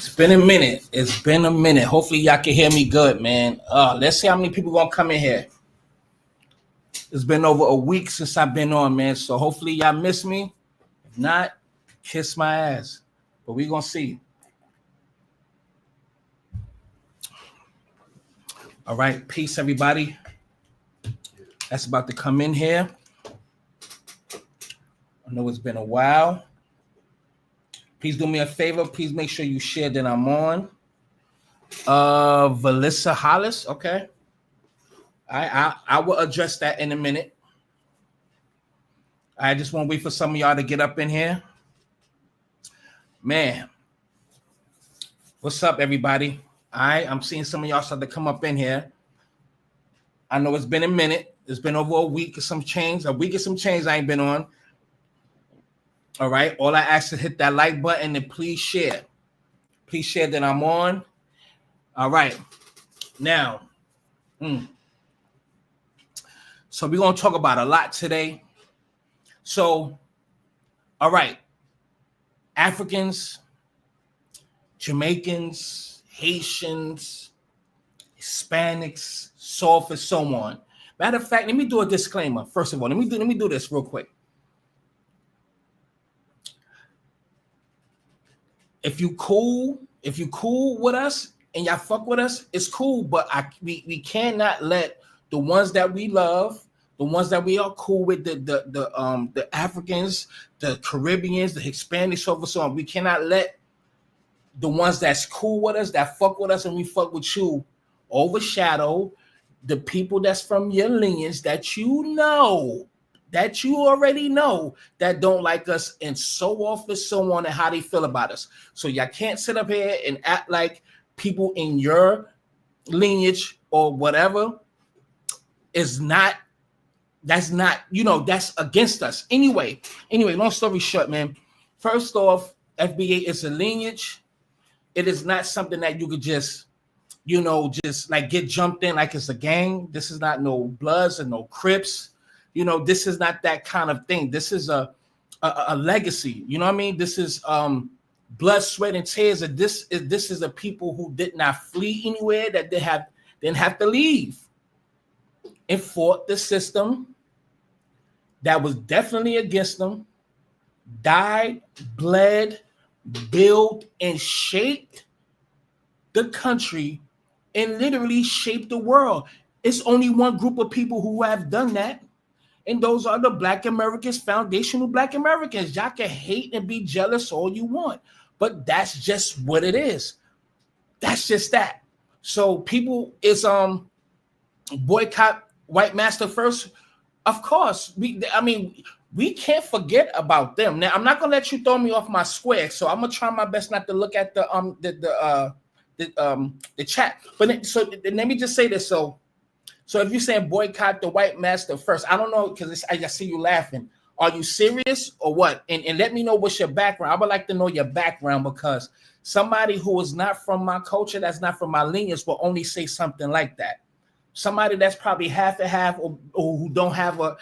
It's been a minute. It's been a minute. Hopefully y'all can hear me good, man. Let's see how many people gonna come in here. It's been over a week since I've been on, man. So hopefully y'all miss me. If not, kiss my ass. But we gonna see. All right, peace, everybody. That's about to come in here. I know it's been a while. Please do me a favor. Please make sure you share that I'm on. Valissa Hollis, okay. I will address that in a minute. I just want to wait for some of y'all to get up in here. Man, what's up, everybody? I'm seeing some of y'all start to come up in here. I know it's been a minute. It's been over a week or some change. A week or some change I ain't been on. All right. All I ask is hit that like button and please share. Please share that I'm on. All right. Now, so we're going to talk about a lot today. So, all right. Africans, Jamaicans, Haitians, Hispanics, so forth, so on. Matter of fact, let me do a disclaimer. First of all, let me do this real quick. If you cool with us and y'all fuck with us, it's cool. But we cannot let the ones that we love, the ones that we are cool with, the Africans, the Caribbeans, the Hispanics, so on. We cannot let the ones that's cool with us, that fuck with us, and we fuck with you, overshadow the people that's from your lineage that you know, that you already know, that don't like us, and so off and so on, and how they feel about us. So y'all can't sit up here and act like people in your lineage or whatever is not, that's not, that's against us. Anyway, long story short, man. First off, FBA is a lineage. It is not something that you could just like get jumped in like it's a gang. This is not no Bloods and no Crips. This is not that kind of thing. This is a legacy. You know what I mean? This is blood, sweat, and tears. This is a people who did not flee anywhere, that didn't have to leave, and fought the system that was definitely against them, died, bled, built, and shaped the country, and literally shaped the world. It's only one group of people who have done that. And those are the Black Americans, foundational Black Americans. Y'all can hate and be jealous all you want, but that's just what it is. That's just that. So people is boycott white master first. Of course, we can't forget about them. Now, I'm not gonna let you throw me off my square, so I'm gonna try my best not to look at the chat. But so let me just say this. So if you're saying boycott the white master first, I don't know, because I see you laughing. Are you serious or what? And let me know what's your background. I would like to know your background, because somebody who is not from my culture, that's not from my lineage, will only say something like that. Somebody that's probably half and half, or who don't have a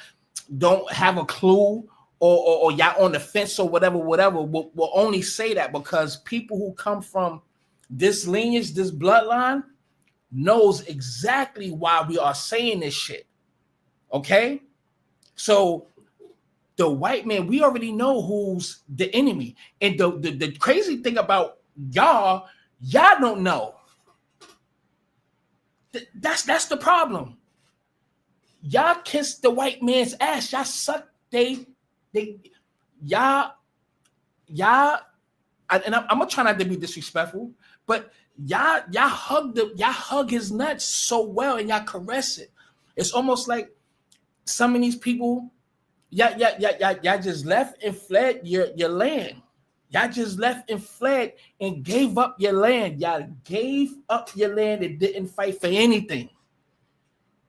clue, or y'all on the fence or whatever, will only say that, because people who come from this lineage, this bloodline, knows exactly why we are saying this shit. Okay? So the white man, we already know who's the enemy. And the crazy thing about y'all don't know. That's the problem. Y'all kiss the white man's ass. Y'all suck y'all, and I'm gonna try not to be disrespectful, but y'all hug his nuts so well, and y'all caress it. It's almost like some of these people, y'all just left and fled your land. Y'all just left and fled and gave up your land. Y'all gave up your land and didn't fight for anything.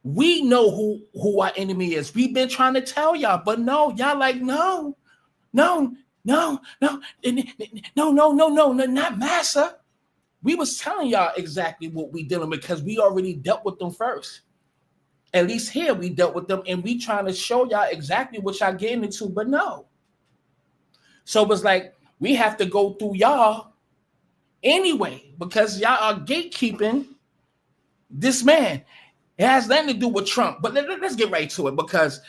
We know who our enemy is. We've been trying to tell y'all, but no, y'all like, no, not massa. We was telling y'all exactly what we dealing with, because we already dealt with them first. At least here we dealt with them, and we trying to show y'all exactly what y'all getting into, but no. So it was like, we have to go through y'all anyway, because y'all are gatekeeping this man. It has nothing to do with Trump. But let's get right to it, because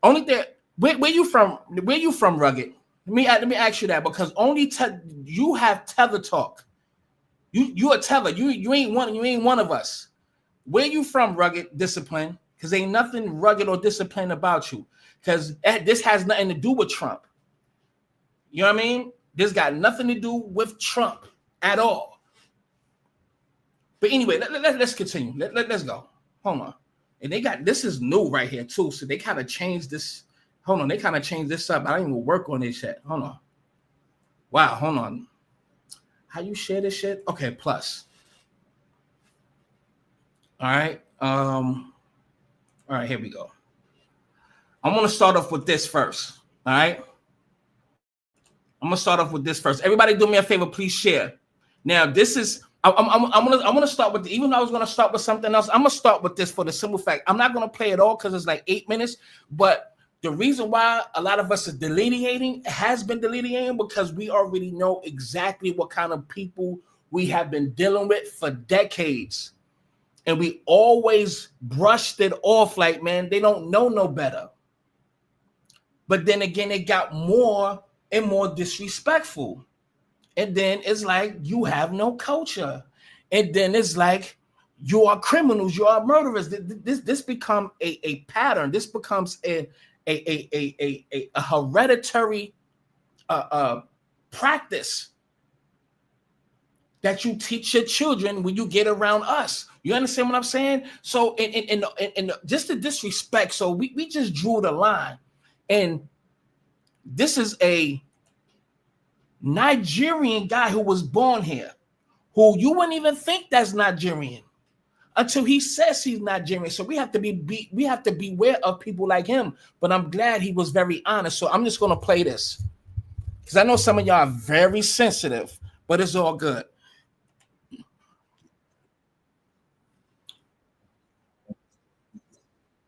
only thing, where you from? Where you from, Rugged? Let me ask you that, because you have Tether talk. You a Tether. You ain't one of us. Where you from, Rugged? Discipline, because ain't nothing rugged or disciplined about you. Because this has nothing to do with Trump. You know what I mean? This got nothing to do with Trump at all. But anyway, let's continue. Let's go. Hold on. And they got, this is new right here too. So they kind of changed this. Hold on. They kind of changed this up. I didn't even work on this yet. Hold on. Wow. Hold on. How you share this shit? Okay. Plus. All right. All right. Here we go. I'm going to start off with this first. All right. I'm going to start off with this first. Everybody do me a favor. Please share. Now, this is, I'm gonna start with, even though I was gonna start with something else, I'm gonna start with this for the simple fact I'm not gonna play it all because it's like 8 minutes. But the reason why a lot of us are has been delineating because we already know exactly what kind of people we have been dealing with for decades, and we always brushed it off like, man, they don't know no better. But then again, it got more and more disrespectful. And then it's like, you have no culture. And then it's like, you are criminals, you are murderers. This becomes a pattern. This becomes a hereditary practice that you teach your children when you get around us. You understand what I'm saying? So, in just the disrespect. So we just drew the line. And this is a Nigerian guy who was born here, who you wouldn't even think that's Nigerian until he says he's Nigerian. So we have to beware of people like him. But I'm glad he was very honest. So I'm just gonna play this because I know some of y'all are very sensitive, but it's all good.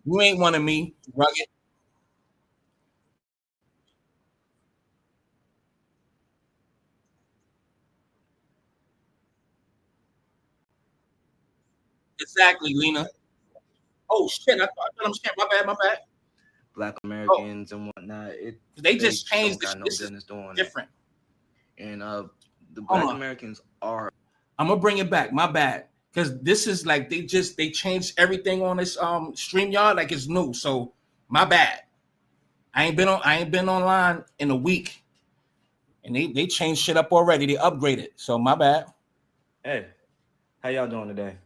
You ain't one of me, Rugged. Exactly, Lena. Oh shit! I thought I'm saying my bad, my bad. Black Americans and whatnot. They just changed this. This is doing different. And the Black Americans are. I'm gonna bring it back. My bad, because this is like they changed everything on this StreamYard like it's new. So my bad. I ain't been online in a week, and they changed shit up already. They upgraded. So my bad. Hey, how y'all doing today?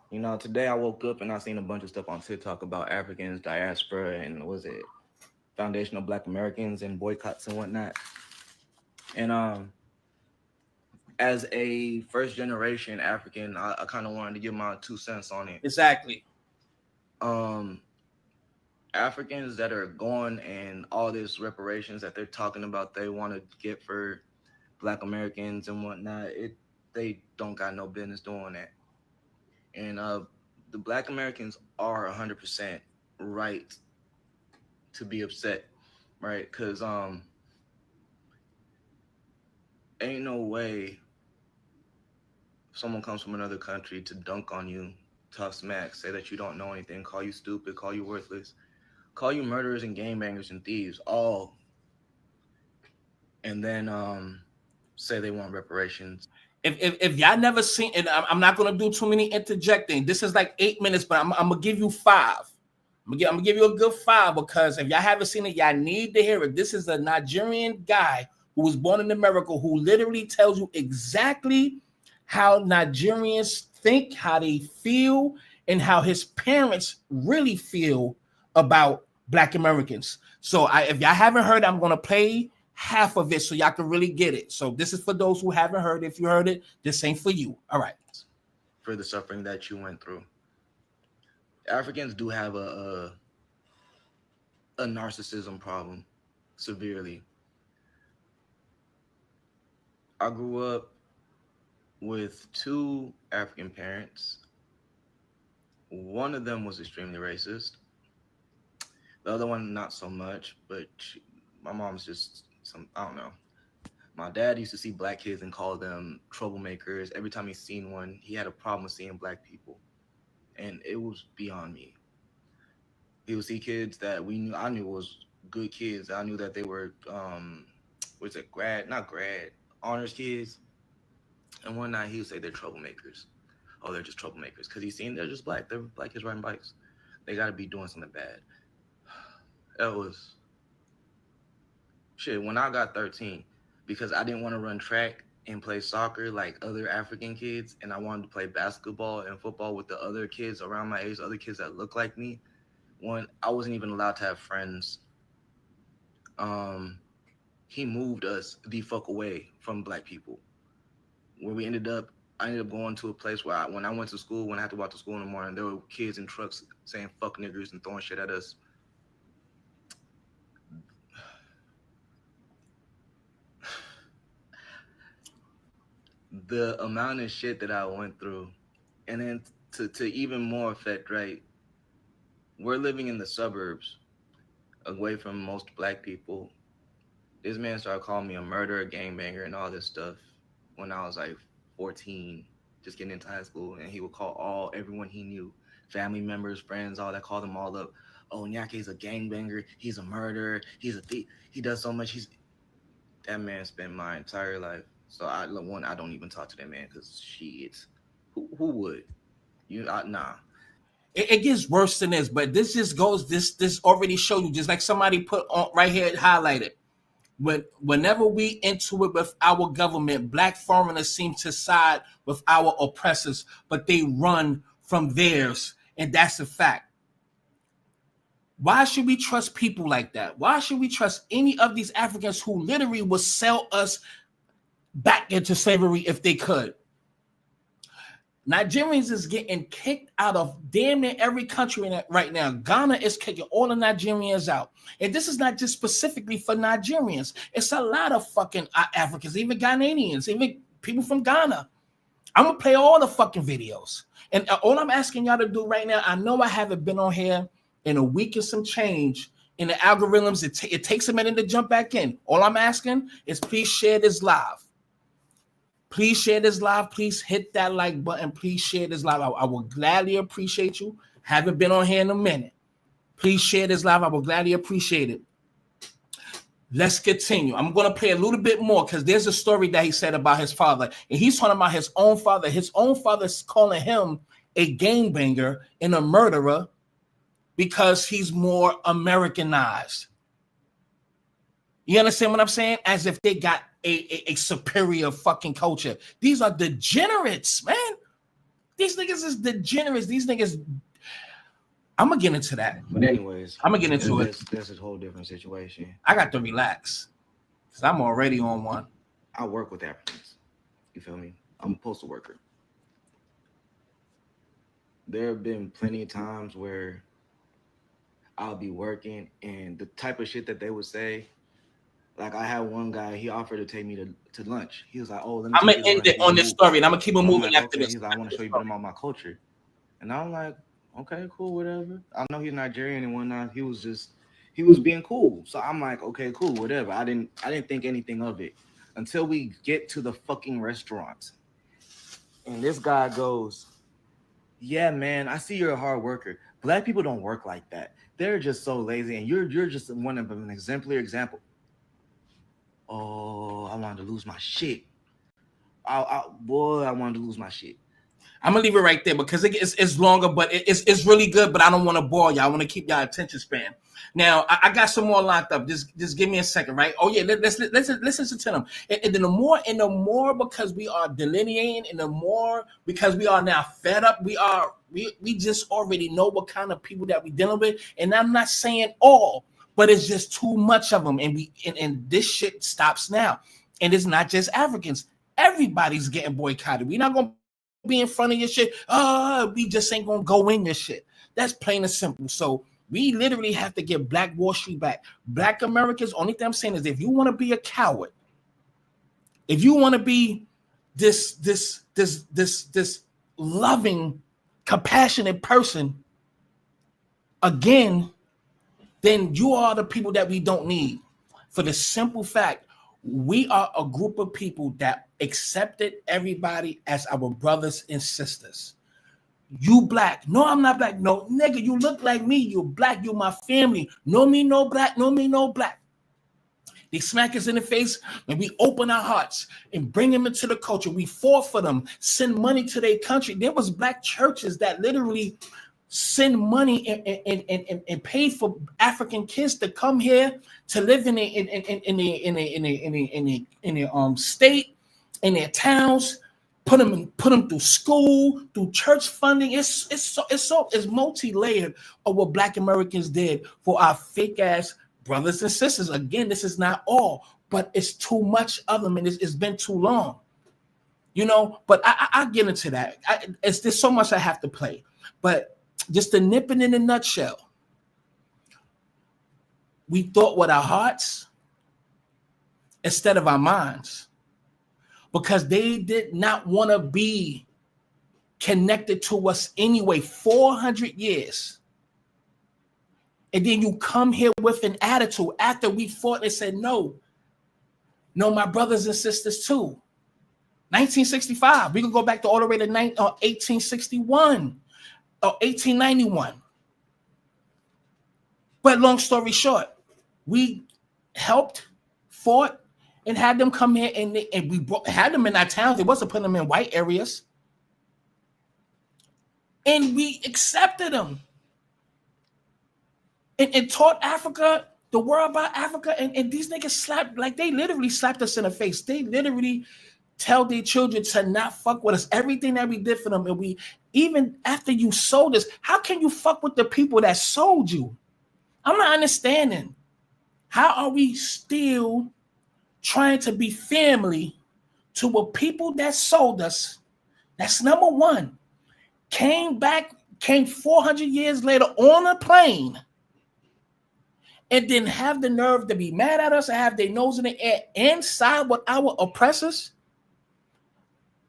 You know, today I woke up and I seen a bunch of stuff on TikTok about Africans, diaspora, and was it foundational Black Americans and boycotts and whatnot. And as a first generation African, I kind of wanted to give my 2 cents on it. Exactly. Africans that are going and all this reparations that they're talking about they want to get for Black Americans and whatnot, they don't got no business doing that. And the Black Americans are 100% right to be upset, right? Because ain't no way someone comes from another country to dunk on you, talk smack, say that you don't know anything, call you stupid, call you worthless, call you murderers and gangbangers and thieves, all, and then say they want reparations. If y'all never seen, and I'm not gonna do too many interjecting. This is like 8 minutes, but I'm gonna give you 5. I'm gonna give you a good 5 because if y'all haven't seen it, y'all need to hear it. This is a Nigerian guy who was born in America who literally tells you exactly how Nigerians think, how they feel, and how his parents really feel about Black Americans. So if y'all haven't heard, I'm gonna play half of it so y'all can really get it. So this is for those who haven't heard. If you heard it, this ain't for you. All right. For the suffering that you went through. Africans do have a narcissism problem severely. I grew up with 2 African parents. One of them was extremely racist. The other one, not so much, but my mom's just I don't know. My dad used to see black kids and call them troublemakers. Every time he seen one, he had a problem with seeing black people. And it was beyond me. He would see kids that I knew was good kids. I knew that they were, honors kids. And one night he would say they're troublemakers. Oh, they're just troublemakers. Because he's seen they're just black. They're black kids riding bikes. They got to be doing something bad. That was shit. When I got 13, because I didn't want to run track and play soccer like other African kids, and I wanted to play basketball and football with the other kids around my age, other kids that look like me. One, I wasn't even allowed to have friends. He moved us the fuck away from black people. Where I ended up going to a place where when I went to school, when I had to walk to school in the morning, there were kids in trucks saying fuck niggers and throwing shit at us. The amount of shit that I went through, and then to even more effect, right? We're living in the suburbs, away from most black people. This man started calling me a murderer, gangbanger, and all this stuff when I was like 14, just getting into high school, and he would call everyone he knew, family members, friends, all that, call them all up. Oh, Nyake's a gangbanger, he's a murderer, he's a thief, he does so much. That man spent my entire life. So I don't even talk to that man because who would? Nah. It gets worse than this, but this just goes. This already showed you, just like somebody put on right here, highlighted. Whenever we into it with our government, black foreigners seem to side with our oppressors, but they run from theirs, and that's a fact. Why should we trust people like that? Why should we trust any of these Africans who literally will sell us back into slavery if they could? Nigerians is getting kicked out of damn near every country right now. Ghana is kicking all the Nigerians out. And this is not just specifically for Nigerians. It's a lot of fucking Africans, even Ghanaians, even people from Ghana. I'm going to play all the fucking videos. And all I'm asking y'all to do right now, I know I haven't been on here in a week and some change. In the algorithms, it takes a minute to jump back in. All I'm asking is please share this live. Please share this live. Please hit that like button. Please share this live. I will gladly appreciate you. Haven't been on here in a minute. Please share this live. I will gladly appreciate it. Let's continue. I'm going to play a little bit more because there's a story that he said about his father. And he's talking about his own father. His own father's calling him a gangbanger and a murderer because he's more Americanized. You understand what I'm saying? As if they got a superior fucking culture. These are degenerates, man. These niggas is degenerates. These niggas. I'm gonna get into that. But anyways, I'm gonna get into it. That's a whole different situation. I got to relax because I'm already on one. I work with Africans. You feel me? I'm a postal worker. There have been plenty of times where I'll be working and the type of shit that they would say. Like I had one guy, he offered to take me to lunch. He was like, "Oh, let me." I'm gonna end it on this story, and I'm gonna keep it moving after this. He's like, "I want to show you a bit about my culture," and I'm like, "Okay, cool, whatever." I know he's Nigerian and whatnot. He was being cool, so I'm like, "Okay, cool, whatever." I didn't think anything of it until we get to the fucking restaurant, and this guy goes, "Yeah, man, I see you're a hard worker. Black people don't work like that. They're just so lazy, and you're just one of an exemplary example." Oh, I wanted to lose my shit. I wanted to lose my shit. I'm gonna leave it right there because it's longer, but it's really good. But I don't want to bore y'all. I want to keep y'all attention span. Now I got some more locked up. Just give me a second, right? Oh yeah, let's listen to them. And then the more because we are delineating, and the more because we are now fed up. We just already know what kind of people that we dealing with, and I'm not saying all. But it's just too much of them, and this shit stops now. And it's not just Africans. Everybody's getting boycotted. We're not gonna be in front of your shit. We just ain't gonna go in your shit. That's plain and simple. So we literally have to get Black Wall Street back. Black Americans. Only thing I'm saying is, if you want to be a coward, if you want to be this loving, compassionate person, again, then you are the people that we don't need. For the simple fact, We are a group of people that accepted everybody as our brothers and sisters. You black. No, I'm not black. No, nigga, you look like me. You black. You my family. No me, no black. No me, no black. They smack us in the face and we open our hearts and bring them into the culture. We fought for them, send money to their country. There was black churches that literally send money and pay for African kids to come here to live in the state, in their towns, put them through school, through church funding. It's multi-layered of what Black Americans did for our fake ass brothers and sisters. Again, this is not all, but it's too much of them, and it's been too long, you know. But I get into that. There's so much I have to play, but just to nip it in a nutshell, we thought with our hearts instead of our minds, because they did not want to be connected to us anyway. 400 years. And then you come here with an attitude after we fought and said, no, my brothers and sisters too. 1965, we can go back to all the way to 1861 or 1891. But long story short, we helped, fought, and had them come here, and we had them in our towns. It wasn't putting them in white areas. And we accepted them. And taught Africa, the world about Africa, and these niggas slapped, like they literally slapped us in the face. They literally tell their children to not fuck with us. Everything that we did for them, and we, even after you sold us, how can you fuck with the people that sold you? I'm not understanding. How are we still trying to be family to a people that sold us? That's number one. Came 400 years later on a plane, and then have the nerve to be mad at us and have their nose in the air and side with our oppressors.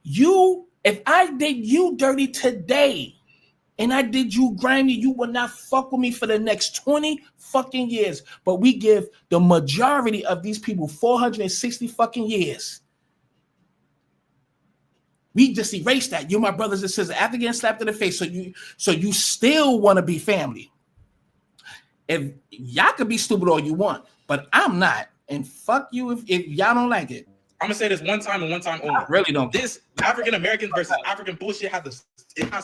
If I did you dirty today and I did you grimy, you will not fuck with me for the next 20 fucking years. But we give the majority of these people 460 fucking years. We just erased that. You're my brothers and sisters. After getting slapped in the face, so you still want to be family. If y'all could be stupid all you want, but I'm not. And fuck you if y'all don't like it. I'm gonna say this one time and one time only. I really don't. This African American versus African bullshit has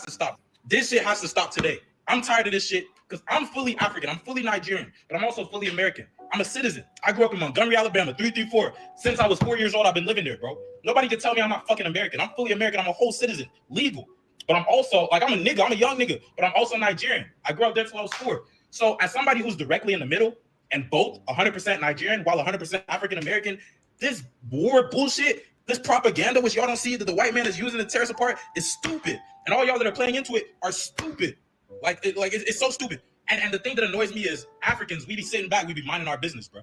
to stop. This shit has to stop today. I'm tired of this shit because I'm fully African. I'm fully Nigerian, but I'm also fully American. I'm a citizen. I grew up in Montgomery, Alabama, 334. Since I was 4 years old, I've been living there, bro. Nobody can tell me I'm not fucking American. I'm fully American. I'm a whole citizen, legal. But I'm also, like, I'm a nigga. I'm a young nigga, but I'm also Nigerian. I grew up there till I was 4. So as somebody who's directly in the middle and both 100% Nigerian while 100% African American, this war bullshit, this propaganda, which y'all don't see that the white man is using to tear us apart, is stupid. And all y'all that are playing into it are stupid. It's so stupid. And the thing that annoys me is Africans, we be sitting back, we be minding our business, bro.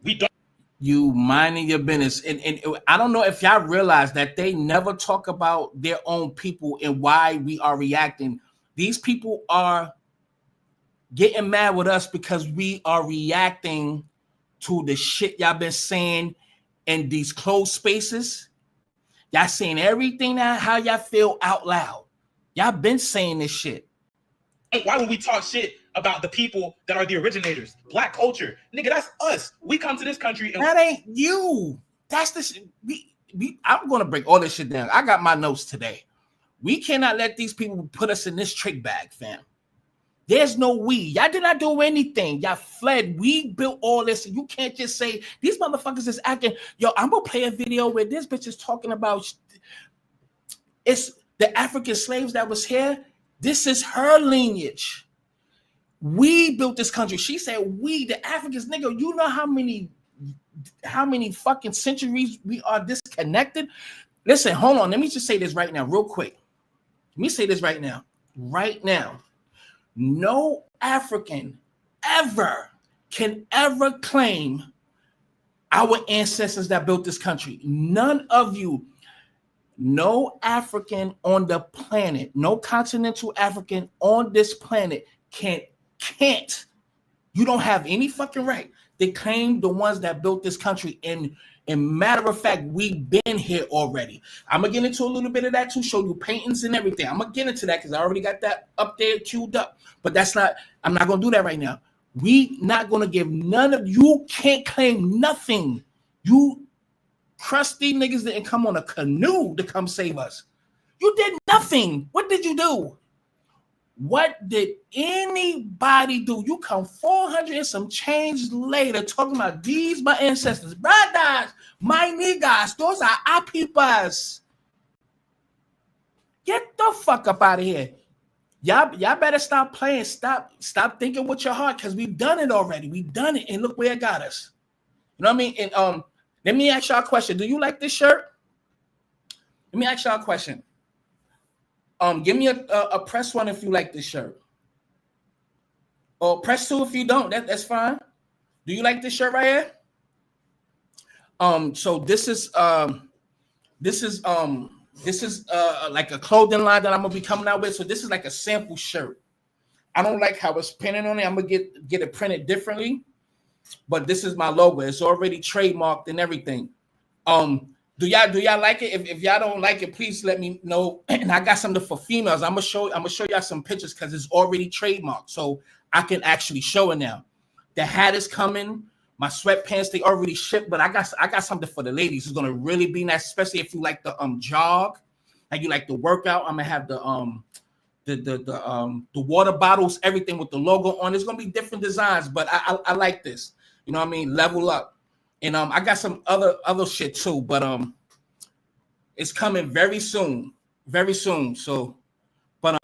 We don't. You minding your business. And I don't know if y'all realize that they never talk about their own people and why we are reacting. These people are getting mad with us because we are reacting to the shit y'all been saying in these closed spaces. Y'all saying everything that how y'all feel out loud. Y'all been saying this shit. Why would we talk shit about the people that are the originators? Black culture. Nigga, that's us. We come to this country and that ain't you. That's the shit. I'm gonna break all this shit down. I got my notes today. We cannot let these people put us in this trick bag, fam. There's no we. Y'all did not do anything. Y'all fled. We built all this. You can't just say these motherfuckers is acting. Yo, I'm gonna play a video where this bitch is talking about it's the African slaves that was here. This is her lineage. We built this country. She said we, the Africans, nigga. You know how many fucking centuries we are disconnected? Listen, hold on. Let me just say this right now, real quick. Let me say this right now. Right now. No African ever can ever claim our ancestors that built this country. None of you, no African on the planet, no continental African on this planet can't. You don't have any fucking right. They claim the ones that built this country, and And matter of fact, we've been here already. I'm gonna get into a little bit of that too, show you paintings and everything. I'm gonna get into that because I already got that up there queued up. But I'm not gonna do that right now. We not gonna give none of you can't claim nothing. You crusty niggas didn't come on a canoe to come save us. You did nothing. What did you do? What did anybody do? You come 400 and some change later talking about these my ancestors, brothers, my niggas, those are our peoples. Get the fuck up out of here. Y'all better stop playing. Stop thinking with your heart because we've done it already. We've done it and look where it got us. You know what I mean? And let me ask y'all a question. Do you like this shirt? Let me ask y'all a question. Give me a press one if you like this shirt. Or press two if you don't. That's fine. Do you like this shirt right here? So this is like a clothing line that I'm gonna be coming out with. So this is like a sample shirt. I don't like how it's printed on it. I'm gonna get it printed differently. But this is my logo. It's already trademarked and everything. Do y'all like it? If y'all don't like it, please let me know. And I got something for females. I'm gonna show y'all some pictures because it's already trademarked, so I can actually show it now. The hat is coming. My sweatpants, they already shipped, but I got something for the ladies. It's gonna really be nice, especially if you like the jog, like you like the workout. I'm gonna have the water bottles, everything with the logo on. It's gonna be different designs, but I like this. You know what I mean? Level up. And I got some other shit too, but it's coming very soon. So, but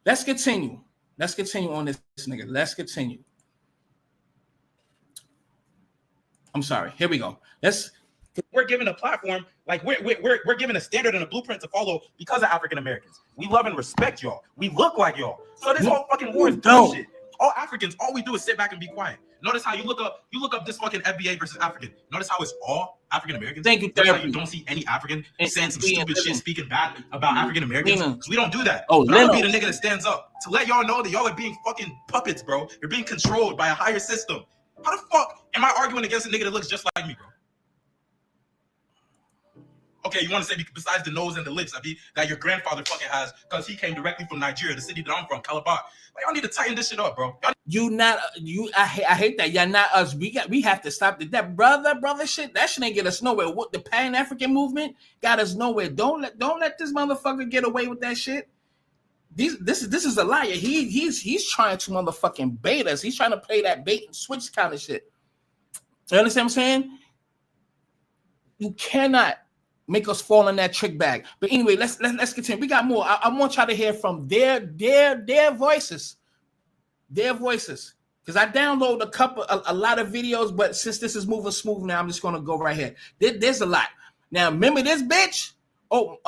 let's continue. Let's continue on this nigga. Let's continue. I'm sorry. Here we go. We're given a platform, like we're given a standard and a blueprint to follow because of African Americans. We love and respect y'all. We look like y'all. So this whole fucking war is bullshit. All Africans, all we do is sit back and be quiet. Notice how you look up this fucking FBA versus African. Notice how it's all African Americans. Thank you. Notice how you don't see any African saying some stupid shit, speaking bad about African Americans. Because we don't do that. Oh, I'm gonna be the nigga that stands up to let y'all know that y'all are being fucking puppets, bro. You're being controlled by a higher system. How the fuck am I arguing against a nigga that looks just like me, bro? Okay, you want to say besides the nose and the lips that your grandfather fucking has because he came directly from Nigeria, the city that I'm from, Calabar. Like, y'all need to tighten this shit up, bro. I hate that. Y'all not us. We have to stop that brother shit. That shit ain't get us nowhere. What the Pan-African movement got us nowhere. Don't let this motherfucker get away with that shit. This is a liar. He's trying to motherfucking bait us. He's trying to play that bait and switch kind of shit. You understand what I'm saying? You cannot make us fall in that trick bag. But anyway, let's continue. We got more. I want y'all to hear from their voices. Their voices. Because I download a lot of videos, but since this is moving smooth now, I'm just gonna go right here. There's a lot. Now remember this bitch? Oh,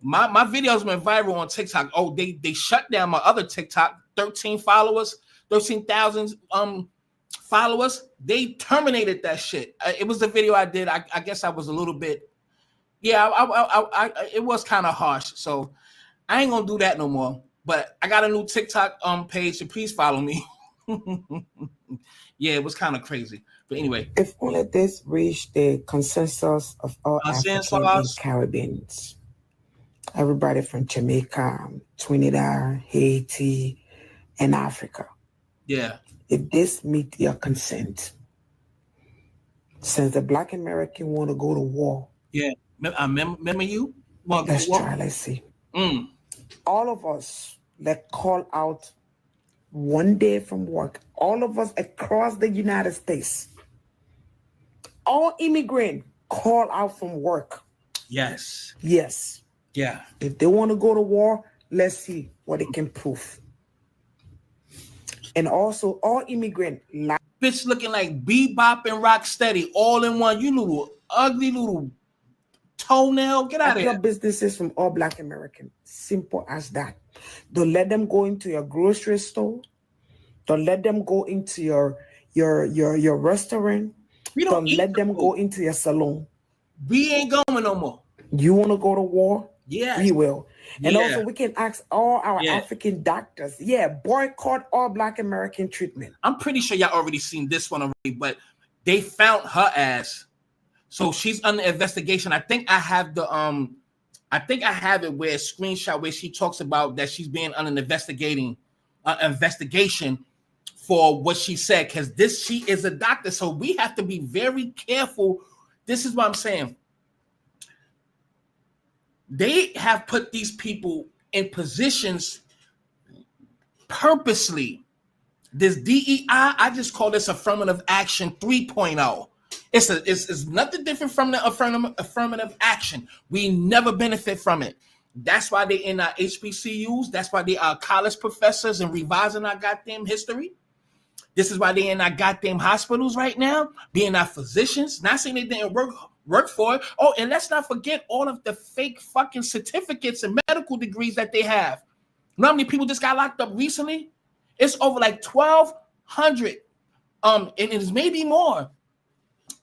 my videos went viral on TikTok. Oh, they shut down my other TikTok, 13,000 followers. They terminated that shit. It was the video I did. I guess I was a little bit. Yeah, it was kind of harsh, so I ain't gonna do that no more. But I got a new TikTok page, so please follow me. Yeah, it was kind of crazy, but anyway. If only this reached the consensus of all African and Caribbeans, everybody from Jamaica, Trinidad, Haiti, and Africa. Yeah. If this meet your consent, since the Black American want to go to war. Yeah. I remember you? Well, let's try. Let's see. All of us, let's call out one day from work. All of us across the United States. All immigrants call out from work. Yes. Yes. Yeah. If they want to go to war, let's see what they can prove. And also, all immigrants. Bitch looking like Bebop and Rocksteady all in one. You little ugly little toenail. Get out of here. Businesses from all Black Americans. Simple as that. Don't let them go into your grocery store. Don't let them go into your restaurant. Don't let them go into your salon. We ain't going no more. You want to go to war? Yeah, we will. And also, we can ask all our African doctors. Yeah, boycott all Black American treatment. I'm pretty sure y'all already seen this one already, but they found her ass. So she's under investigation. I think I have the it where a screenshot where she talks about that she's being under investigation for what she said, because she is a doctor. So we have to be very careful. This is what I'm saying. They have put these people in positions purposely. This DEI, I just call this affirmative action 3.0. It's nothing different from the affirmative action. We never benefit from it. That's why they in our HBCUs. That's why they are college professors and revising our goddamn history. This is why they in our goddamn hospitals right now, being our physicians. Not saying they didn't work for it. Oh, and let's not forget all of the fake fucking certificates and medical degrees that they have. You know how many people just got locked up recently? It's over like 1,200. And it's maybe more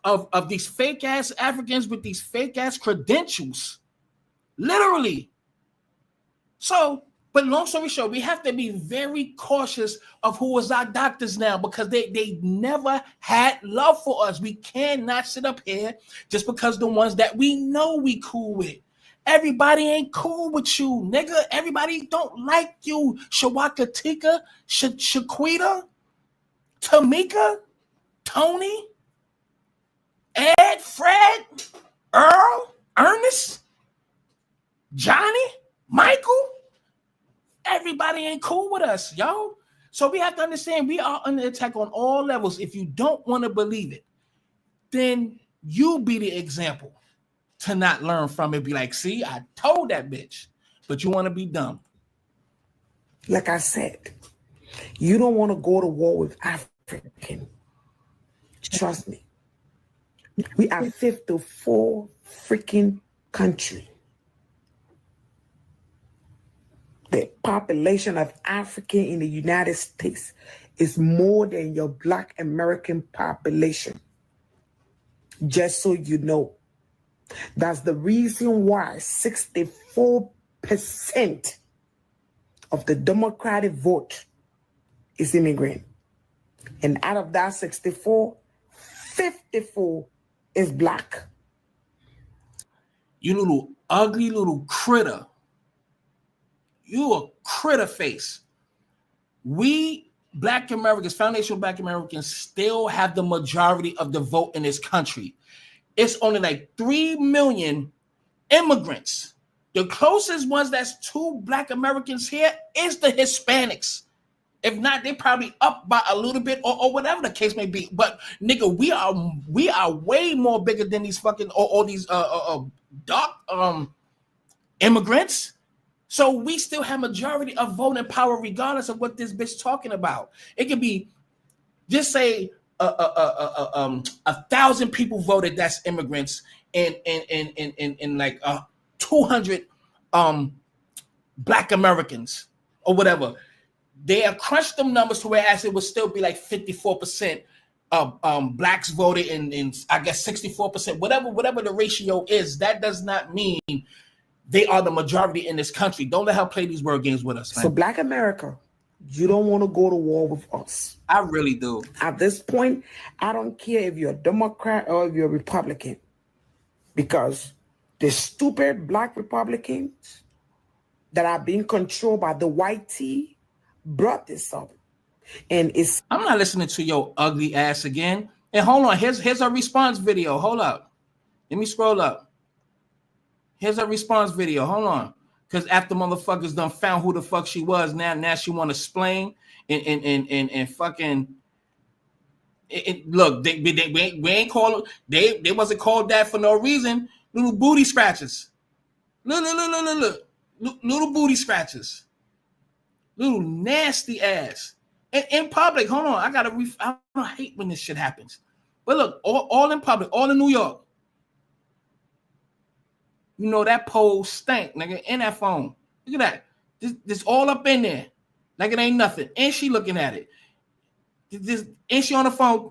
of these fake ass Africans with these fake ass credentials. Literally. So, but long story short, we have to be very cautious of who is our doctors now, because they never had love for us. We cannot sit up here just because the ones that we know we cool with. Everybody ain't cool with you, nigga. Everybody don't like you. Shawaka Tika, Shaquita, Tamika, Tony, Ed, Fred, Earl, Ernest, Johnny, Michael. Everybody ain't cool with us, yo. So we have to understand we are under attack on all levels. If you don't want to believe it, then you be the example to not learn from it. Be like, see, I told that bitch, but you want to be dumb. Like I said, you don't want to go to war with African. Trust me. We are 54 freaking country. The population of African in the United States is more than your Black American population. Just so you know. That's the reason why 64% of the Democratic vote is immigrant. And out of that 64, 54 is Black. You little ugly little critter. You a critter face. We Black Americans, foundational Black Americans, still have the majority of the vote in this country. It's only like 3 million immigrants. The closest ones that's to Black Americans here is the Hispanics. If not, they probably up by a little bit or whatever the case may be. But nigga, we are way more bigger than these fucking all these dark immigrants. So we still have majority of voting power regardless of what this bitch talking about. It could be, just say 1,000 people voted that's immigrants, and like 200 Black Americans or whatever. They have crunched them numbers to where as it would still be like 54% of Blacks voted and I guess 64%, whatever the ratio is. That does not mean they are the majority in this country. Don't let her play these word games with us, man. So Black America, you don't want to go to war with us. I really do. At this point, I don't care if you're a Democrat or if you're a Republican, because the stupid Black Republicans that are being controlled by the white tea brought this up. And I'm not listening to your ugly ass again. And hold on, here's a response video. Hold up. Let me scroll up. Here's a response video. Hold on. Because after motherfuckers done found who the fuck she was, now she want to explain and fucking look, we ain't call they wasn't called that for no reason. Little booty scratches. Look. Little booty scratches. Little nasty ass. In public, hold on. I hate when this shit happens. But look, all in public, all in New York. You know that pole stank, nigga, in that phone. Look at that. This all up in there. Like it ain't nothing. And she looking at it. And she on the phone.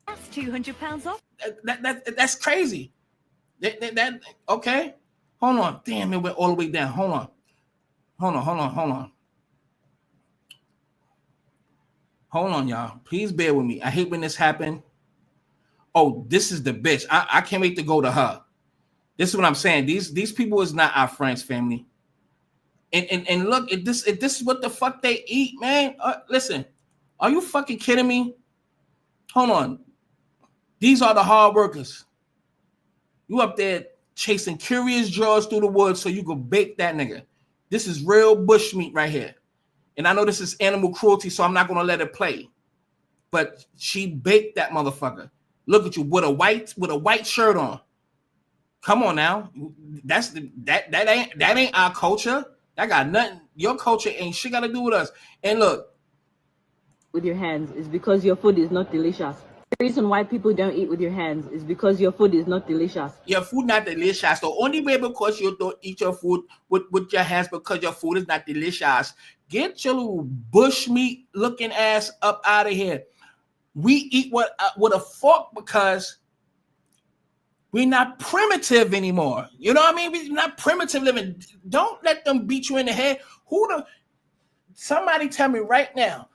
That's £200 off. That's crazy. That okay. Hold on. Damn, it went all the way down. Hold on. Hold on, y'all. Please bear with me. I hate when this happened. oh, this is the bitch. I can't wait to go to her. This is what I'm saying. These people is not our friends, family. And look, if this is what the fuck they eat, man. Listen, are you fucking kidding me? Hold on. These are the hard workers. You up there chasing curious jaws through the woods so you can bake that nigga. This is real bush meat right here. And I know this is animal cruelty, so I'm not gonna let it play. But she baked that motherfucker. Look at you with a white shirt on. Come on now. That ain't our culture. That got nothing. Your culture ain't shit got to do with us. And look, with your hands is because your food is not delicious. The reason why people don't eat with your hands is because your food is not delicious. Your food not delicious. The only way because you don't eat your food with your hands because your food is not delicious. Get your little bush meat looking ass up out of here. We eat with a fork because we're not primitive anymore. You know what I mean? We're not primitive living. Don't let them beat you in the head. Somebody tell me right now,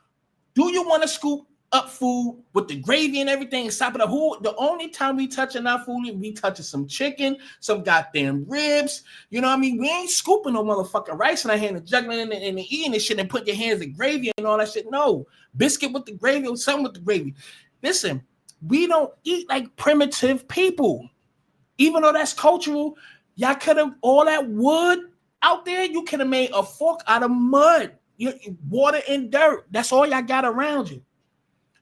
do you want to scoop up food with the gravy and everything and stop it up? The only time we touching our food, we touching some chicken, some goddamn ribs. You know what I mean? We ain't scooping no motherfucking rice in our hand and juggling and eating this shit and put your hands in gravy and all that shit. No. Biscuit with the gravy or something with the gravy. Listen, we don't eat like primitive people. Even though that's cultural, y'all could have all that wood out there. You could have made a fork out of mud, water and dirt. That's all y'all got around you.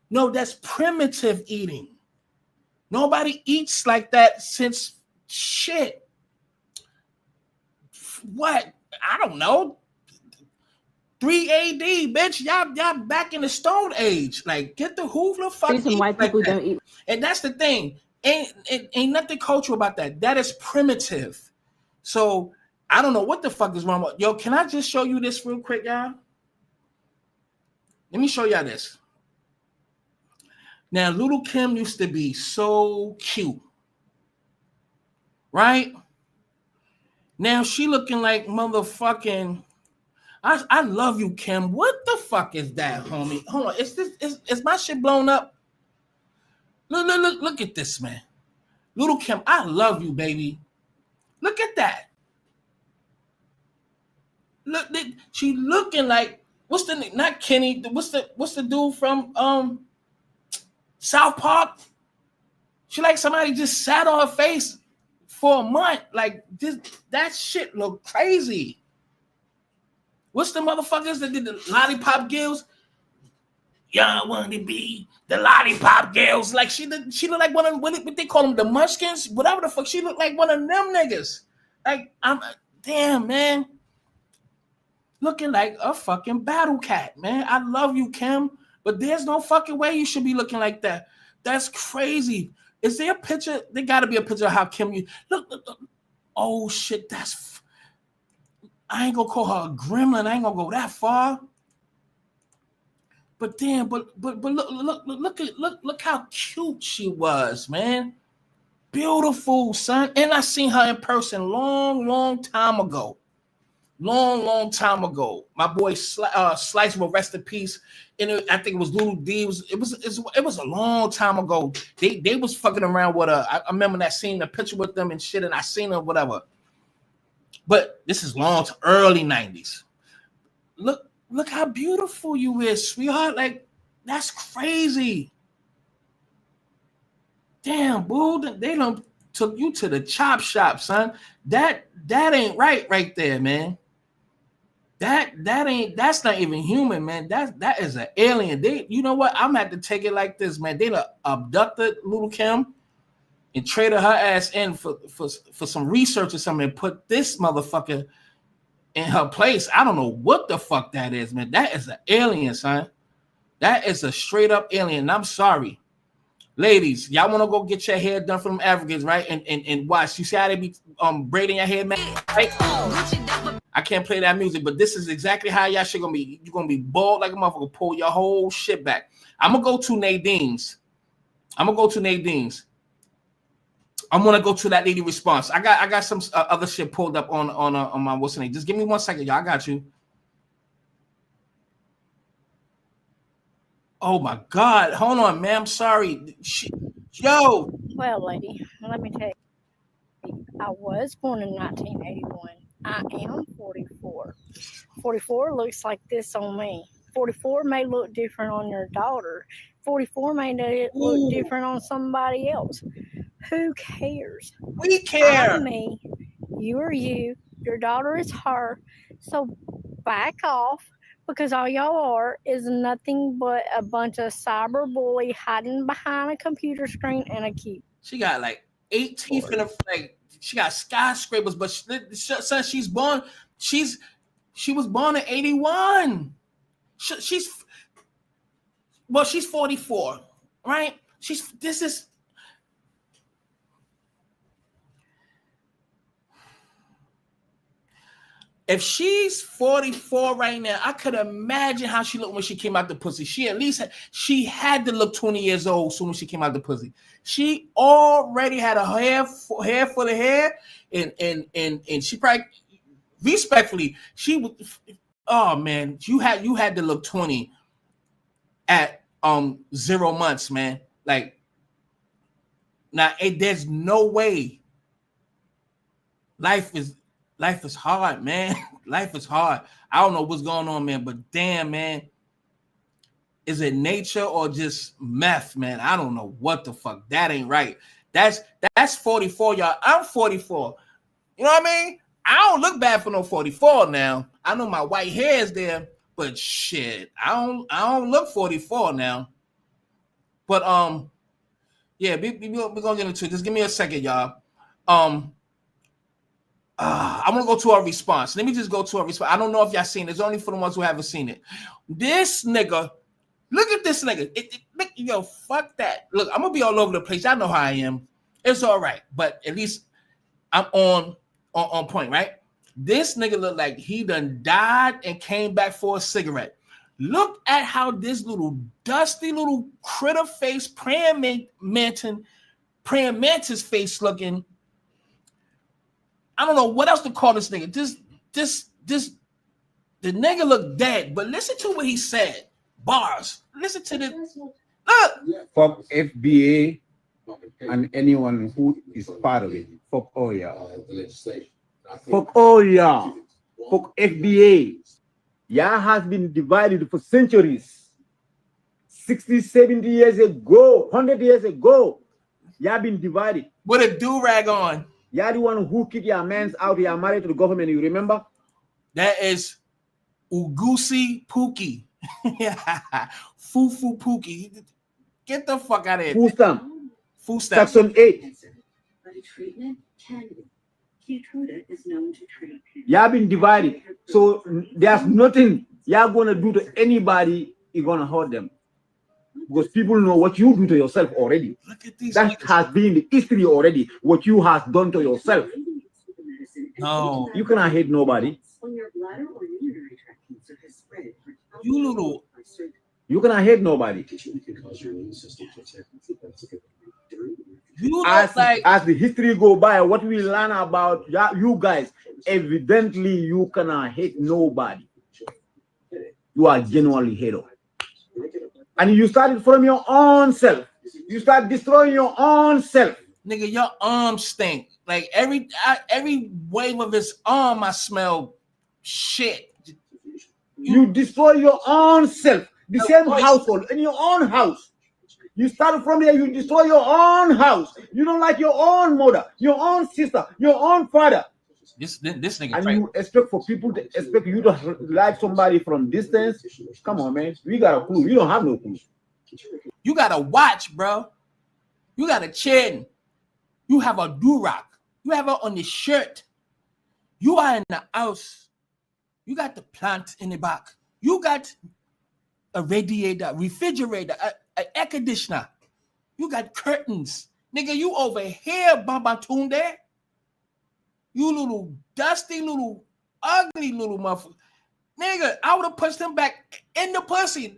No, that's primitive eating. Nobody eats like that since shit. What? I don't know. 3 AD, bitch. Y'all back in the Stone Age. Like, get the Hoover fuck. Reason why people don't eat. And that's the thing. Ain't nothing cultural about that. That is primitive. So I don't know what the fuck is wrong with. Yo, can I just show you this real quick, y'all? Let me show y'all this. Now, Little Kim used to be so cute, right? Now she looking like motherfucking. I love you, Kim. What the fuck is that, homie? Hold on, is my shit blown up? Look at this, man. Little Kim, I love you, baby. Look at that. Look, she looking like what's the not Kenny? What's the dude from South Park? She like somebody just sat on her face for a month. Like that shit look crazy. What's the motherfuckers that did the lollipop gills? Y'all want to be the lollipop girls. Like she look like one of what they call them, the munchkins, whatever the fuck. She look like one of them niggas. Like damn, man. Looking like a fucking battle cat, man. I love you, Kim, but there's no fucking way you should be looking like that. That's crazy. Is there a picture? There got to be a picture of how Kim you look. Oh shit, I ain't gonna call her a gremlin. I ain't gonna go that far. But damn, but look how cute she was, man. Beautiful, son. And I seen her in person long time ago. Long time ago. My boy Slice will rest in peace. And I think it was Lulu D. It was a long time ago. They was fucking around with her. I remember that seeing the picture with them and shit, and I seen her, whatever. But this is early 90s. Look how beautiful you is, sweetheart. Like, that's crazy. Damn, boo. They done took you to the chop shop, son. That ain't right there, man. That's not even human, man. That is an alien. You know what? I'm gonna have to take it like this, man. They done abducted Little Kim and traded her ass in for some research or something and put this motherfucker in her place. I don't know what the fuck that is, man. That is an alien, son. That is a straight up alien. I'm sorry. Ladies, y'all want to go get your hair done from Africans, right? And watch. You see how they be braiding your hair, man? Right? I can't play that music, but this is exactly how y'all shit gonna be. You're gonna be bald like a motherfucker, pull your whole shit back. I'm gonna go to Nadine's. I'm gonna go to that lady response. I got some other shit pulled up on my what's her name. Just give me 1 second, y'all. I got you. Oh my God. Hold on, man. I'm sorry. Yo. Well, lady, let me tell you. I was born in 1981. I am 44. 44 looks like this on me. 44 may look different on your daughter. 44 may look different on somebody else. Who cares? We care. I'm me. You are you. Your daughter is her. So back off, because all y'all are is nothing but a bunch of cyberbully hiding behind a computer screen and a key. She got like 8 teeth in her, like she got skyscrapers, but since she's born, she was born in 81. She's 44, right? If she's 44 right now, I could imagine how she looked when she came out the pussy. She had to look 20 years old soon as she came out the pussy. She already had a hair full of hair, and she probably, respectfully, she was. Oh man, you had to look 20 at 0 months, man. Like, now there's no way. Life is hard, man. Life is hard. I don't know what's going on, man, but damn, man. Is it nature or just meth, man? I don't know what the fuck. That ain't right. That's 44, y'all. I'm 44. You know what I mean? I don't look bad for no 44 now. I know my white hair is there, but shit, I don't look 44 now. But yeah, we're gonna get into it. Just give me a second, y'all. I'm gonna go to our response. Let me just go to our response. I don't know if y'all seen it. It's only for the ones who haven't seen it. This nigga, look at this nigga. Yo, fuck that. Look, I'm gonna be all over the place. Y'all know how I am. It's all right, but at least I'm on point, right? This nigga look like he done died and came back for a cigarette. Look at how this little dusty little critter face, praying mantis face looking. I don't know what else to call this nigga. The nigga look dead, but listen to what he said. Bars. Listen to this. Look. Fuck FBA and anyone who is part of it. Fuck all y'all. Fuck all y'all. Fuck FBA. Y'all has been divided for centuries. 60, 70 years ago, 100 years ago. Y'all been divided. With a do-rag on. Y'all the one who kicked your mans out. Y'all married to the government. You remember? That is Ugusi Pookie. Fufu Pookie. Get the fuck out of here. Full stamp. Full stamp. Section 8. But a treatment candidate. Keytruda is known to treat. Y'all been divided. So there's nothing y'all gonna do to anybody. You're gonna hurt them. Because people know what you do to yourself already. Look at these. That has been the history already. What you have done to yourself. No. You cannot hate nobody. When your bladder or urinary tract cancer has spread. You little. You cannot hate nobody. You as the history go by, what we learn about you guys, evidently you cannot hate nobody. You are genuinely hater. And you started from your own self. You start destroying your own self. Nigga, your arm stink. Like every wave of his arm, I smell shit. You destroy your own self. The same household, in your own house. You start from there, you destroy your own house. You don't like your own mother, your own sister, your own father. This nigga. And you expect for people to expect you to like somebody from distance? Come on, man. We got a clue. You don't have no clue. You got a watch, bro. You got a chain. You have a do-rag. You have it on your shirt. You are in the house. You got the plant in the back. You got a radiator, refrigerator, an air conditioner. You got curtains. Nigga, you over here, Babatunde. You little dusty, little ugly little motherfucker. Nigga, I would have pushed him back in the pussy.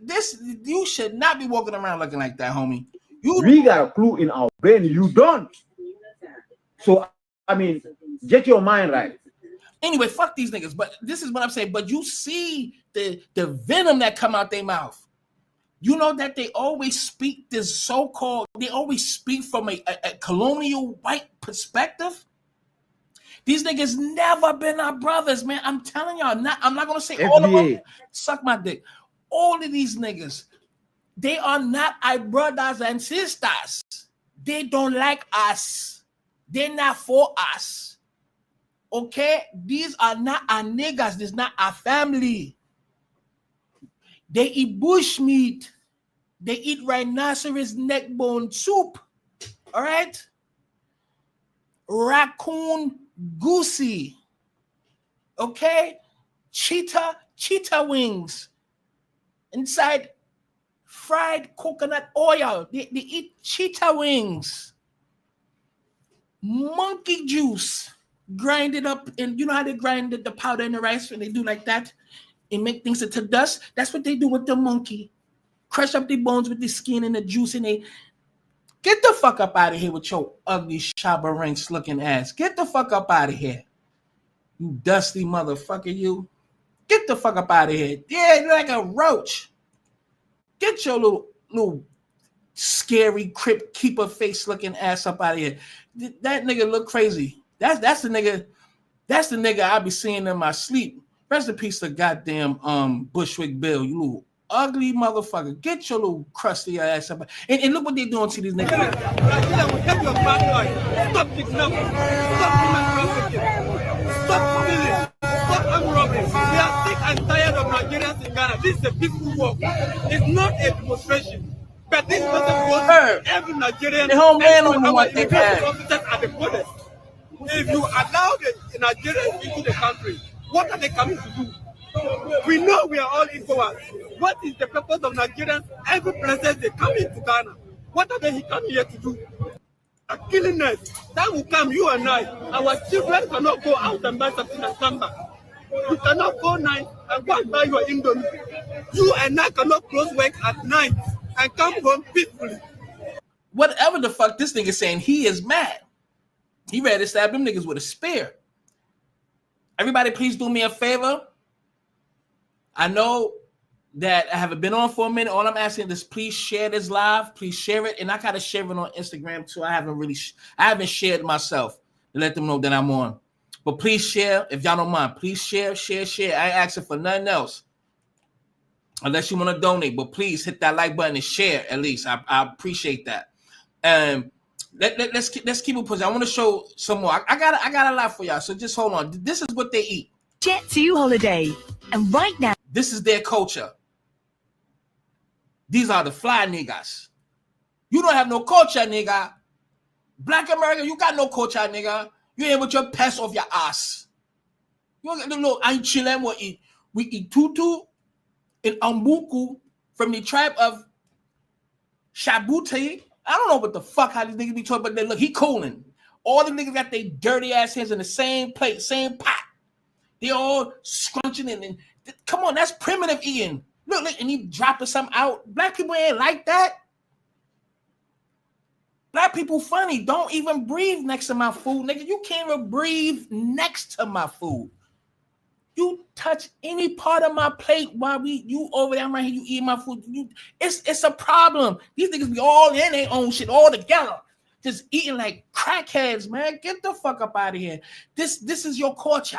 You should not be walking around looking like that, homie. We got a clue in our brain. You don't. So, I mean, get your mind right. Anyway, fuck these niggas. But this is what I'm saying. But you see the venom that come out their mouth. You know that they always speak this so-called, they always speak from a colonial white perspective. These niggas never been our brothers, man. I'm telling y'all, I'm not gonna say FBA. all of them. Suck my dick. All of these niggas, they are not our brothers and sisters. They don't like us. They're not for us. Okay? These are not our niggas. This is not our family. They eat bush meat. They eat rhinoceros neck bone soup. All right? Raccoon goosey. Okay? Cheetah wings. Inside fried coconut oil. They eat cheetah wings. Monkey juice. Grind it up. And you know how they grind the powder in the rice when they do like that? And make things into dust. That's what they do with the monkey. Crush up the bones with the skin and the juice, and they get the fuck up out of here with your ugly Shabba Ranks looking ass. Get the fuck up out of here. You dusty motherfucker, you. Get the fuck up out of here. Yeah, you're like a roach. Get your little scary crypt keeper face looking ass up out of here. That nigga look crazy. That's the nigga I be seeing in my sleep. Rest in peace to goddamn Bushwick Bill, you little ugly motherfucker. Get your little crusty ass up. And look what they doing to these niggas. Stop kidnapping. Stop human trafficking. Stop stealing. Stop armed robbery. We are sick and tired of Nigerians in Ghana. This is a peaceful walk. It's not a demonstration. But this person goes every Nigerian. The whole man on our what they immigration officers at the borders. If you allow the Nigerians into the country, what are they coming to do? We know we are all equal. What is the purpose of Nigerians every place they come into Ghana? What are they coming here to do? A killing us. That will come, you and I. Our children cannot go out and buy something and come back. You cannot go night and go and buy your Indomie. You and I cannot close work at night and come home peacefully. Whatever the fuck this nigga saying, he is mad. He ready to stab them niggas with a spear. Everybody, please do me a favor. I know that I haven't been on for a minute. All I'm asking is please share this live. Please share it. And I gotta share it on Instagram too. I haven't shared myself to let them know that I'm on. But please share if y'all don't mind. Please share. I ain't asking for nothing else. Unless you want to donate. But please hit that like button and share at least. I appreciate that. Let's keep it pushing. I want to show some more. I got a lot for y'all. So just hold on. This is what they eat. Jet to holiday. And right now, this is their culture. These are the fly niggas. You don't have no culture, nigga. Black America, you got no culture, nigga. You ain't with your pants off your ass. You don't know. I ain't chilling. We eat tutu and ambuku from the tribe of Shabute. I don't know what the fuck how these niggas be talking, but they look, he cooling. All the niggas got their dirty ass hands in the same plate, same pot. They all scrunching and come on, that's primitive eating. Look, and he dropping something out. Black people ain't like that. Black people funny. Don't even breathe next to my food, nigga. You can't even breathe next to my food. You touch any part of my plate while you over there, I'm right here, you eat my food. It's a problem. These niggas be all in their own shit all together. Just eating like crackheads, man. Get the fuck up out of here. This is your culture.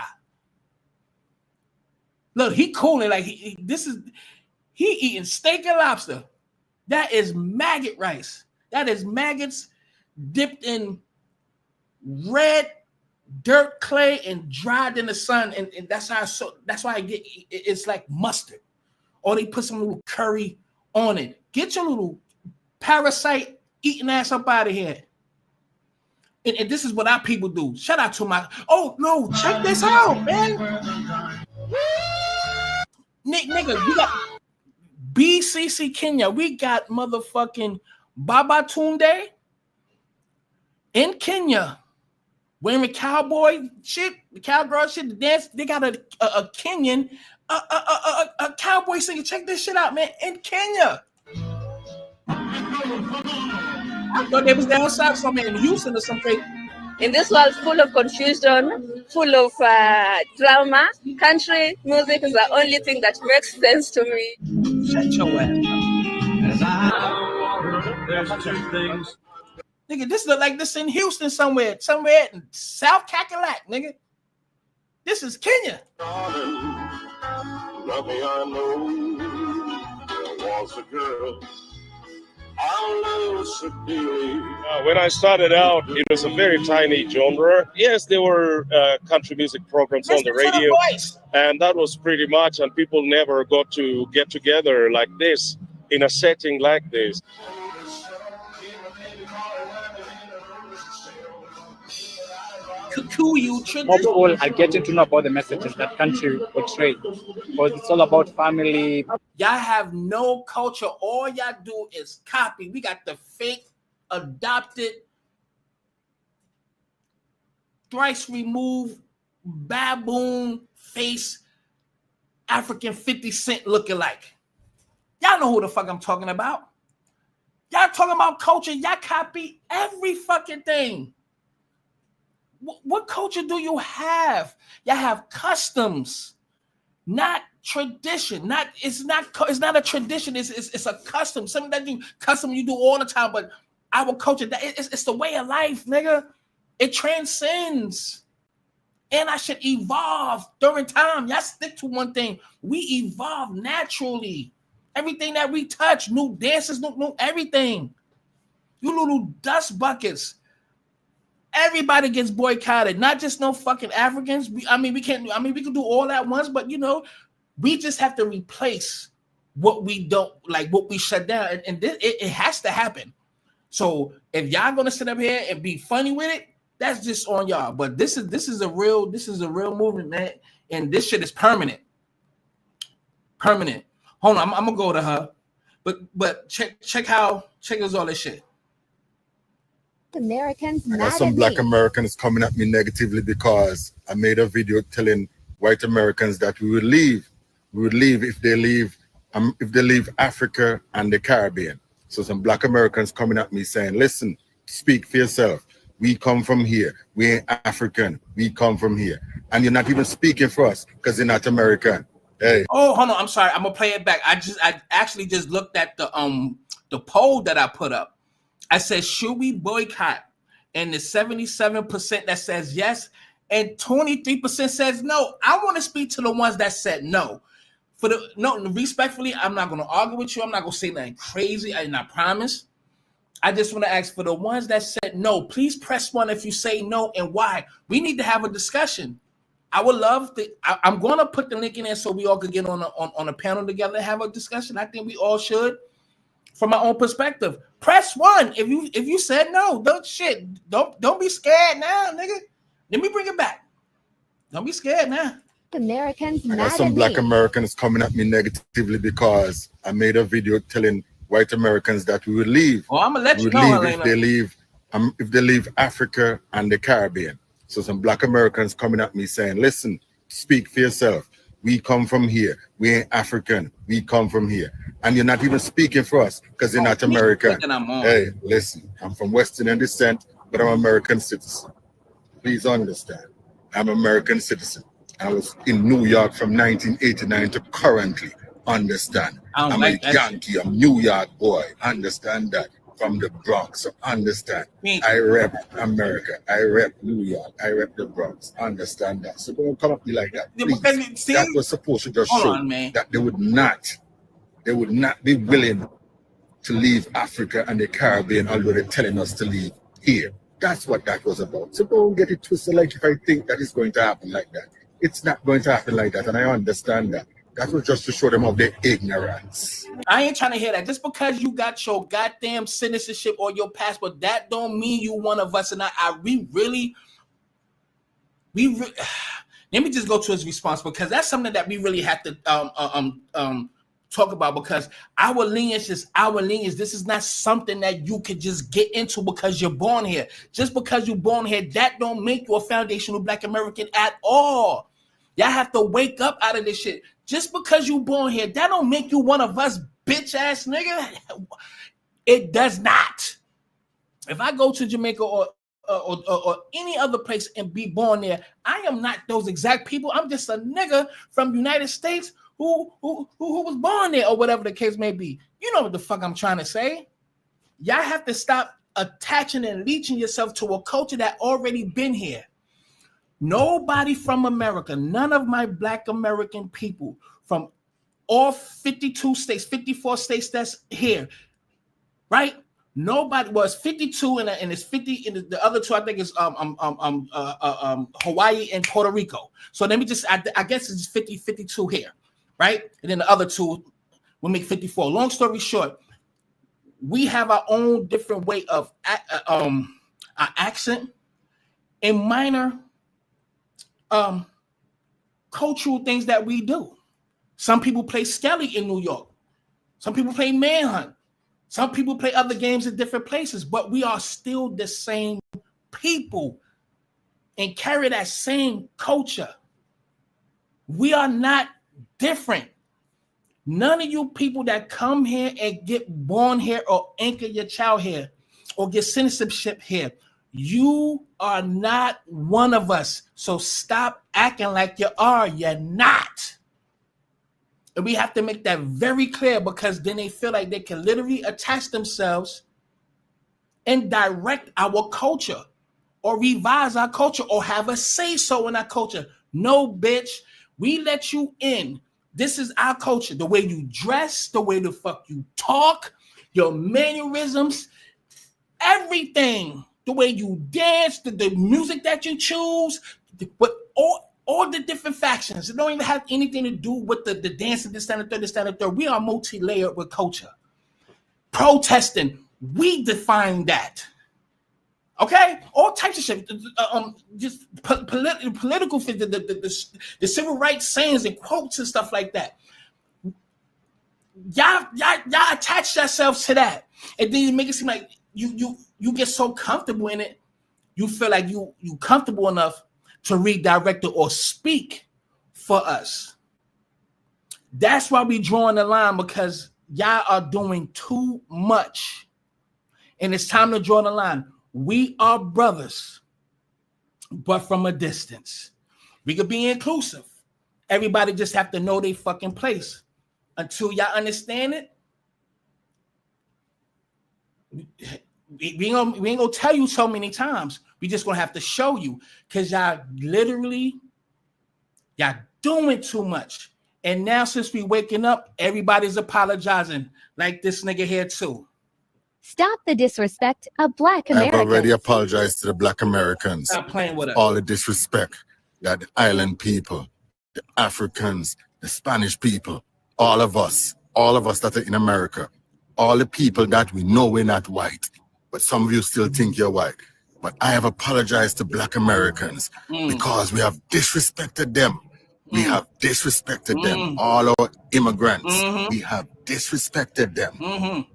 Look, he cooling like he eating steak and lobster. That is maggot rice. That is maggots dipped in red dirt clay and dried in the sun, and that's why I get it's like mustard. Or they put some little curry on it. Get your little parasite eating ass up out of here. And this is what our people do. Shout out to my no, check this out, man. Nigga, we got BCC Kenya. We got motherfucking Babatunde in Kenya wearing cowboy shit, the cowgirl shit, the dance. They got a Kenyan, a cowboy singer. Check this shit out, man, in Kenya. I thought they was down south somewhere in Houston or something. In this world full of confusion, full of drama, country music is the only thing that makes sense to me. Shut your ass up. There's two things. Nigga, this look like this in Houston somewhere in South Cackalack, nigga. This is Kenya. Love me, I know. There was a girl. When I started out, it was a very tiny genre. Yes, there were country music programs on the radio, and that was pretty much, and people never got to get together like this in a setting like this. More people are getting to know about the messages that country portrays, because it's all about family. Y'all have no culture. All y'all do is copy. We got the fake, adopted, thrice removed, baboon face, African 50 Cent looking like. Y'all know who the fuck I'm talking about. Y'all talking about culture. Y'all copy every fucking thing. What culture do you have? Y'all have customs, not tradition. It's not a tradition. It's a custom. Something that you do all the time. But our culture, it's the way of life, nigga. It transcends, and I should evolve during time. Y'all stick to one thing. We evolve naturally. Everything that we touch, new dances, new everything. You little dust buckets. Everybody gets boycotted, not just no fucking Africans. We can do all at once, but we just have to replace what we don't like, what we shut down, and it has to happen. So if y'all gonna sit up here and be funny with it, that's just on y'all. But this is a real movement, man, and this shit is permanent. Permanent. Hold on, I'm gonna go to her, but check all this shit. Americans mad at some black Americans coming at me negatively because I made a video telling white Americans that we would leave if they leave Africa and the Caribbean. So some black Americans coming at me saying, listen, speak for yourself. We come from here. We ain't African. We come from here. And you're not even speaking for us because you're not American. Hey. Oh, hold on. I'm sorry. I'm gonna play it back. I actually just looked at the poll that I put up. I said, should we boycott? And the 77% that says yes, and 23% says no. I want to speak to the ones that said no. Respectfully, I'm not going to argue with you. I'm not going to say nothing crazy, and I promise. I just want to ask for the ones that said no, please press 1 if you say no and why. We need to have a discussion. I would love to. I'm going to put the link in there so we all could get on a panel together and have a discussion. I think we all should. From my own perspective, press 1 if you said no. Don't be scared now, nigga. Let me bring it back. Don't be scared now. Americans mad at some black Americans coming at me negatively because I made a video telling white Americans that we would leave. Oh, I'm gonna let you know if they leave Africa and the Caribbean. So some black Americans coming at me saying, listen, speak for yourself. We come from here. We ain't African. We come from here. And you're not even speaking for us because you're not American. Hey, listen, I'm from West Indian descent, but I'm an American citizen. Please understand. I'm an American citizen. I was in New York from 1989 to currently. Understand. I'm a Yankee. I'm New York boy. Understand that. From the Bronx. So understand. I rep America. I rep New York. I rep the Bronx. Understand that. So don't come up me like that. Please. That was supposed to just show that they would not be willing to leave Africa and the Caribbean, although they're telling us to leave here. That's what that was about. So don't get it twisted like if I think that it's going to happen like that. It's not going to happen like that, and I understand that. That was just to show them of their ignorance. I ain't trying to hear that. Just because you got your goddamn citizenship or your passport, that don't mean you one of us. And we really let me just go to his response, because that's something that we really have to talk about, because our lineage is our lineage. This is not something that you could just get into because you're born here. Just because you're born here, that don't make you a foundational Black American at all. Y'all have to wake up out of this shit. Just because you born here, that don't make you one of us, bitch ass nigga. It does not. If I go to Jamaica or any other place and be born there, I am not those exact people. I'm just a nigga from the United States who was born there, or whatever the case may be. You know what the fuck I'm trying to say. Y'all have to stop attaching and leeching yourself to a culture that already been here. Nobody from America, none of my Black American people from all 52 states, 54 states that's here, right? Nobody was 52 and it's 50 in the other two. I think is Hawaii and Puerto Rico. So let me just, I guess it's 50, 52 here, right? And then the other two will make 54. Long story short, we have our own different way of our accent and minor cultural things that we do. Some people play Skelly in New York. Some people play Manhunt. Some people play other games in different places, but we are still the same people and carry that same culture. We are not different. None of you people that come here and get born here or anchor your child here or get citizenship here, you are not one of us. So stop acting like you are. You're not. And we have to make that very clear, because then they feel like they can literally attach themselves and direct our culture or revise our culture or have a say so in our culture. No, bitch. We let you in. This is our culture. The way you dress, the way the fuck you talk, your mannerisms, everything. The way you dance, the music that you choose, all the different factions. It don't even have anything to do with the dancing, this, that, and the third. We are multi-layered with culture. Protesting, we define that. Okay? All types of shit. Just political, the civil rights sayings and quotes and stuff like that. Y'all attach yourselves to that. And then you make it seem like you get so comfortable in it, you feel like you comfortable enough to redirect it or speak for us. That's why we drawing the line, because y'all are doing too much. And it's time to draw the line. We are brothers, but from a distance. We could be inclusive. Everybody just have to know their fucking place. Until y'all understand it, we ain't gonna tell you so many times. We just gonna have to show you, because y'all doing too much. And now since we waking up, everybody's apologizing, like this nigga here too. Stop the disrespect of Black Americans. I've already apologized to the Black Americans. Stop playing with us. All the disrespect that the island people, the Africans, the Spanish people, all of us that are in America, all the people that we know we're not white, but some of you still think you're white. But I have apologized to Black Americans because we have disrespected them. We have disrespected them. All our immigrants, we have disrespected them.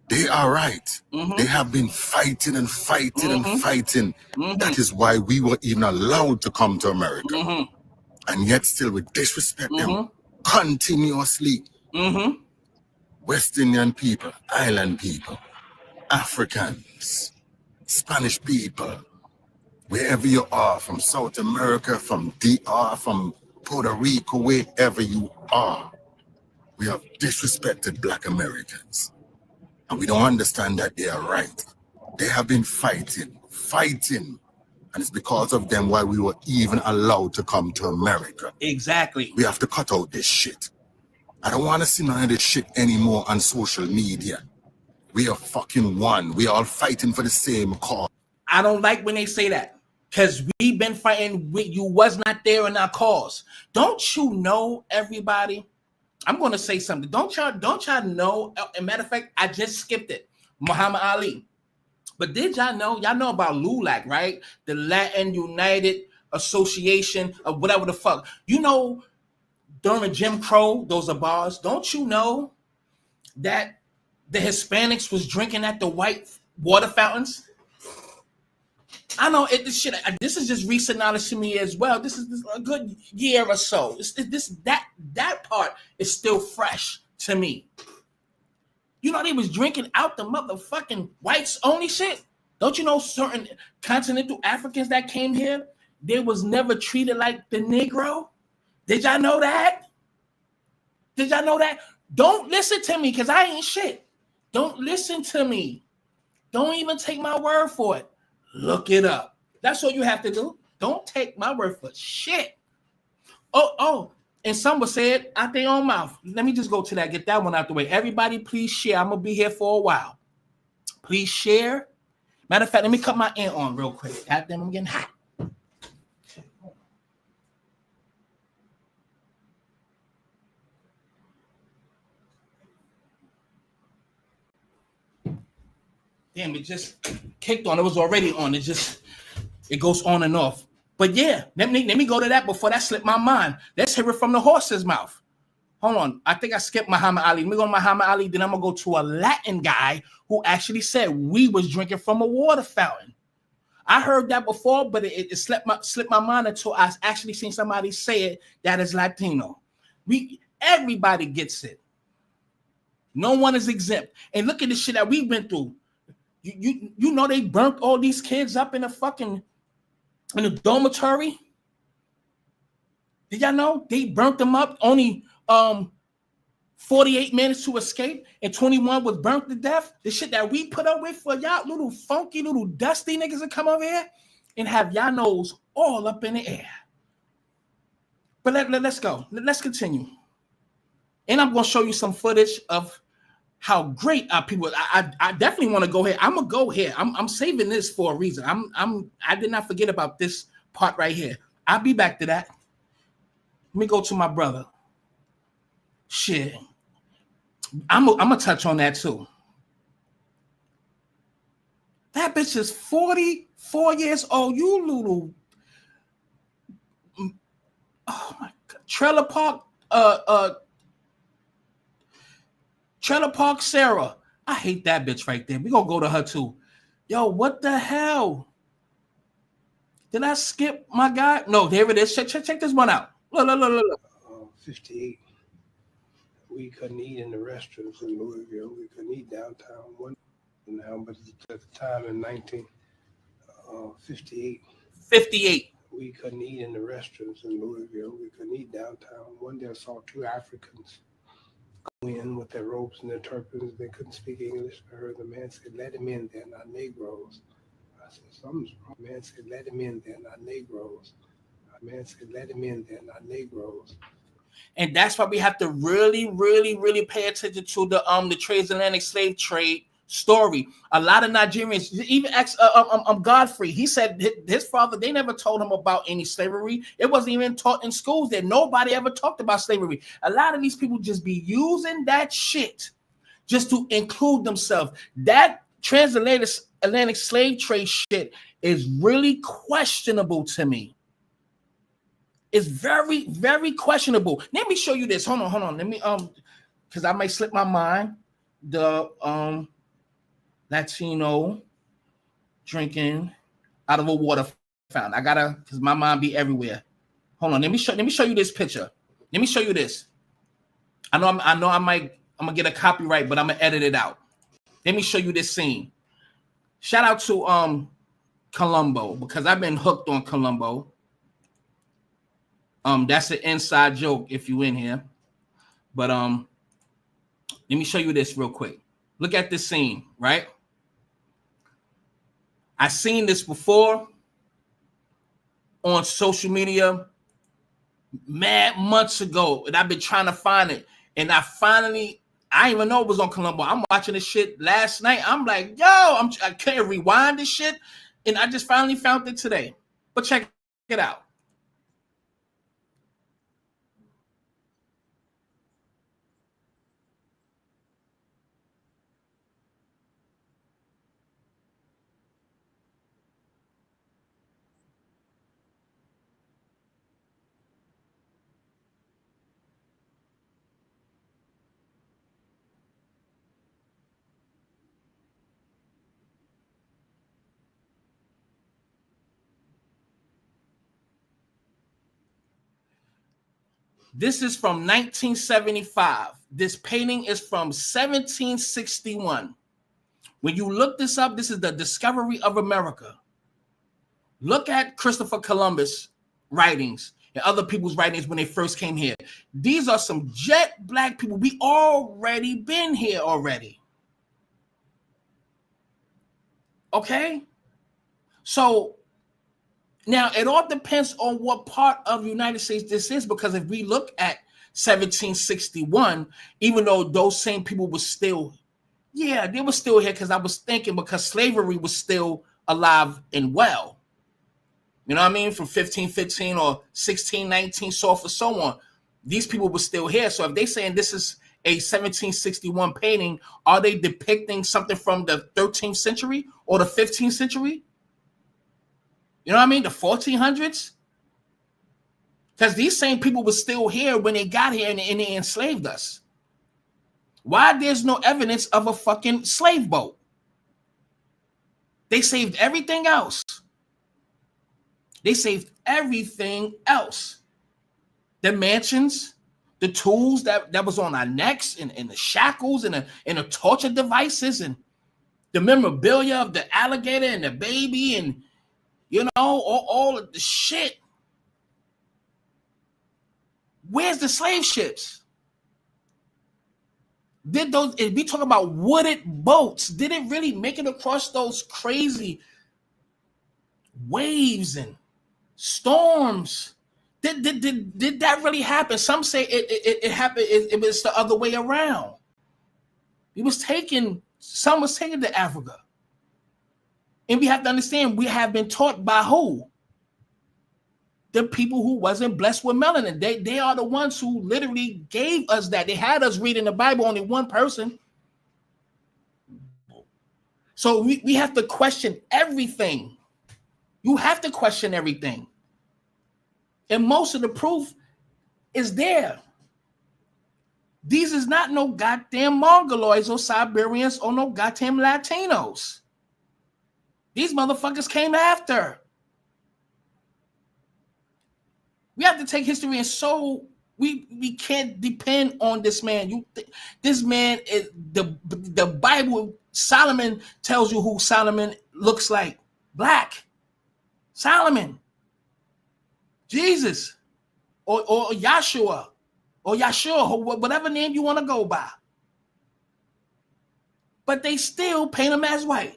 They are right. They have been fighting and fighting and fighting. That is why we were even allowed to come to America. And yet still we disrespect them continuously. West Indian people, island people, Africans, Spanish people, wherever you are, from South America, from DR, from Puerto Rico, wherever you are, we have disrespected Black Americans. And we don't understand that they are right. They have been fighting. And it's because of them why we were even allowed to come to America. Exactly. We have to cut out this shit. I don't want to see none of this shit anymore on social media. We are fucking one. We are all fighting for the same cause. I don't like when they say that, because we've been fighting with you, was not there in our cause. Don't you know, everybody? I'm going to say something. Don't y'all know? As a matter of fact, I just skipped it. Muhammad Ali. But did y'all know about LULAC, right? The Latin United Association of whatever the fuck. You know, during Jim Crow, those are bars. Don't you know that the Hispanics was drinking at the white water fountains? I know this is just recent knowledge to me as well. This is a good year or so. That part is still fresh to me. You know, they was drinking out the motherfucking whites only shit. Don't you know certain continental Africans that came here, they was never treated like the Negro? Did y'all know that? Don't listen to me because I ain't shit. Don't listen to me. Don't even take my word for it. Look it up. That's all you have to do. Don't take my word for shit. Oh, and someone said out their own mouth. Let me just go to that, get that one out the way. Everybody, please share. I'm going to be here for a while. Please share. Matter of fact, let me cut my ant on real quick. Goddamn, I'm getting hot. Damn, it just kicked on. It was already on. It goes on and off. But yeah, let me go to that before that slipped my mind. Let's hear it from the horse's mouth. Hold on. I think I skipped Muhammad Ali. Let me go to Muhammad Ali. Then I'm going to go to a Latin guy who actually said we was drinking from a water fountain. I heard that before, but it slipped my mind until I actually seen somebody say it that is Latino. Everybody gets it. No one is exempt. And look at the shit that we've been through. You know they burnt all these kids up in the dormitory. Did y'all know they burnt them up? Only 48 minutes to escape, and 21 was burnt to death. The shit that we put up with for y'all little funky, little dusty niggas that come over here and have y'all nose all up in the air. But let's go. Let's continue. And I'm gonna show you some footage of how great our people. I definitely want to go here. I'm gonna go here. I'm saving this for a reason. I did not forget about this part right here. I'll be back to that. Let me go to my brother. Shit. I'm gonna touch on that too. That bitch is 44 years old. You little oh my god. Trailer Park Sarah. I hate that bitch right there. We're gonna go to her too. Yo, what the hell? Did I skip my guy? No, there it is. Check this one out. Look. 58. We couldn't eat in the restaurants in Louisville. We couldn't eat downtown one now, but at the time in 1958. 58. We couldn't eat in the restaurants in Louisville. We couldn't eat downtown. One day I saw two Africans go in with their robes and their turbans. They couldn't speak English. I heard the man say, "Let them in, they're not Negroes." I said, "Something's wrong." The man said, "Let them in, they're not Negroes." The man said, "Let them in, they're not Negroes." And that's why we have to really, really, really pay attention to the transatlantic slave trade story. A lot of Nigerians, even Godfrey, he said his father, they never told him about any slavery. It wasn't even taught in schools. That nobody ever talked about slavery. A lot of these people just be using that shit just to include themselves. That transatlantic slave trade shit is really questionable to me. It's very, very questionable. Let me show you this. Hold on. Let me because I might slip my mind. The Latino drinking out of a water fountain. I gotta, because my mind be everywhere. Hold on. Let me show you this picture. Let me show you this. I'm gonna get a copyright, but I'm gonna edit it out. Let me show you this scene. Shout out to Columbo, because I've been hooked on Columbo. That's an inside joke if you in here. But let me show you this real quick. Look at this scene, right? I seen this before on social media mad months ago, and I've been trying to find it. And I didn't even know it was on Columbo. I'm watching this shit last night. I'm like, yo, I can't rewind this shit. And I just finally found it today. But check it out. This is from 1975. This painting is from 1761. When you look this up, this is the discovery of America. Look at Christopher Columbus' writings and other people's writings when they first came here. These are some jet black people. We already been here already. Okay? So now it all depends on what part of the United States this is, because if we look at 1761, even though those same people were still, they were still here, because I was thinking because slavery was still alive and well. You know what I mean? From 1515 or 1619, so forth, so on. These people were still here. So if they're saying this is a 1761 painting, are they depicting something from the 13th century or the 15th century? You know what I mean? The 1400s? Because these same people were still here when they got here and they enslaved us. Why there's no evidence of a fucking slave boat? They saved everything else. They saved everything else. The mansions, the tools that was on our necks, and the shackles and the torture devices, and the memorabilia of the alligator and the baby, and you know, all of the shit. Where's the slave ships? If we talk about wooded boats, did it really make it across those crazy waves and storms? Did that really happen? Some say it happened. It was the other way around. Some was taken to Africa. And we have to understand, we have been taught by who? The people who wasn't blessed with melanin. They are the ones who literally gave us that. They had us reading the Bible, only one person. So we have to question everything. You have to question everything. And most of the proof is there. These is not no goddamn Mongoloids or Siberians or no goddamn Latinos. These motherfuckers came after. We have to take history, and so we can't depend on this man. This man is the Bible. Solomon tells you who Solomon looks like. Black. Solomon. Jesus. Or Yahshua. Or Yahshua, or whatever name you want to go by. But they still paint him as white.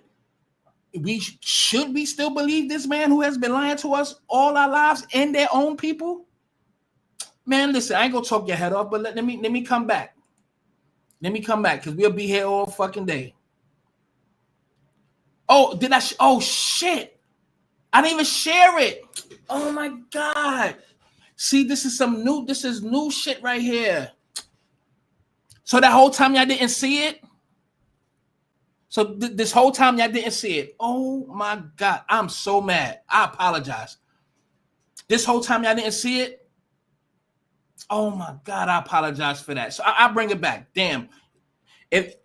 Should we still believe this man who has been lying to us all our lives and their own people? Man, listen, I ain't gonna talk your head off, but let me come back. Let me come back, because we'll be here all fucking day. Oh, oh shit. I didn't even share it. Oh my God. See, this is new shit right here. So that whole time y'all didn't see it? So this whole time y'all didn't see it. Oh my God, I'm so mad. I apologize. This whole time y'all didn't see it? Oh my God, I apologize for that. So I'll bring it back. Damn. If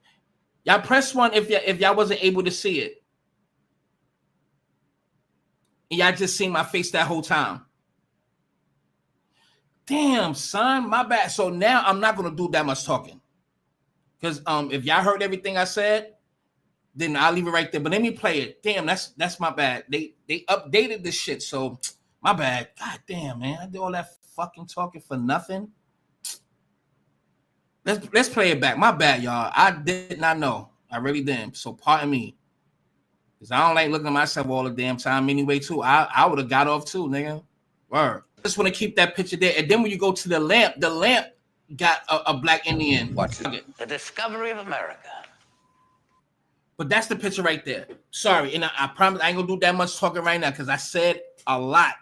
y'all press one, if y'all wasn't able to see it. And y'all just seen my face that whole time. Damn, son, my bad. So now I'm not gonna do that much talking. Because if y'all heard everything I said, then I'll leave it right there. But let me play it. Damn, that's my bad. They updated this shit, so my bad. God damn, man. I did all that fucking talking for nothing. Let's play it back. My bad, y'all. I did not know. I really didn't. So pardon me. Because I don't like looking at myself all the damn time anyway, too. I would have got off too, nigga. Word. Just want to keep that picture there. And then when you go to the lamp got a black Indian. What's it? The discovery of America. But that's the picture right there. Sorry, and I promise I ain't gonna do that much talking right now, because I said a lot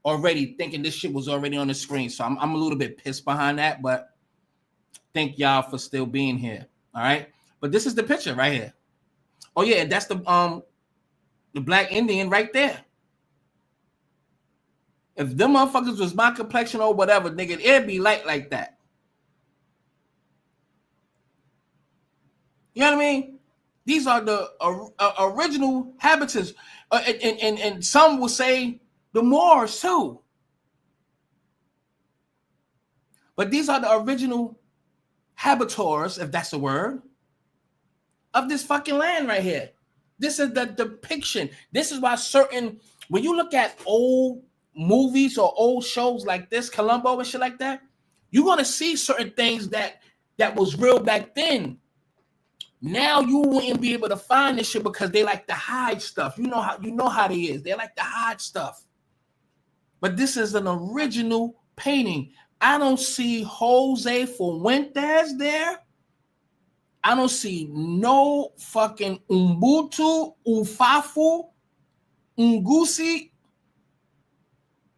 already, thinking this shit was already on the screen. So I'm a little bit pissed behind that, but thank y'all for still being here. All right, but this is the picture right here. Oh yeah, and that's the black Indian right there. If them motherfuckers was my complexion or whatever, nigga, it'd be like that. You know what I mean? These are the original habitants. And some will say the Moors too. But these are the original habitors, if that's a word, of this fucking land right here. This is the depiction. This is why when you look at old movies or old shows like this, Columbo and shit like that, you're gonna see certain things that was real back then. Now you wouldn't be able to find this shit because they like to hide stuff. You know how they is. They like to hide stuff. But this is an original painting. I don't see Jose Fuentes there. I don't see no fucking Ubuntu, Ufafu, Ungusi,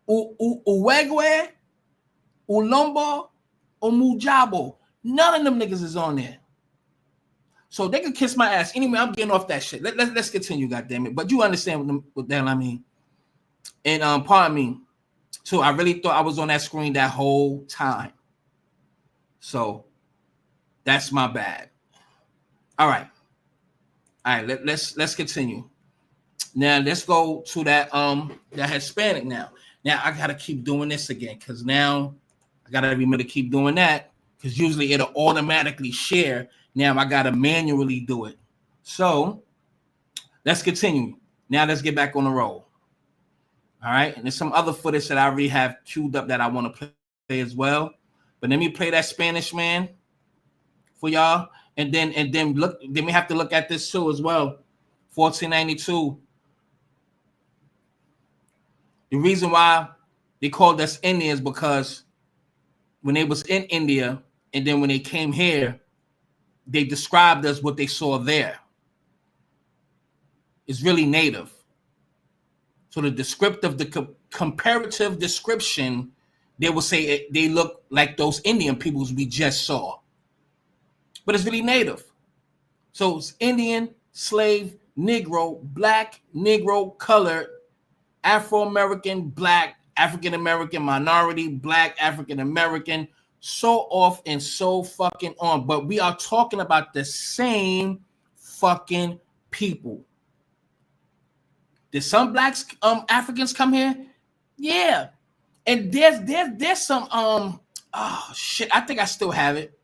Uwegwe, Ulombo, or Mujabo. None of them niggas is on there. So they could kiss my ass. Anyway, I'm getting off that shit. Let's continue, goddammit. But you understand what the hell I mean. And pardon me. So I really thought I was on that screen that whole time. So that's my bad. All right. Let's continue. Now let's go to that Hispanic now. Now I gotta keep doing this again because now I gotta remember to keep doing that because usually it'll automatically share. Now I gotta manually do it. So let's continue. Now let's get back on the roll. All right, and there's some other footage that I already have queued up that I want to play as well. But let me play that Spanish man for y'all, and then look. Then we have to look at this too as well. 1492. The reason why they called us Indians because when they was in India and then when they came here, they described us what they saw there. It's really native. So the descriptive, the comparative description, they will say they look like those Indian peoples we just saw. But it's really native. So it's Indian, slave, Negro, black, Negro, colored, Afro-American, black, African-American, minority, black, African-American, so off and so fucking on. But we are talking about the same fucking people. Did some blacks, Africans come here? Yeah. And there's some, oh shit, I think I still have it.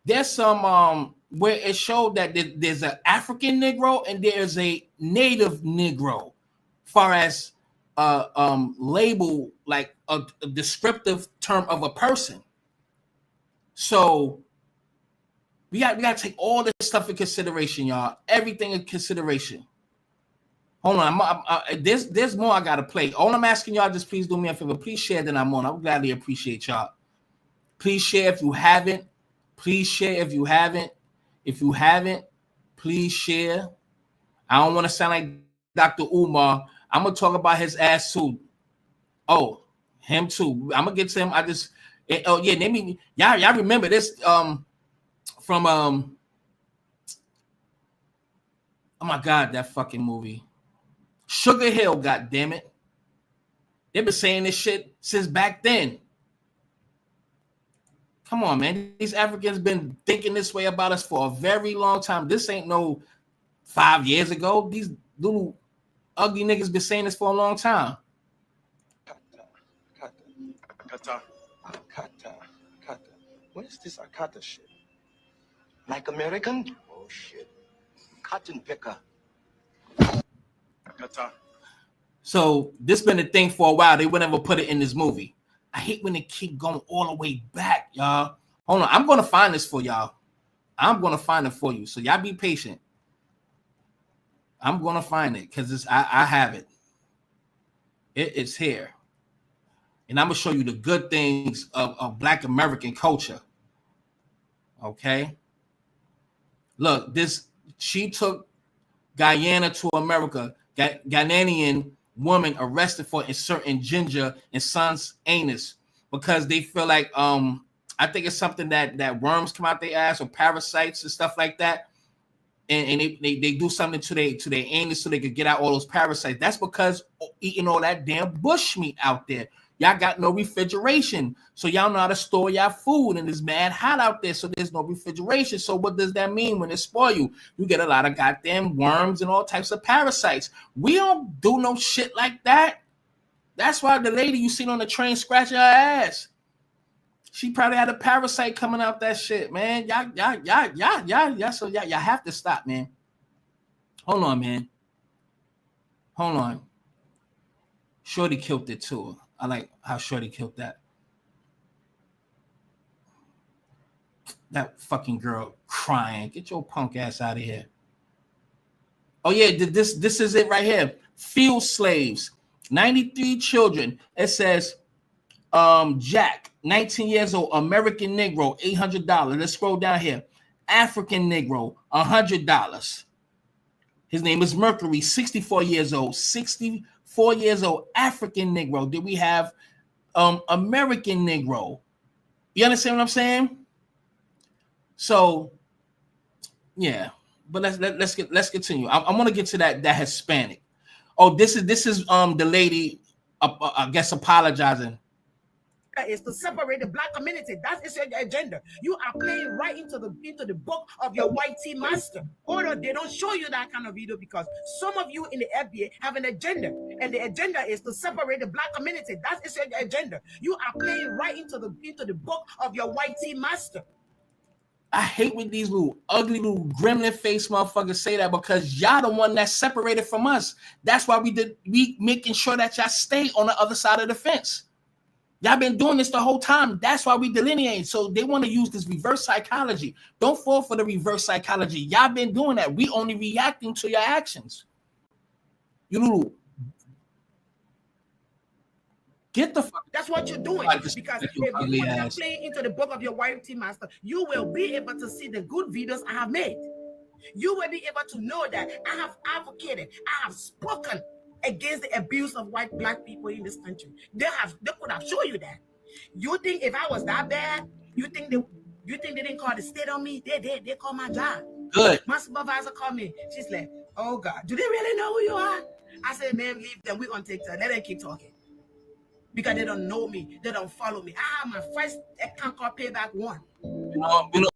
There's some, where it showed that there's an African Negro and there's a native Negro, far as label, like a descriptive term of a person. So we got to take all this stuff in consideration, y'all. Everything in consideration. Hold on, there's more I gotta play. All I'm asking y'all, just please do me a favor. Please share that I'm on. I would gladly appreciate y'all. Please share if you haven't. Please share if you haven't. If you haven't, please share. I don't want to sound like Dr. Umar. I'm gonna talk about his ass too. Oh, him too. I'm gonna get to him. Oh yeah, y'all remember this from oh my god, that fucking movie. Sugar Hill, god damn it. They've been saying this shit since back then. Come on, man. These Africans been thinking this way about us for a very long time. This ain't no 5 years ago. These little ugly niggas been saying this for a long time. Akata. What is this Akata shit? Like American? Oh shit. Cotton picker. Akata. So this been a thing for a while. They would never put it in this movie. I hate when they keep going all the way back, y'all. Hold on, I'm gonna find this for y'all. I'm gonna find it for you. So y'all be patient. I'm gonna find it because I have it. It's here. And I'm gonna show you the good things of Black American culture. Okay. Look, she took Guyana to America. Ghanaian woman arrested for inserting ginger in son's anus because they feel like I think it's something that worms come out their ass or parasites and stuff like that. And they do something to their anus so they could get out all those parasites. That's because eating all that damn bush meat out there. Y'all got no refrigeration. So y'all know how to store y'all food, and it's mad hot out there, so there's no refrigeration. So what does that mean when it spoil you? You get a lot of goddamn worms and all types of parasites. We don't do no shit like that. That's why the lady you seen on the train scratching her ass, she probably had a parasite coming out that shit, man. Y'all, so y'all have to stop, man. Hold on, man. Hold on. Shorty killed it too. I like how Shorty killed that. That fucking girl crying. Get your punk ass out of here. Oh yeah, this is it right here. Field slaves, 93 children. It says, Jack, 19 years old, American Negro, $800. Let's scroll down here. African Negro, $100. His name is Mercury, 64 years old. 64 years old, African Negro. Then we have American Negro. You understand what I'm saying? So, yeah. But let's continue. I want to get to that Hispanic. Oh, this is the lady, I guess, apologizing. Is to separate the black community. That is your agenda. You are playing right into the book of your white tea master. Or they don't show you that kind of video because some of you in the FBA have an agenda, and the agenda is to separate the black community. That is your agenda. You are playing right into the book of your white tea master. I hate when these little ugly little gremlin face motherfuckers say that because y'all the one that's separated from us. That's why we making sure that y'all stay on the other side of the fence. Y'all been doing this the whole time. That's why we delineate. So they want to use this reverse psychology. Don't fall for the reverse psychology. Y'all been doing that. We only reacting to your actions. You little get the fuck. That's what you're doing. Because if you are playing into the book of your white tea master, you will be able to see the good videos I have made. You will be able to know that I have advocated, I have spoken against the abuse of black people in this country. They could have shown you that. You think if I was that bad, you think they didn't call the state on me? They called my job. Good. My supervisor called me. She's like, oh God, do they really know who you are? I said, man, leave them. We're gonna take time. Let them keep talking. Because they don't know me, they don't follow me. I have my first account called Payback 1.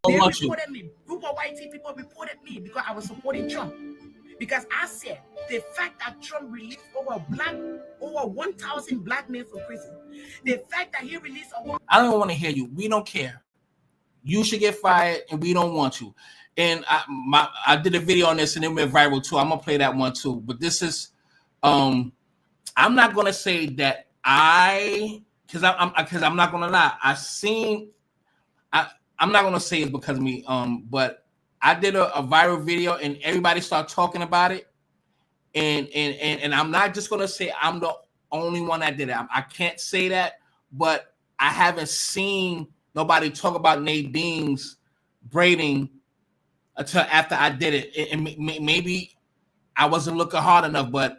They reported me. Group of white people reported me because I was supporting Trump. Because I said the fact that Trump released over 1,000 black men from prison, the fact that he released I don't want to hear you. We don't care. You should get fired, and we don't want you. And I did a video on this, and it went viral too. I'm gonna play that one too. But this is, I'm not gonna say that because I'm not gonna lie. I'm not gonna say it's because of me. But I did a viral video and everybody started talking about it. And I'm not just gonna say I'm the only one that did it. I can't say that, but I haven't seen nobody talk about Nadine's braiding until after I did it. And maybe I wasn't looking hard enough, but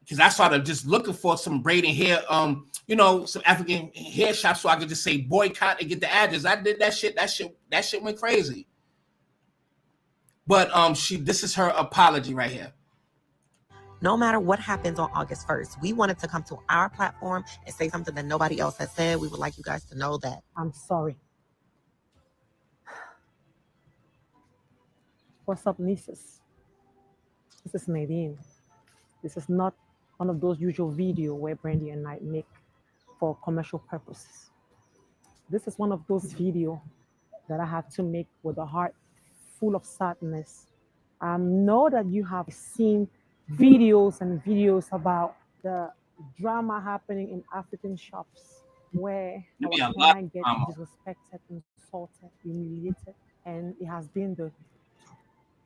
because I started just looking for some braiding hair, some African hair shops so I could just say boycott and get the address. I did that shit. That shit went crazy. But this is her apology right here. No matter what happens on August 1st, we wanted to come to our platform and say something that nobody else has said. We would like you guys to know that. I'm sorry. What's up, nieces? This is Nadine. This is not one of those usual videos where Brandy and I make for commercial purposes. This is one of those videos that I have to make with a heart full of sadness. I know that you have seen videos about the drama happening in African shops where our client gets disrespected, insulted, humiliated, and it has been the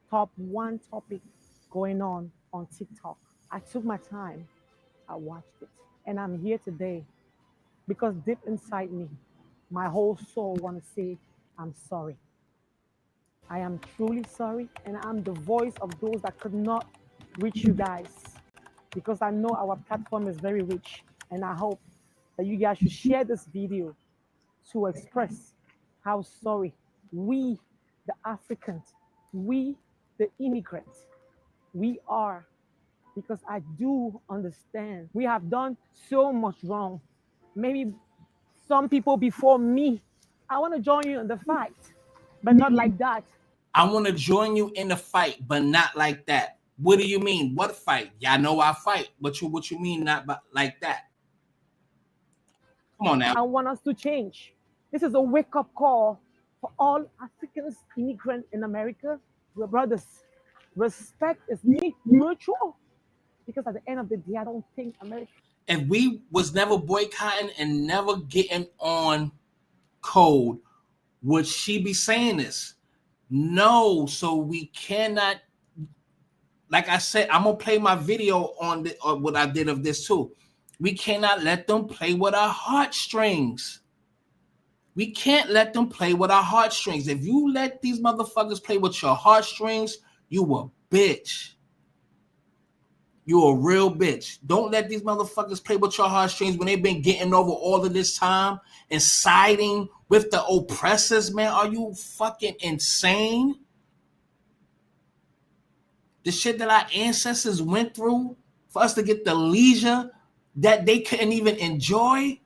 top one topic going on TikTok. I took my time, I watched it, and I'm here today because deep inside me, my whole soul want to say, I'm sorry. I am truly sorry, and I'm the voice of those that could not reach you guys because I know our platform is very rich, and I hope that you guys should share this video to express how sorry we, the Africans, we, the immigrants, we are, because I do understand we have done so much wrong. Maybe some people before me, I want to join you in the fight, but not like that. I want to join you in the fight, but not like that. What do you mean? What fight? Y'all know I fight, but what you mean not like that? Come on now. I want us to change. This is a wake-up call for all Africans, immigrants in America. We're brothers. Respect is mutual. Because at the end of the day, I don't think America. If we was never boycotting and never getting on code, would she be saying this? No. So we cannot. Like I said, I'm gonna play my video on what I did of this too. We cannot let them play with our heartstrings. We can't let them play with our heartstrings. If you let these motherfuckers play with your heartstrings, you a bitch. You a real bitch. Don't let these motherfuckers play with your heartstrings when they've been getting over all of this time and siding with the oppressors, man. Are you fucking insane? The shit that our ancestors went through for us to get the leisure that they couldn't even enjoy.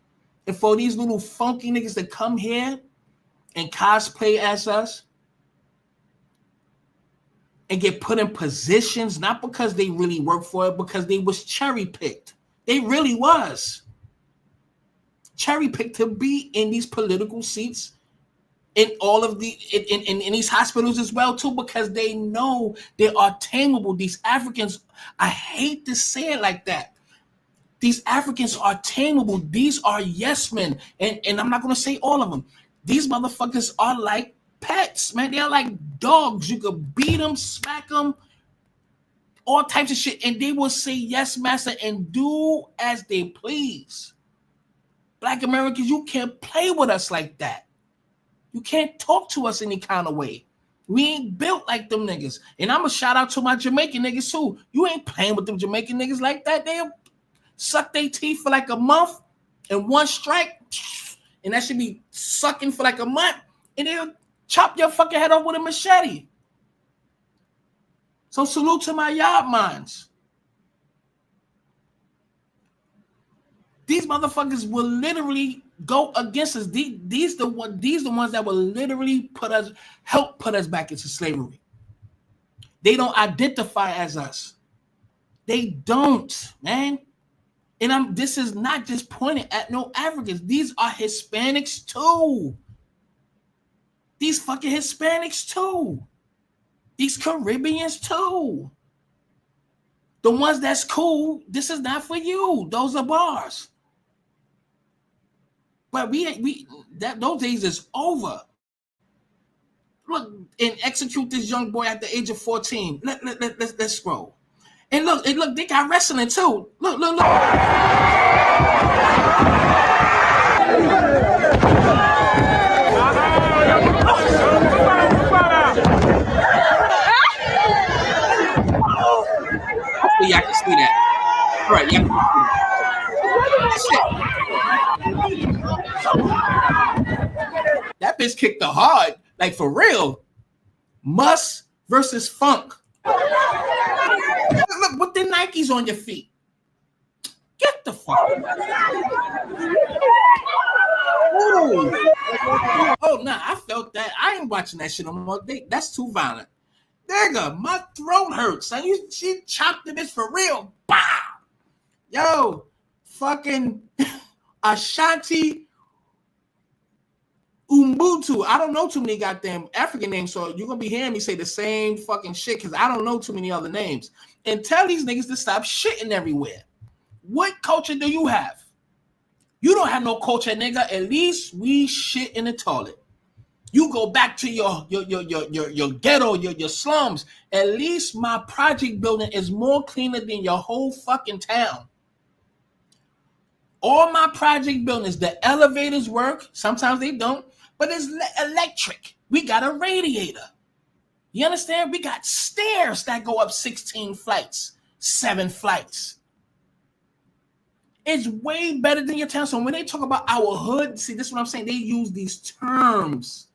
And for these little funky niggas to come here and cosplay as us and get put in positions, not because they really worked for it, because they was cherry picked. They really was cherry picked to be in these political seats in all of the in these hospitals as well too, because they know they are tameable. These Africans, I hate to say it like that. These Africans are tameable. These are yes men. And I'm not going to say all of them. These motherfuckers are like pets, man. They're like dogs. You could beat them, smack them, all types of shit. And they will say yes, master, and do as they please. Black Americans, you can't play with us like that. You can't talk to us any kind of way. We ain't built like them niggas. And I'm going to shout out to my Jamaican niggas too. You ain't playing with them Jamaican niggas like that. They'll suck their teeth for like a month and one strike, and that should be sucking for like a month, and they'll chop your fucking head off with a machete. So salute to my yard minds. These motherfuckers will literally go against us. These the ones that will literally help put us back into slavery. They don't identify as us. They don't, man. And this is not just pointing at no Africans. These are Hispanics too. These fucking Hispanics too. These Caribbeans too. The ones that's cool, this is not for you. Those are bars. But those days is over. Look, and execute this young boy at the age of 14. Let's scroll. And look, they got wrestling too. Look. Hopefully y'all can see that. All right, y'all can see that. That bitch kicked the hard, like for real. Muss versus Funk. Look, with the Nikes on your feet. Get the fuck. Oh, nah, I felt that. I ain't watching that shit on more. That's too violent. Nigga, my throat hurts. Son. She chopped the bitch for real. Bah! Yo, fucking Ashanti Ubuntu. I don't know too many goddamn African names, so you're gonna be hearing me say the same fucking shit because I don't know too many other names. And tell these niggas to stop shitting everywhere. What culture do you have? You don't have no culture, nigga. At least we shit in the toilet. You go back to your ghetto, your slums. At least my project building is more cleaner than your whole fucking town. All my project buildings, the elevators work. Sometimes they don't, but it's electric. We got a radiator. You understand? We got stairs that go up 16 flights, 7 flights. It's way better than your town. So when they talk about our hood, see, this is what I'm saying. They use these terms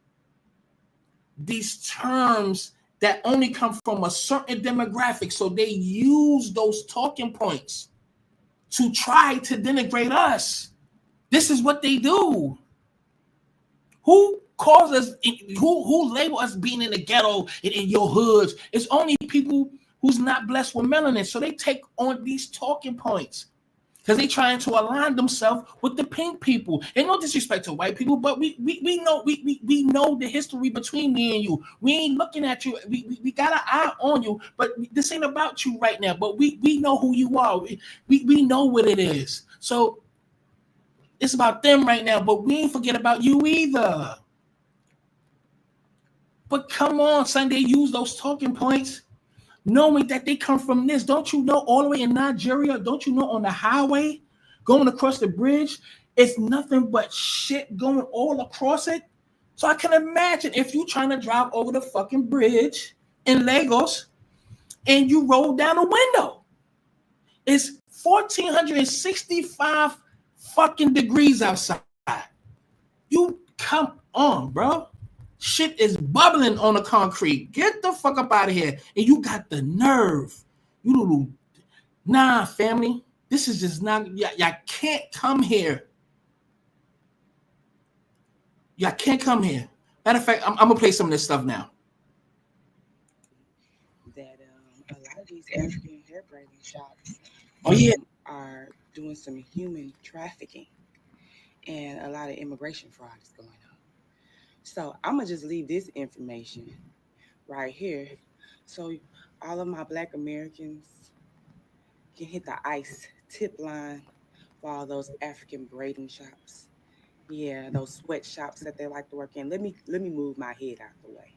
that only come from a certain demographic. So they use those talking points to try to denigrate us. This is what they do. Who calls us, who label us being in the ghetto in your hoods? It's only people who's not blessed with melanin. So they take on these talking points. because they trying to align themselves with the pink people. And no disrespect to white people, but we know we know the history between me and you. We ain't looking at you. We got an eye on you, but this ain't about you right now. But we know who you are. We know what it is. So it's about them right now, but we ain't forget about you either. But come on, son, they use those talking points, knowing that they come from this. Don't you know all the way in Nigeria? Don't you know on the highway, going across the bridge, it's nothing but shit going all across it? So I can imagine if you're trying to drive over the fucking bridge in Lagos and you roll down a window. It's 1,465 fucking degrees outside. You come on, bro. Shit is bubbling on the concrete. Get the fuck up out of here. And you got the nerve. You little, nah, family. This is just not, y'all can't come here. Y'all can't come here. Matter of fact, I'm going to play some of this stuff now. That a lot of these African hair braiding shops are doing some human trafficking, and a lot of immigration fraud is going on. So I'm gonna just leave this information right here, so all of my Black Americans can hit the ICE tip line for all those African braiding shops. Yeah, those sweatshops that they like to work in. Let me move my head out the way.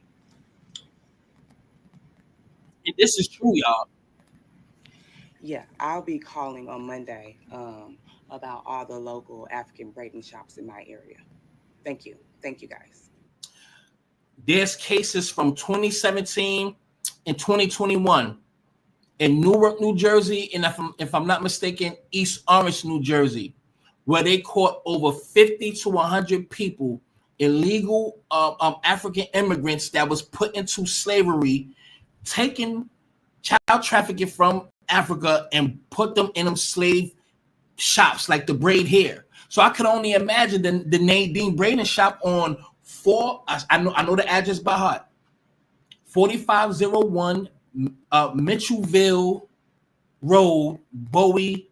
And this is true, y'all. Yeah, I'll be calling on Monday about all the local African braiding shops in my area. Thank you. Thank you, guys. There's cases from 2017 and 2021 in Newark, New Jersey, and if I'm not mistaken, East Orange, New Jersey, where they caught over 50 to 100 people, illegal African immigrants that was put into slavery, taken child trafficking from Africa and put them in them slave shops like the braid hair. So I could only imagine the Nadine braiding shop on I know the address by heart. 4501 Mitchellville Road, Bowie,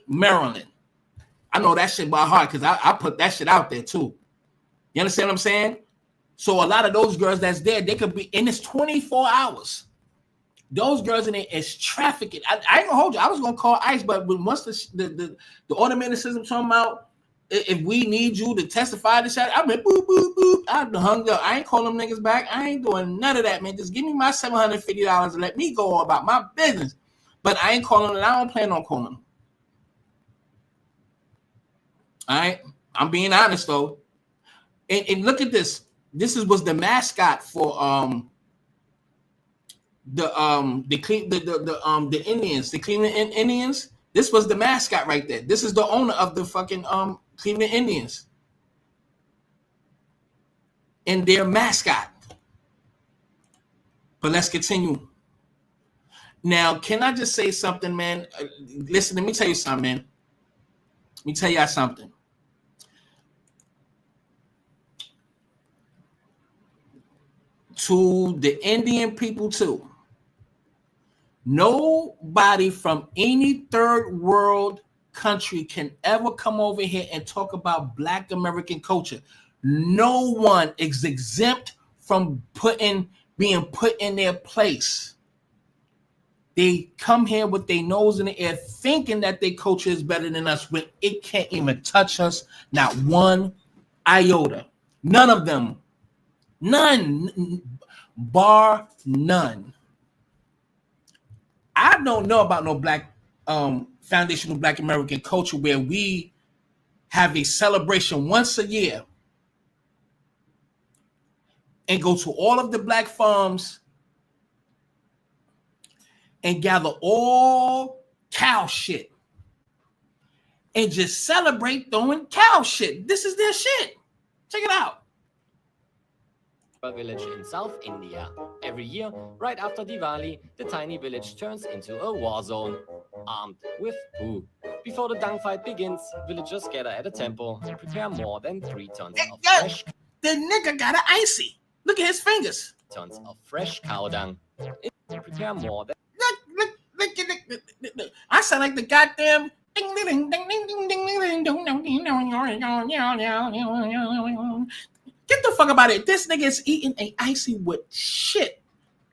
Maryland. I know that shit by heart because I put that shit out there too. You understand what I'm saying? So a lot of those girls that's there, they could be, and it's 24 hours. Those girls in there is trafficking. I ain't gonna hold you. I was gonna call ICE, but once the automated system talking about, if we need you to testify to that, I mean, boop, boop, boop. I hung up. I ain't calling them niggas back. I ain't doing none of that, man. Just give me my $750 and let me go about my business. But I ain't calling them, and I don't plan on calling them. All right? I'm being honest, though. And look at this. This was the mascot for the Indians, the Cleveland Indians. This was the mascot right there. This is the owner of the fucking Cleveland Indians and their mascot. But let's continue. Now, can I just say something, man? Listen, let me tell you something, man. Let me tell y'all something. To the Indian people, too. Nobody from any third world country can ever come over here and talk about Black American culture. No one is exempt from being put in their place. They come here with their nose in the air thinking that their culture is better than us when it can't even touch us, not one iota. None of them. None. Bar none. I don't know about no Black foundational Black American culture where we have a celebration once a year and go to all of the Black farms and gather all cow shit and just celebrate throwing cow shit. This is their shit. Check it out. Village in South India. Every year, right after Diwali, the tiny village turns into a war zone, armed with poo. Before the dung fight begins, villagers gather at a temple and prepare more than 3 tons of fresh. The nigga got an icy. Look at his fingers. Tons of fresh cow dung. Prepare more than. Look at it. I sound like the goddamn. Get the fuck about it. This nigga is eating a icy with shit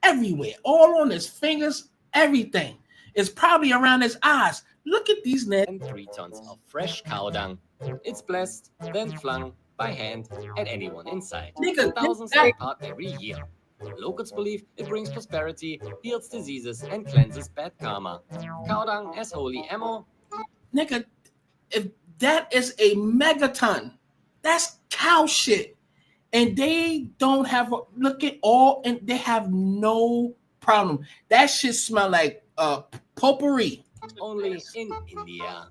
everywhere, all on his fingers, everything. It's probably around his eyes. Look at these niggas. And 3 tons of fresh cow dung. It's blessed, then flung by hand at anyone inside. Nigga, Thousands take part every year. Locals believe it brings prosperity, heals diseases, and cleanses bad karma. Cow dung as holy ammo. Nigga, if that is a megaton, that's cow shit. And they don't have look at all, and they have no problem. That shit smell like potpourri. Only in India.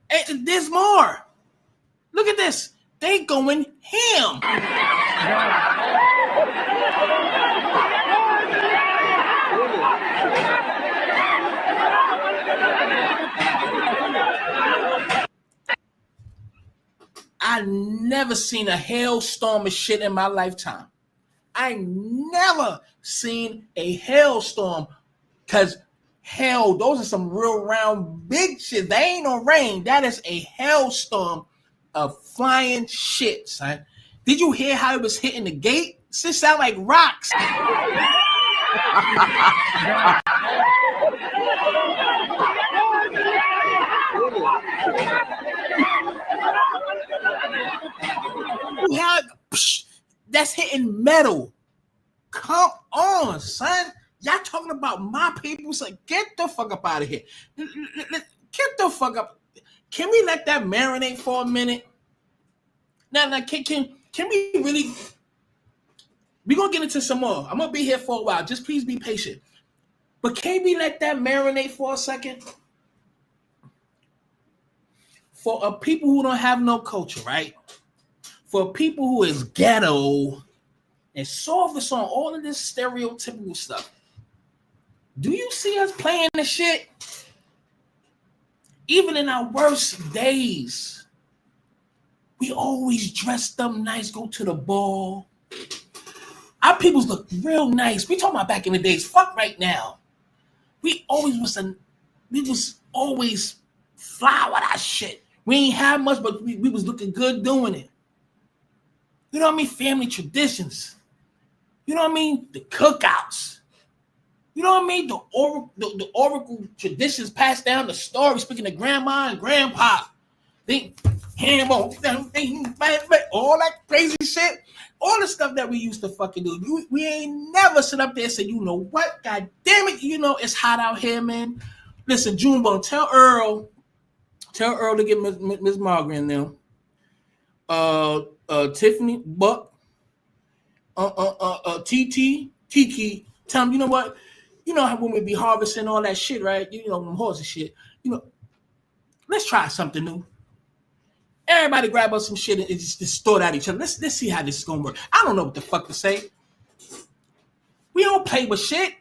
And there's more. Look at this. They going ham. I never seen a hailstorm of shit in my lifetime. I never seen a hailstorm, because hell, those are some real round big shit. They ain't no rain. That is a hailstorm of flying shit, son. Did you hear how it was hitting the gate? It sound like rocks. You have, that's hitting metal. Come on, son. Y'all talking about my people? So get the fuck up out of here. Get the fuck up. Can we let that marinate for a minute? Now, can we really? We're gonna get into some more. I'm gonna be here for a while. Just please be patient. But can we let that marinate for a second? For people who don't have no culture, right? For people who is ghetto and soft on all of this stereotypical stuff. Do you see us playing the shit? Even in our worst days, we always dressed up nice, go to the ball. Our peoples look real nice. We talking about back in the days. Fuck right now. We just always fly with our shit. We ain't have much, but we was looking good doing it. You know what I mean? Family traditions. You know what I mean? The cookouts. You know what I mean? The oracle traditions passed down the story, speaking to grandma and grandpa. They hand on all that crazy shit. All the stuff that we used to fucking do. We ain't never sit up there and say, you know what? God damn it, you know it's hot out here, man. Listen, Junebone, tell Earl to get Miss Margaret in there. Tiffany, Buck, TT, Kiki, tell them, you know what? You know how when we be harvesting all that shit, right? You know, horse and shit. You know, let's try something new. Everybody grab us some shit and just throw it at each other. Let's see how this is gonna work. I don't know what the fuck to say. We don't play with shit.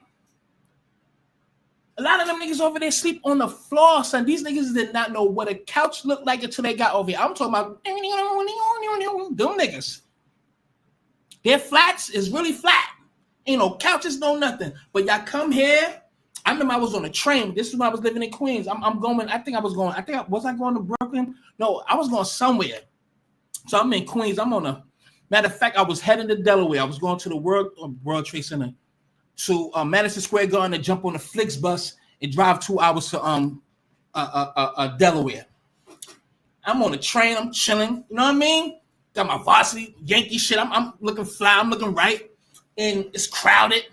A lot of them niggas over there sleep on the floor, son. These niggas did not know what a couch looked like until they got over here. I'm talking about them niggas. Their flats is really flat. Ain't no couches, no nothing. But y'all come here. I remember I was on a train. This is when I was living in Queens. Was I going to Brooklyn? No, I was going somewhere. So I'm in Queens. Matter of fact, I was heading to Delaware. I was going to the World Trade Center, to Madison Square Garden, to jump on the Flix bus and drive 2 hours to Delaware. I'm on the train. I'm chilling. You know what I mean? Got my varsity Yankee shit. I'm looking fly. I'm looking right. And it's crowded.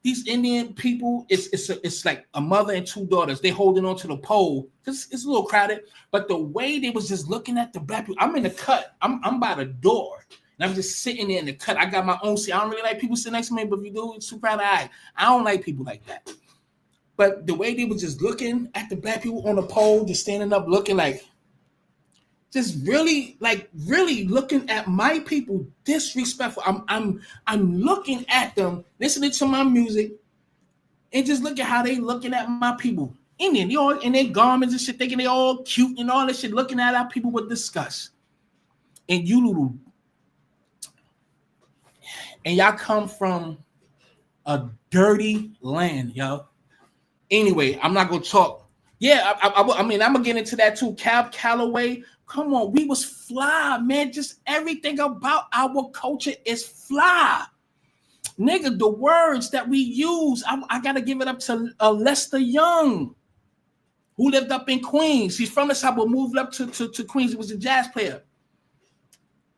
These Indian people, it's like a mother and 2 daughters. They holding on to the pole because it's a little crowded. But the way they was just looking at the black people, I'm in the cut. I'm by the door, and I'm just sitting there in the cut. I got my own seat. I don't really like people sitting next to me, but if you do, it's too crowded. I don't like people like that. But the way they was just looking at the black people on the pole, just standing up, looking like, just really looking at my people disrespectful. I'm looking at them, listening to my music, and just look at how they looking at my people. Indian, they all in their garments and shit, thinking they all cute and all that shit, looking at our people with disgust. And y'all come from a dirty land, yo. Anyway, I'm not gonna talk. Yeah, I mean, I'm gonna get into that too. Cab Calloway, come on, we was fly, man. Just everything about our culture is fly. Nigga, the words that we use, I gotta give it up to Lester Young, who lived up in Queens. He's from the South, but moved up to Queens. He was a jazz player.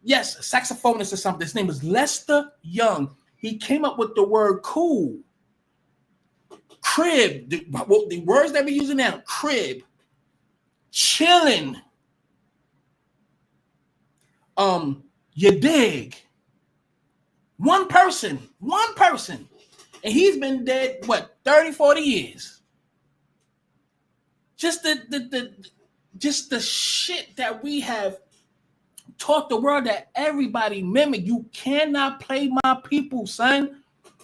Yes, a saxophonist or something. His name is Lester Young. He came up with the word cool. Crib, the words that we're using now, crib, chilling, you dig. One person, and he's been dead, what, 30, 40 years. Just the shit that we have taught the world that everybody mimic. You cannot play my people, son.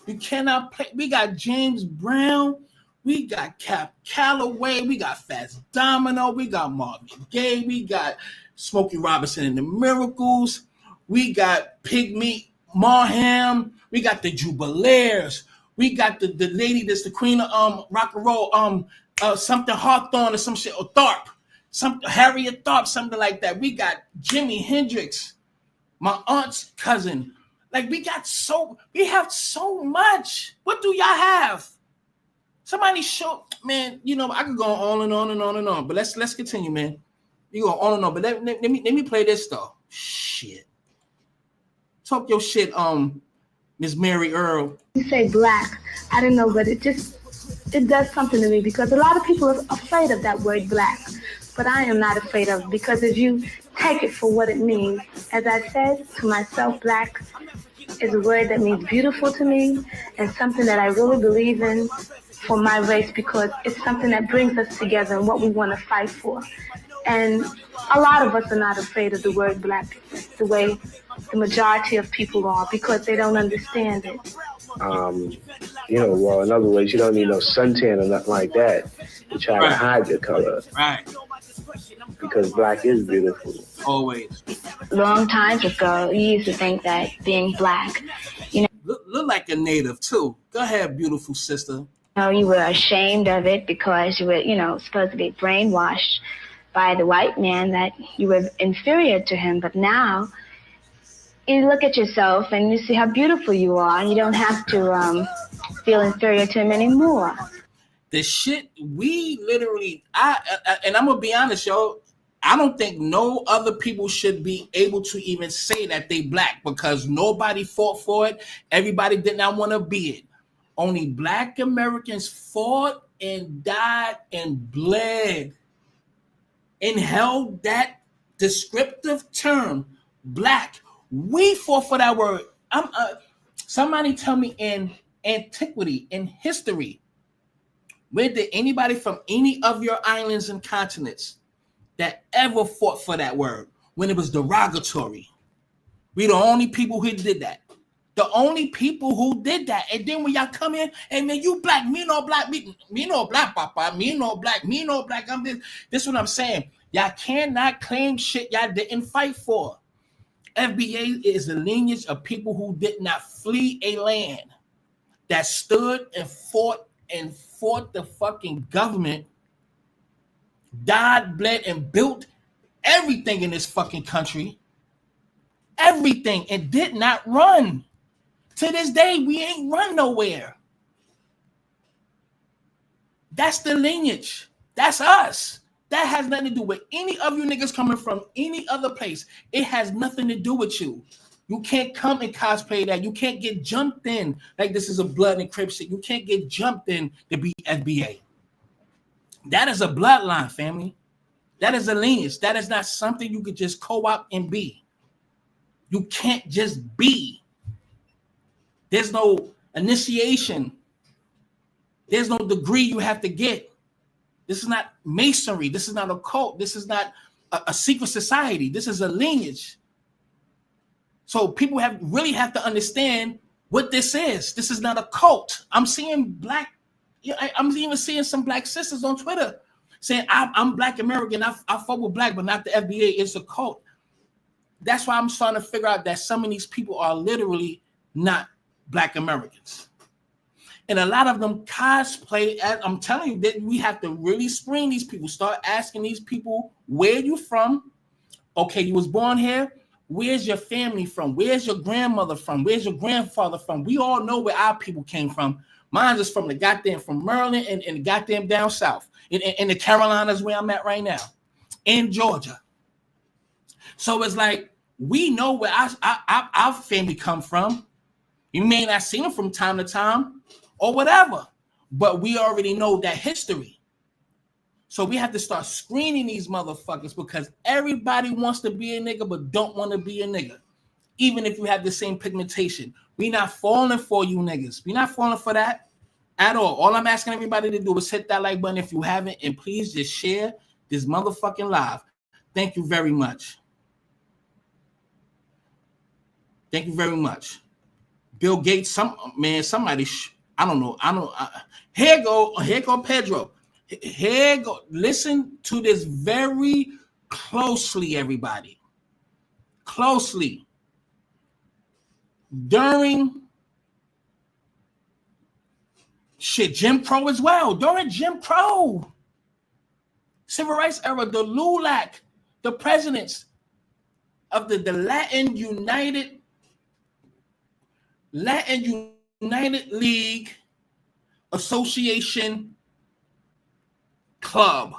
You cannot play. We got James Brown, we got Cap Calloway, we got Fats Domino, we got Marvin Gaye, we got Smokey Robinson and the Miracles, we got Pygmy Marham, we got the Jubilaires, we got the lady that's the queen of rock and roll, something Hawthorne or some shit, or Tharp, something Harriet Tharp, something like that. We got Jimi Hendrix, my aunt's cousin. Like we have so much. What do y'all have? Somebody show, man. You know I could go on and on and on and on, but let's continue, man. You go on and on, but let me play this though. Shit, talk your shit, Miss Mary Earl. You say black, I don't know, but it does something to me because a lot of people are afraid of that word black, but I am not afraid of it because if you take it for what it means, as I said to myself, black is a word that means beautiful to me and something that I really believe in for my race because it's something that brings us together and what we want to fight for. And a lot of us are not afraid of the word black the way the majority of people are because they don't understand it. Well, in other words, you don't need no suntan or nothing like that to try to hide your color. Right. Because black is beautiful. Always. Long time ago, you used to think that being black, look like a native too. Go ahead, beautiful sister. You were ashamed of it because you were, supposed to be brainwashed by the white man that you were inferior to him. But now you look at yourself and you see how beautiful you are, and you don't have to feel inferior to him anymore. The shit we literally, and I'm gonna be honest, yo. I don't think no other people should be able to even say that they black because nobody fought for it. Everybody did not want to be it. Only black Americans fought and died and bled and held that descriptive term, black. We fought for that word. Somebody tell me in antiquity, in history, where did anybody from any of your islands and continents that ever fought for that word when it was derogatory? We the only people who did that. The only people who did that. And then when y'all come in, hey man, you black, me no black, me no black, papa, me no black, I'm this. This is what I'm saying. Y'all cannot claim shit y'all didn't fight for. FBA is a lineage of people who did not flee a land, that stood and fought the fucking government, died, bled, and built everything in this fucking country. Everything, and did not run. To this day, we ain't run nowhere. That's the lineage. That's us. That has nothing to do with any of you niggas coming from any other place. It has nothing to do with you. You can't come and cosplay that. You can't get jumped in like this is a blood and crip shit. You can't get jumped in to be FBA. That is a bloodline, family. That is a lineage. That is not something you could just co-opt and be. You can't just be. There's no initiation. There's no degree you have to get. This is not masonry. This is not a cult. This is not a secret society. This is a lineage. So people really have to understand what this is. This is not a cult. I'm seeing I'm even seeing some black sisters on Twitter saying, I'm black American. I fuck with black, but not the FBA. It's a cult. That's why I'm trying to figure out that some of these people are literally not black Americans. And a lot of them cosplay. I'm telling you that we have to really screen these people. Start asking these people, where you from? Okay, you was born here. Where's your family from? Where's your grandmother from? Where's your grandfather from? We all know where our people came from. Mine's is from the goddamn from Maryland and the goddamn down south. In the Carolinas where I'm at right now. In Georgia. So it's like we know where our family come from. You may not see them from time to time or whatever, but we already know that history. So we have to start screening these motherfuckers because everybody wants to be a nigga but don't want to be a nigga. Even if you have the same pigmentation. We not falling for you niggas. We not falling for that at all. All I'm asking everybody to do is hit that like button if you haven't, and please just share this motherfucking live. Thank you very much. Thank you very much. Bill Gates, somebody, I don't know. Here go Pedro. Here go. Listen to this very closely, everybody. Closely. During Jim Crow as well. During Jim Crow, Civil Rights era, the LULAC, the presidents of the Latin United League Association Club.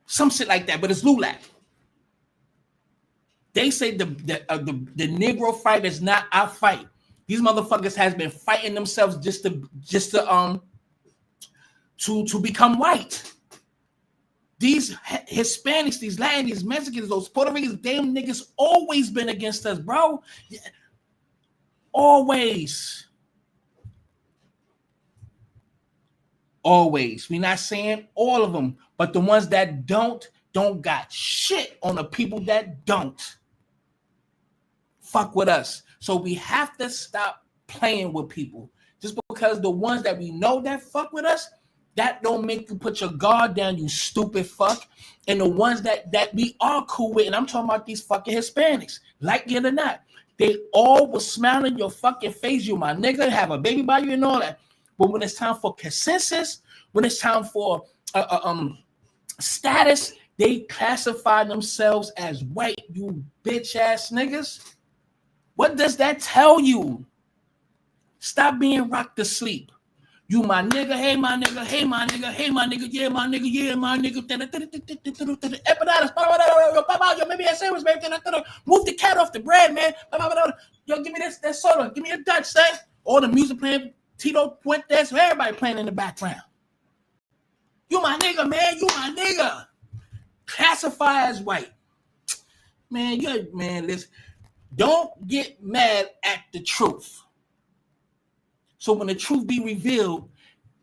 Some shit like that, but it's LULAC. They say the Negro fight is not our fight. These motherfuckers has been fighting themselves just to become white. These Hispanics, these Latin, these Mexicans, those Puerto Ricans, damn niggas always been against us, bro. Always. Always. We're not saying all of them, but the ones that don't got shit on the people that don't. Fuck with us. So we have to stop playing with people. Just because the ones that we know that fuck with us, that don't make you put your guard down, you stupid fuck. And the ones that we are cool with, and I'm talking about these fucking Hispanics, like it or not, they all will smile in your fucking face, you my nigga, have a baby by you and all that. But when it's time for consensus, when it's time for status, they classify themselves as white, you bitch ass niggas. What does that tell you? Stop being rocked to sleep. You my nigga, hey my nigga, hey my nigga, hey my nigga, yeah my nigga, yeah my nigga. Yo, maybe that sandwich, baby. Move the cat off the bread, man. Yo, give me that soda. Give me a Dutch, say. All the music playing, Tito Puentes, everybody playing in the background. You my nigga, man. You my nigga. Classify as white. Man, listen. Don't get mad at the truth. So when the truth be revealed,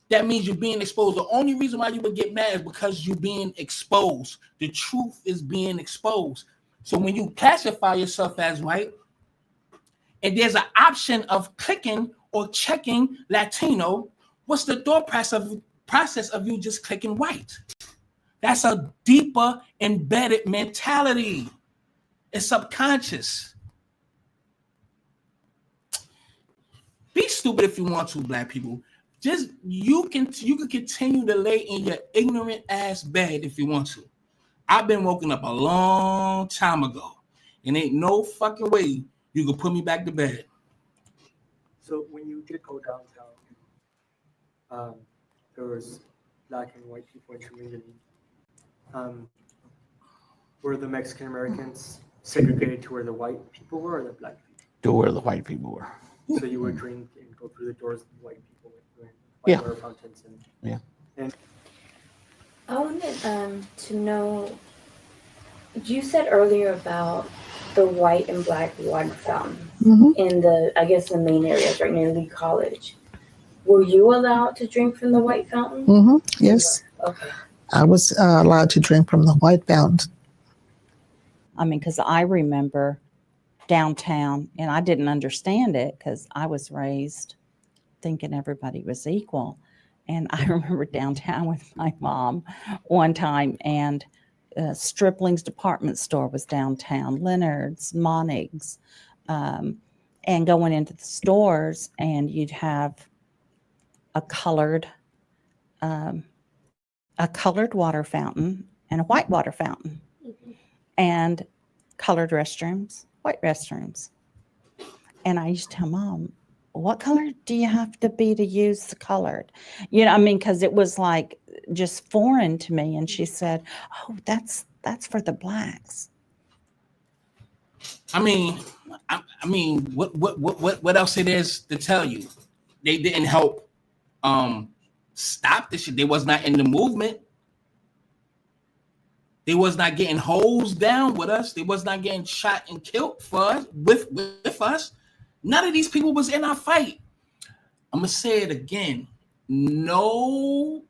that means you're being exposed. The only reason why you would get mad is because you're being exposed. The truth is being exposed. So when you classify yourself as white, and there's an option of clicking or checking Latino, what's the thought process of you just clicking white? That's a deeper embedded mentality. It's subconscious. Be stupid if you want to, black people. Just you can continue to lay in your ignorant ass bed if you want to. I've been woken up a long time ago, and ain't no fucking way you can put me back to bed. So when you did go downtown, there was black and white people intermingling. Were the Mexican Americans segregated to where the white people were, or the black people? To where the white people were. So you would drink and go through the doors of the white people with Yeah. water fountains and Yeah. And I wanted to know, you said earlier about the white and black water fountain in the, I guess, the main areas right near Lee College. Were you allowed to drink from the white fountain? Yes. Okay. I was allowed to drink from the white fountain. I mean, because I remember downtown, and I didn't understand it because I was raised thinking everybody was equal. And I remember downtown with my mom one time, and Stripling's department store was downtown, Leonard's, Monig's, and going into the stores, and you'd have a colored water fountain and a white water fountain, and colored restrooms, white restrooms. And I used to tell Mom, what color do you have to be to use the colored? You know, I mean, because it was like just foreign to me. And she said, oh, that's for the blacks. I mean, what else it is to tell you? They didn't help stop this shit. They was not in the movement. They was not getting hosed down with us. They was not getting shot and killed for us, with us. None of these people was in our fight. I'm gonna say it again. Nobody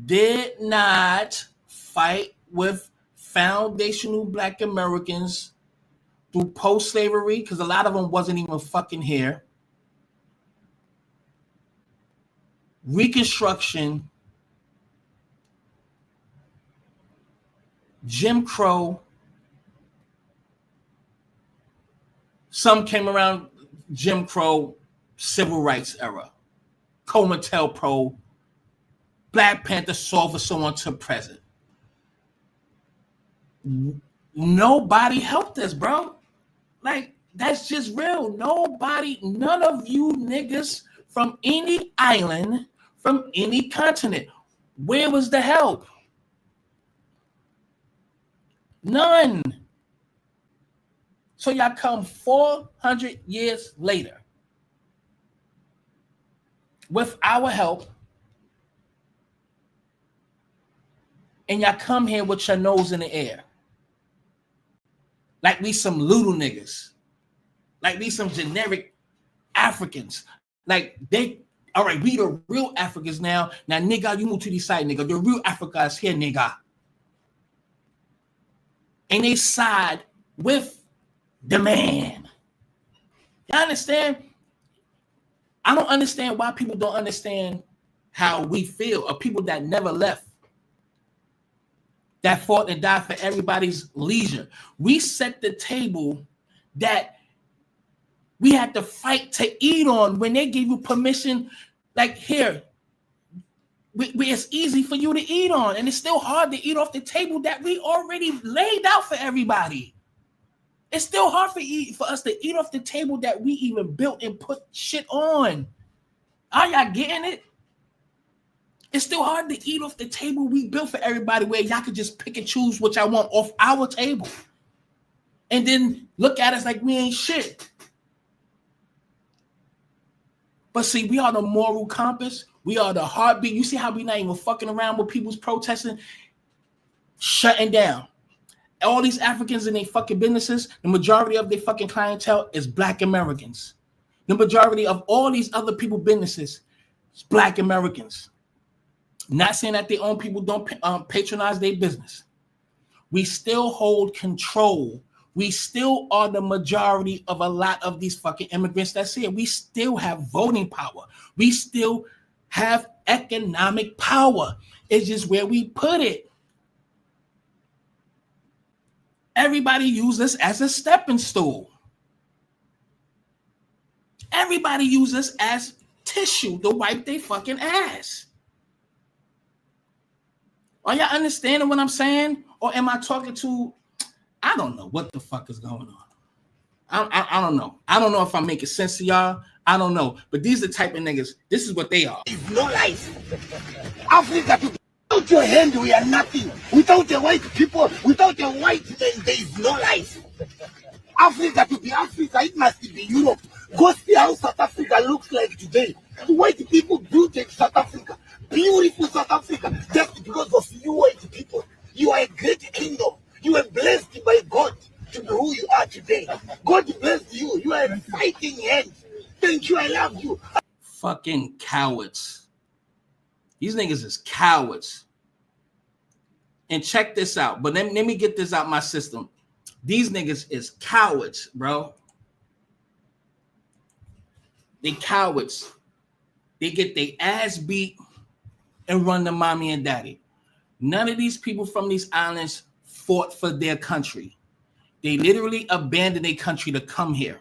did not fight with foundational Black Americans through post-slavery, because a lot of them wasn't even fucking here. Reconstruction, Jim Crow. Some came around Jim Crow, civil rights era, COINTELPRO, Black Panther, so on to present. Nobody helped us, bro. Like, that's just real. Nobody, none of you niggas from any island, from any continent. Where was the help? None. So y'all come 400 years later with our help, and y'all come here with your nose in the air. Like we some little niggas. Like we some generic Africans. Like they, all right, we the real Africans now. Now, nigga, you move to the side, nigga. The real Africa is here, nigga. And they side with the man. You understand? I don't understand why people don't understand how we feel, or people that never left, that fought and died for everybody's leisure. We set the table that we had to fight to eat on when they gave you permission. Like, here, it's easy for you to eat on, and it's still hard to eat off the table that we already laid out for everybody. It's still hard for us to eat off the table that we even built and put shit on. Are y'all getting it? It's still hard to eat off the table we built for everybody, where y'all could just pick and choose what y'all want off our table. And then look at us like we ain't shit. But see, we are the moral compass. We are the heartbeat. You see how we not even fucking around with people's protesting, shutting down. All these Africans in their fucking businesses, the majority of their fucking clientele is Black Americans. The majority of all these other people businesses is Black Americans. Not saying that their own people don't patronize their business. We still hold control. We still are the majority of a lot of these fucking immigrants that's here. We still have voting power. We still have economic power. It's just where we put it. Everybody uses us as a stepping stool. Everybody uses us as tissue to wipe their fucking ass. Are y'all understanding what I'm saying? Or am I talking to, I don't know what the fuck is going on. I don't know. I don't know if I'm making sense to y'all. I don't know. But these are the type of niggas, this is what they are. No life. Africa, without your hand, we are nothing. Without the white people, without the white men, there is no life. Africa, to be Africa, it must be Europe. Go see how South Africa looks like today. The white people built South Africa. Beautiful South Africa. Just because of you white people. You are a great kingdom. You are blessed by God to be who you are today. God bless you. You are a fighting hand. Thank you. I love you. Fucking cowards. These niggas is cowards. And check this out. But let me get this out my system. These niggas is cowards, bro. They cowards. They get their ass beat and run to mommy and daddy. None of these people from these islands fought for their country. They literally abandoned their country to come here.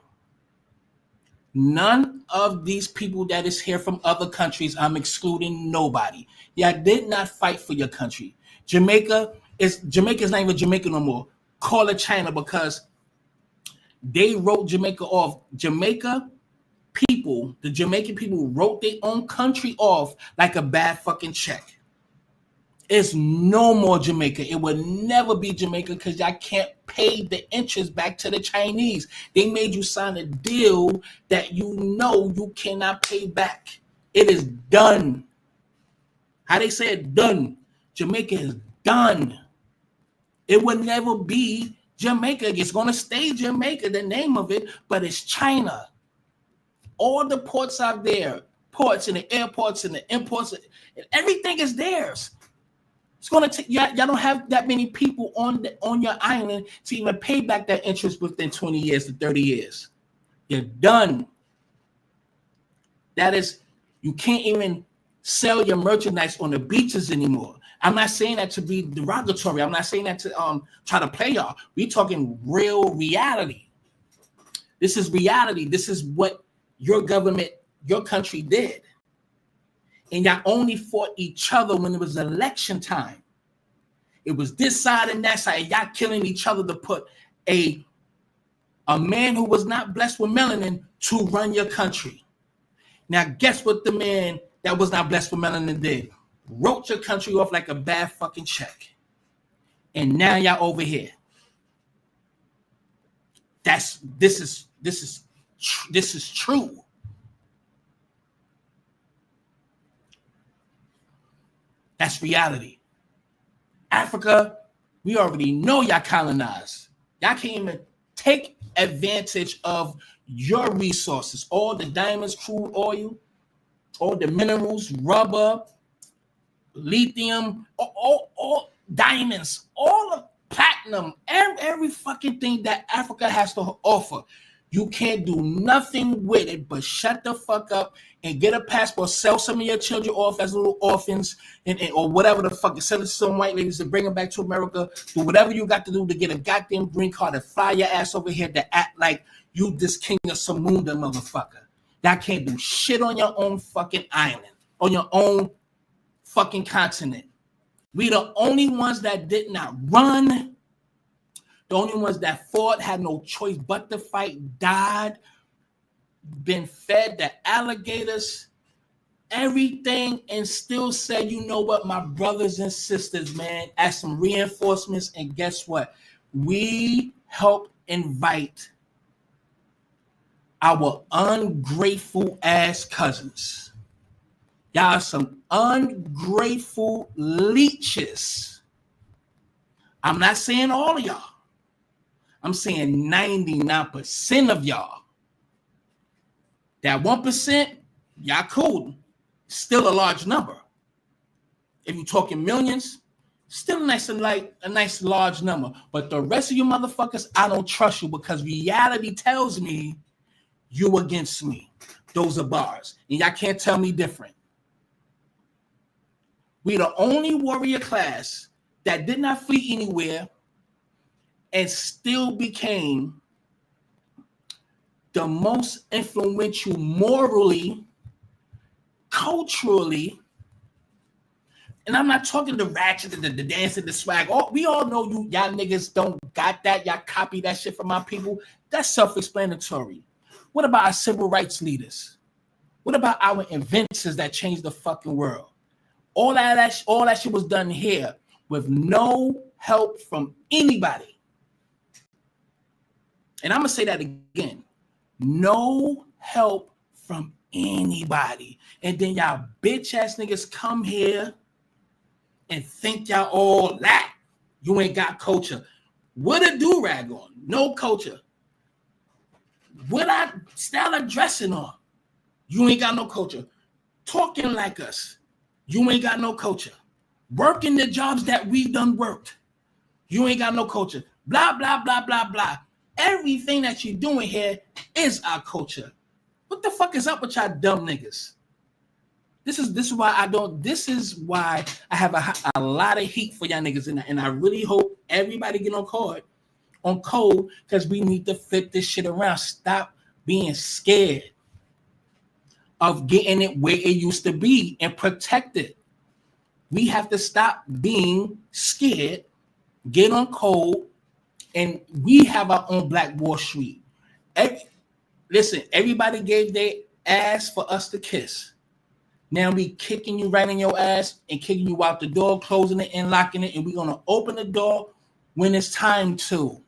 None of these people that is here from other countries, I'm excluding nobody. Y'all did not fight for your country. Jamaica's not even Jamaica no more. Call it China because they wrote Jamaica off. The Jamaican people wrote their own country off like a bad fucking check. It's no more Jamaica. It will never be Jamaica because y'all can't pay the interest back to the Chinese. They made you sign a deal that you know you cannot pay back. It is done. How they say it, done. Jamaica is done. It will never be Jamaica. It's going to stay Jamaica, the name of it, but it's China. All the ports out there, ports and the airports and the imports, everything is theirs. It's going to take y'all don't have that many people on your island to even pay back that interest within 20 years to 30 years. You're done. That is, you can't even sell your merchandise on the beaches anymore. I'm not saying that to be derogatory. I'm not saying that to try to play y'all. We're talking real reality. This is reality. This is what your government, your country did. And y'all only fought each other when it was election time. It was this side and that side. Y'all killing each other to put a man who was not blessed with melanin to run your country. Now, guess what the man that was not blessed with melanin did? Wrote your country off like a bad fucking check. And now y'all over here. This is true. That's reality. Africa, we already know y'all colonized. Y'all can't even take advantage of your resources. All the diamonds, crude oil, all the minerals, rubber, lithium, all diamonds, all of platinum, every fucking thing that Africa has to offer. You can't do nothing with it but shut the fuck up and get a passport, sell some of your children off as little orphans or whatever the fuck, sell it to some white ladies to bring them back to America, do whatever you got to do to get a goddamn green card and fly your ass over here to act like you this king of Samunda motherfucker. Y'all can't do shit on your own fucking island, on your own fucking continent. We the only ones that did not run. The only ones that fought, had no choice but to fight, died, been fed the alligators, everything, and still said, you know what, my brothers and sisters, man, as some reinforcements, and guess what? We helped invite our ungrateful ass cousins. Y'all some ungrateful leeches. I'm not saying all of y'all. I'm saying 99% of y'all. That 1%, y'all cool. Still a large number. If you're talking millions, still a nice large number. But the rest of you motherfuckers, I don't trust you because reality tells me you against me. Those are bars. And y'all can't tell me different. We the only warrior class that did not flee anywhere and still became the most influential morally, culturally, and I'm not talking the ratchet, the dancing, the swag. We all know y'all niggas don't got that. Y'all copy that shit from my people. That's self-explanatory. What about our civil rights leaders? What about our inventors that changed the fucking world? All that shit was done here with no help from anybody. And I'm going to say that again. No help from anybody. And then y'all bitch ass niggas come here and think y'all all that. You ain't got culture. What a do-rag on? No culture. What I style of dressing on? You ain't got no culture. Talking like us. You ain't got no culture. Working the jobs that we done worked. You ain't got no culture. Blah, blah, blah, blah, blah. Everything that you're doing here is our culture. What the fuck is up with y'all dumb niggas? This is why I have a lot of heat for y'all niggas, and I really hope everybody get on card on code because we need to flip this shit around. Stop being scared of getting it where it used to be and protect it. We have to stop being scared, get on code, and we have our own Black Wall Street. Listen, everybody gave their ass for us to kiss. Now we kicking you right in your ass and kicking you out the door, closing it and locking it, and we're going to open the door when it's time to.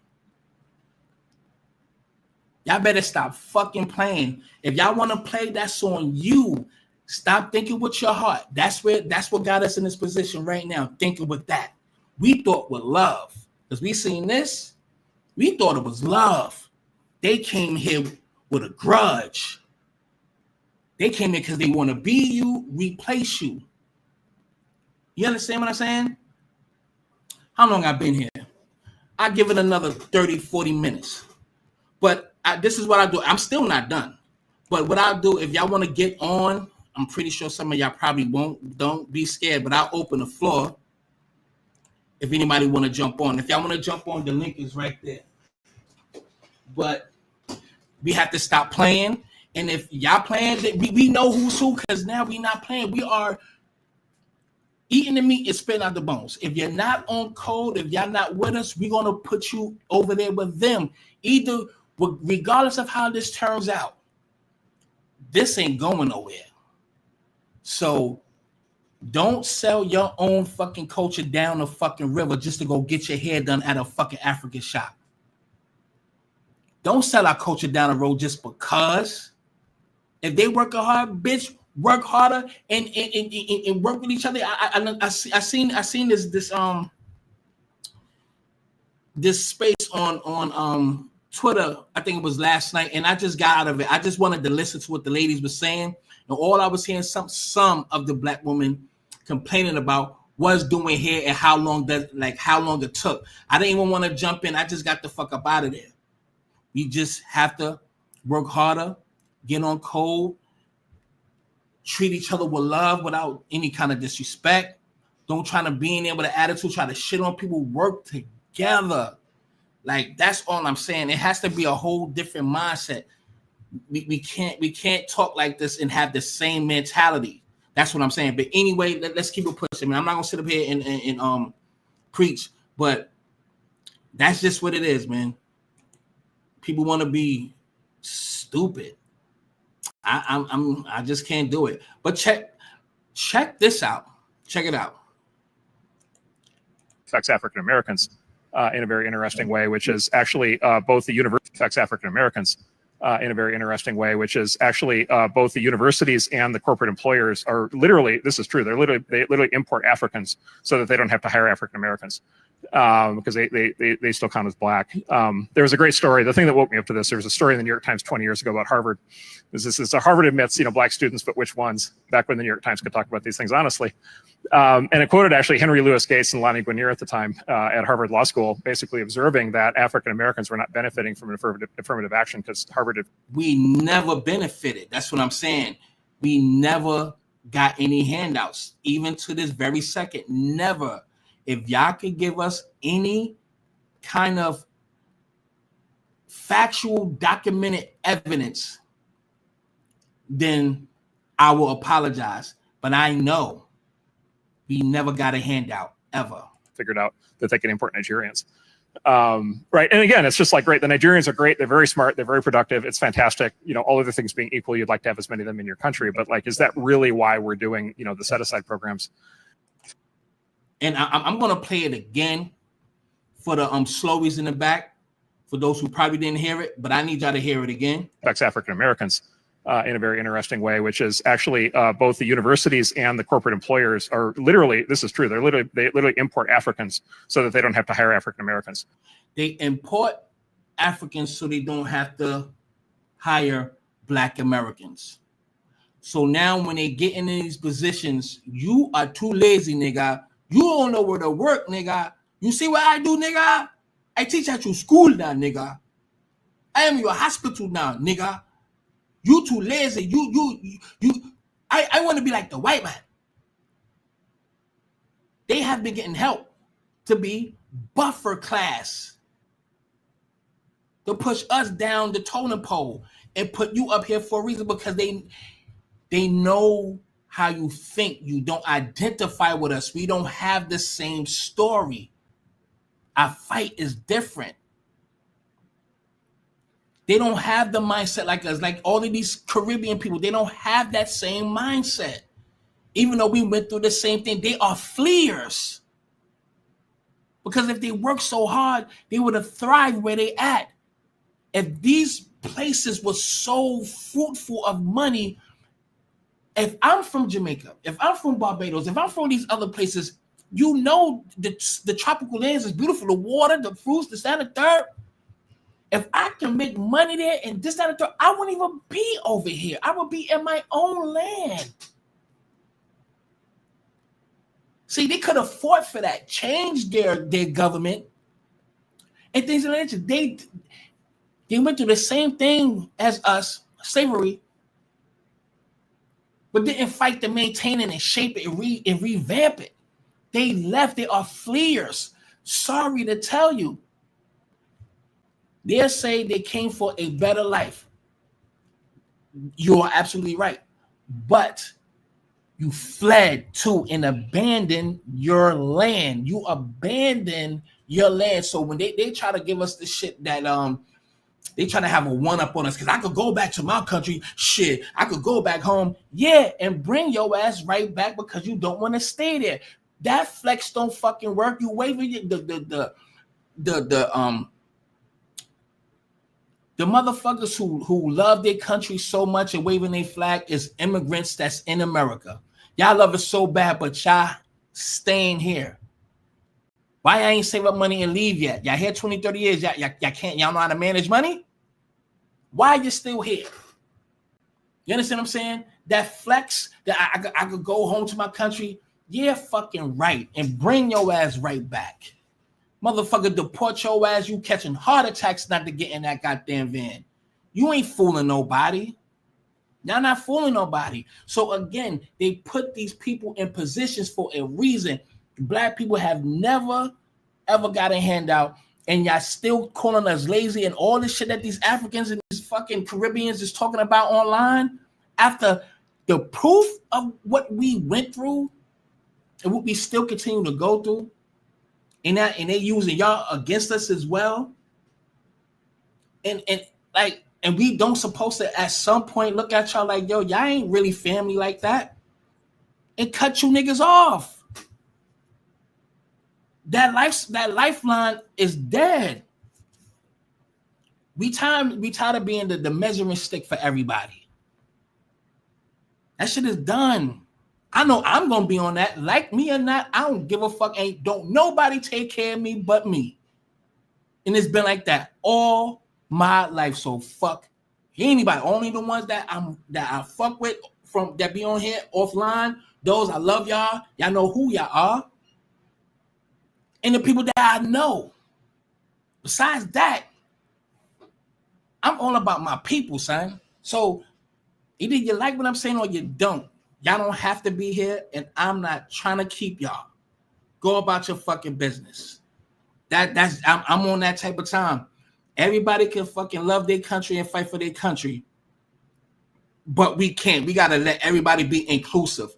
Y'all better stop fucking playing. If y'all want to play, that's on you. Stop thinking with your heart. That's what got us in this position right now, thinking with that. We thought with love. Because we seen this, we thought it was love. They came here with a grudge. They came here because they want to be you, replace you. You understand what I'm saying? How long I've been here? I give it another 30, 40 minutes. But this is what I do. I'm still not done. But what I'll do, if y'all want to get on, I'm pretty sure some of y'all probably won't. Don't be scared. But I'll open the floor if anybody want to jump on. If y'all want to jump on, the link is right there. But we have to stop playing. And if y'all playing, we know who's who, because now we not playing. We are eating the meat and spitting out the bones. If you're not on code, if y'all not with us, we're going to put you over there with them. Either, regardless of how this turns out, this ain't going nowhere. So don't sell your own fucking culture down the fucking river just to go get your hair done at a fucking African shop. Don't sell our culture down the road just because. If they work hard, bitch, work harder and work with each other. I seen this space on Twitter. I think it was last night, and I just got out of it. I just wanted to listen to what the ladies were saying, and all I was hearing some of the Black women complaining about was doing hair and how long it took. I didn't even want to jump in. I just got the fuck up out of there. We just have to work harder, get on code, treat each other with love without any kind of disrespect. Don't try to be in there with an attitude, try to shit on people, work together. Like, that's all I'm saying. It has to be a whole different mindset. We can't talk like this and have the same mentality. That's what I'm saying. But anyway, let's keep it pushing. I'm not gonna sit up here and preach, but that's just what it is, man. People want to be stupid. I just can't do it. But check this out. Check it out. Affects African Americans in a very interesting way, which is actually both the university affects African Americans in a very interesting way, which is actually both the universities and the corporate employers are literally, this is true, they literally import Africans so that they don't have to hire African Americans because they still count as Black. There was a great story. The thing that woke me up to this, there was a story in the New York Times 20 years ago about Harvard. This is Harvard admits, Black students, but which ones? Back when the New York Times could talk about these things honestly. And it quoted actually Henry Louis Gates and Lonnie Guinier at the time at Harvard Law School, basically observing that African Americans were not benefiting from affirmative action because Harvard had. We never benefited. That's what I'm saying. We never got any handouts, even to this very second. Never. If y'all could give us any kind of factual, documented evidence, then I will apologize. But I know we never got a handout, ever. Figured out that they can import Nigerians. Right. And again, it's just like, great. The Nigerians are great. They're very smart. They're very productive. It's fantastic. All other things being equal, you'd like to have as many of them in your country. But like, is that really why we're doing, the set aside programs? And I'm going to play it again for the slowies in the back, for those who probably didn't hear it, but I need y'all to hear it again. Affects African Americans in a very interesting way, which is actually both the universities and the corporate employers are literally, this is true, they literally import Africans so that they don't have to hire African Americans. They import Africans so they don't have to hire Black Americans. So now when they get in these positions, you are too lazy, nigga. You don't know where to work, nigga. You see what I do, nigga? I teach at your school now, nigga. I am your hospital now, nigga. You too lazy. I want to be like the white man. They have been getting help to be buffer class. to push us down the totem pole and put you up here for a reason, because they know how you think. You don't identify with us. We don't have the same story. Our fight is different. They don't have the mindset like us, like all of these Caribbean people. They don't have that same mindset. Even though we went through the same thing, they are fleers. Because if they work so hard, they would have thrived where they at. If these places were so fruitful of money, if I'm from Jamaica, if I'm from Barbados, if I'm from these other places, you know the tropical lands is beautiful. The water, the fruits, this, that, and the third. If I can make money there and this, that, and the third, I wouldn't even be over here. I would be in my own land. See, they could have fought for that, changed their government, and things of that nature. They went through the same thing as us, slavery, but didn't fight to maintain it and shape it and revamp it. They left. They are fleers. Sorry to tell you. They say they came for a better life. You are absolutely right. But you fled to and abandoned your land. You abandoned your land. So when they try to give us the shit that they try to have a one-up on us, because I could go back to my country, shit, I could go back home, yeah, and bring your ass right back because you don't want to stay there. That flex don't fucking work. You waving the motherfuckers who love their country so much and waving their flag is immigrants that's in America. Y'all love it so bad, but y'all staying here. Why I ain't save up money and leave yet? Y'all here 20, 30 years. Y'all know how to manage money? Why are you still here? You understand what I'm saying? That flex that I could go home to my country. Yeah, fucking right. And bring your ass right back. Motherfucker, deport your ass. You catching heart attacks not to get in that goddamn van. You ain't fooling nobody. Y'all not fooling nobody. So again, they put these people in positions for a reason. Black people have never, ever got a handout, and y'all still calling us lazy and all this shit that these Africans and these fucking Caribbeans is talking about online. After the proof of what we went through and what we still continue to go through, and they using y'all against us as well. And we don't supposed to at some point look at y'all like, yo, y'all ain't really family like that, and cut you niggas off. That lifeline is dead. We tired of being the measuring stick for everybody. That shit is done. I know I'm gonna be on that. Like me or not, I don't give a fuck. Don't nobody take care of me but me. And it's been like that all my life. So fuck anybody. Only the ones that I fuck with from that be on here offline. Those I love y'all. Y'all know who y'all are. And the people that I know. Besides that, I'm all about my people, son. So either you like what I'm saying or you don't. Y'all don't have to be here, and I'm not trying to keep y'all. Go about your fucking business. I'm on that type of time. Everybody can fucking love their country and fight for their country, but we can't. We gotta let everybody be inclusive.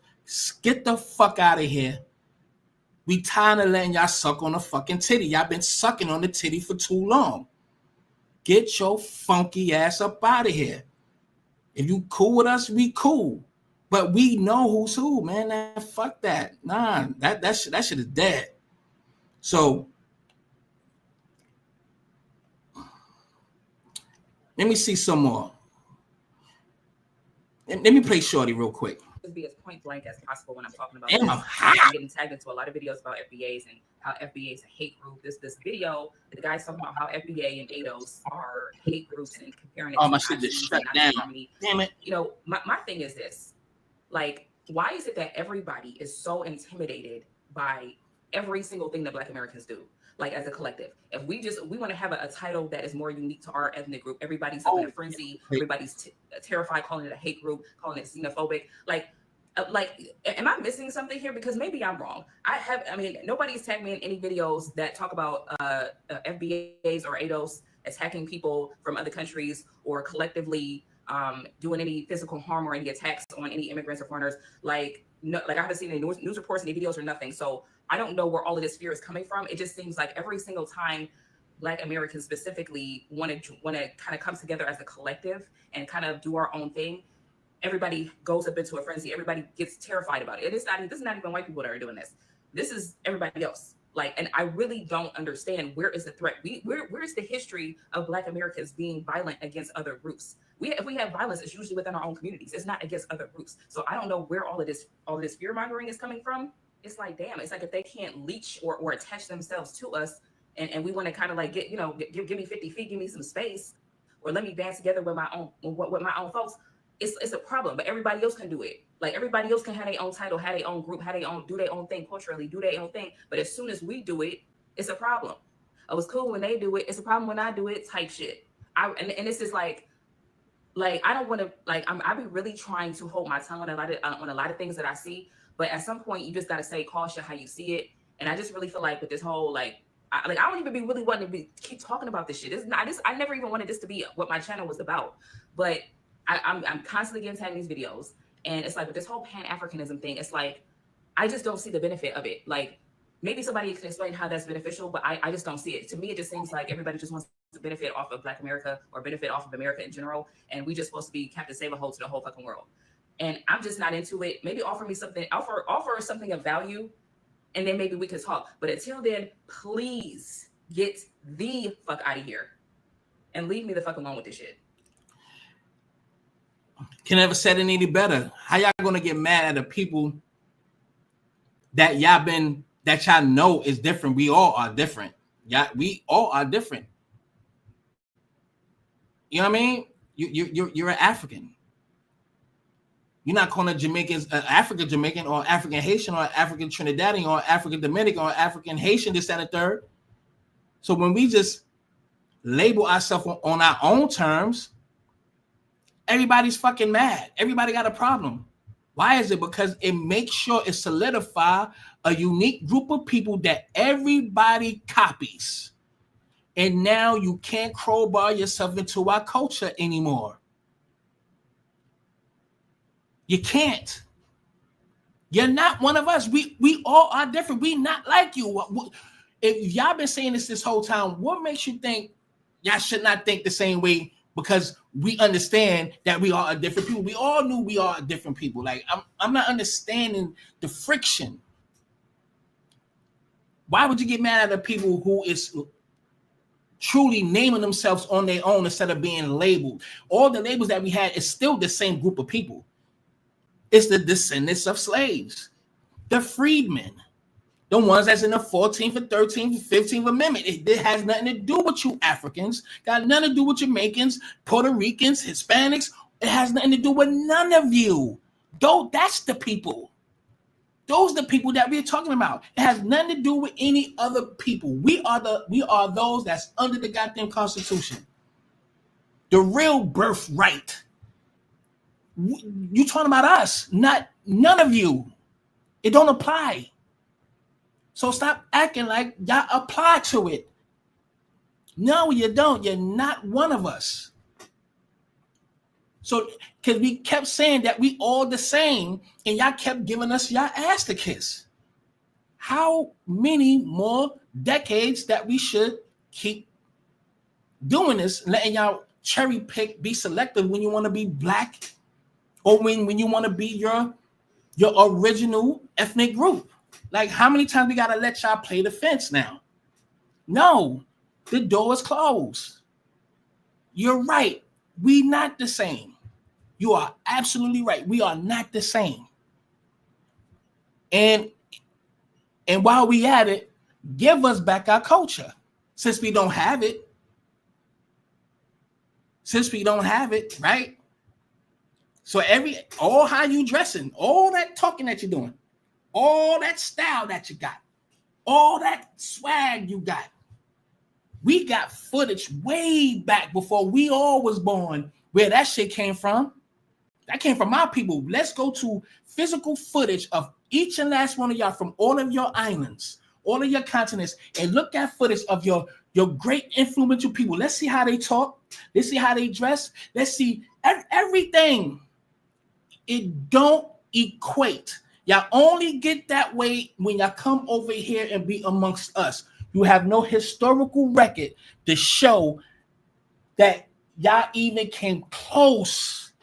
Get the fuck out of here. We tired of letting y'all suck on the fucking titty. Y'all been sucking on the titty for too long. Get your funky ass up out of here. If you cool with us, we cool. But we know who's who, man. Fuck that. Nah, that shit is dead. So let me see some more. Let me play Shorty real quick. Be as point blank as possible when I'm talking about Damn, this. I'm getting tagged into a lot of videos about FBAs and how FBA is a hate group. This video, the guy's talking about how FBA and ADOS are hate groups and comparing it to my shit just shut down. Damn it. You know, my thing is this. Like, why is it that everybody is so intimidated by every single thing that Black Americans do? Like, as a collective, if we want to have a title that is more unique to our ethnic group, everybody's up in a frenzy, everybody's terrified, calling it a hate group, calling it xenophobic. Like, am I missing something here? Because maybe I'm wrong. Nobody's tagged me in any videos that talk about FBAs or ADOS attacking people from other countries or collectively doing any physical harm or any attacks on any immigrants or foreigners. Like, no, like I haven't seen any news reports, any videos or nothing. So I don't know where all of this fear is coming from. It just seems like every single time Black Americans specifically want to kind of come together as a collective and kind of do our own thing, everybody goes up into a frenzy. Everybody gets terrified about it. This is not even white people that are doing this. This is everybody else. Like, and I really don't understand, where is the threat? Where is the history of Black Americans being violent against other groups? If we have violence, it's usually within our own communities. It's not against other groups. So I don't know where all of this fear mongering is coming from. It's like, damn, it's like if they can't leech or attach themselves to us, and we want to kind of like give me 50 feet, give me some space, or let me band together with my own folks. It's a problem, but everybody else can do it. Like, everybody else can have their own title, have their own group, do their own thing culturally, do their own thing. But as soon as we do it, it's a problem. Oh, it's cool when they do it. It's a problem when I do it type shit. And it's just like I don't want to, like, I be really trying to hold my tongue on a lot of things that I see. But at some point, you just got to say caution how you see it. And I just really feel like with this whole, I don't even be really wanting to keep talking about this shit. I never even wanted this to be what my channel was about. But I'm constantly getting tagged in these videos. And it's like with this whole Pan-Africanism thing, it's like, I just don't see the benefit of it. Like, maybe somebody can explain how that's beneficial, but I just don't see it. To me, it just seems like everybody just wants to benefit off of Black America or benefit off of America in general. And we just supposed to be Captain Save-A-Hole to the whole fucking world. And I'm just not into it. Maybe offer me something, offer something of value, and then maybe we can talk. But until then, please get the fuck out of here and leave me the fuck alone with this shit. Can never said it any better. How y'all gonna get mad at the people that y'all know is different? We all are different. Yeah, we all are different. You know what I mean? You're an African. You're not calling Jamaicans African Jamaican or African Haitian or African Trinidadian or African Dominican or African Haitian, this, and the third. So when we just label ourselves on our own terms, everybody's fucking mad. Everybody got a problem. Why is it? Because it makes sure it solidify a unique group of people that everybody copies. And now you can't crowbar yourself into our culture anymore. You can't. You're not one of us. We all are different. We not like you. If y'all been saying this whole time, what makes you think y'all should not think the same way? Because we understand that we are a different people. We all knew we are a different people. Like, I'm not understanding the friction. Why would you get mad at the people who is truly naming themselves on their own instead of being labeled? All the labels that we had is still the same group of people. It's the descendants of slaves, the freedmen, the ones that's in the 14th or 13th or 15th Amendment. It has nothing to do with you Africans, got nothing to do with Jamaicans, Puerto Ricans, Hispanics. It has nothing to do with none of you. Though that's the people. Those are the people that we're talking about. It has nothing to do with any other people. We are those that's under the goddamn Constitution. The real birthright. You talking about us, none of you. It don't apply. So stop acting like y'all apply to it. No, you don't. You're not one of us. So, because we kept saying that we all the same, and y'all kept giving us y'all ass to kiss. How many more decades that we should keep doing this, letting y'all cherry pick, be selective when you want to be black, or when you want to be your original ethnic group? Like, how many times we gotta let y'all play the fence now? No, the door is closed. You're right. We not the same. You are absolutely right. We are not the same. And while we at it, give us back our culture. Since we don't have it. Right? So all how you dressing, all that talking that you're doing, all that style that you got, all that swag you got. We got footage way back before we all was born where that shit came from. That came from our people. Let's go to physical footage of each and last one of y'all from all of your islands, all of your continents, and look at footage of your Your great influential people. Let's see how they talk. Let's see how they dress. Let's see everything. It don't equate. Y'all only get that way when y'all come over here and be amongst us. You have no historical record to show that y'all even came close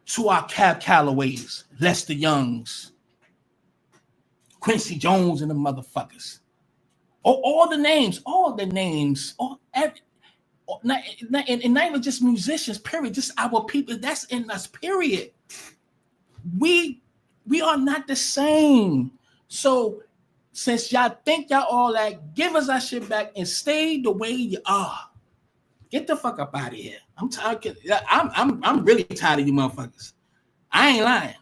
to our Cab Callaways, Lester Youngs, Quincy Jones, and the motherfuckers. All the names, not even just musicians, period, just our people that's in us, period. We are not the same. So since y'all think y'all all that, give us our shit back and stay the way you are. Get the fuck up out of here. I'm tired. I'm really tired of you motherfuckers. I ain't lying.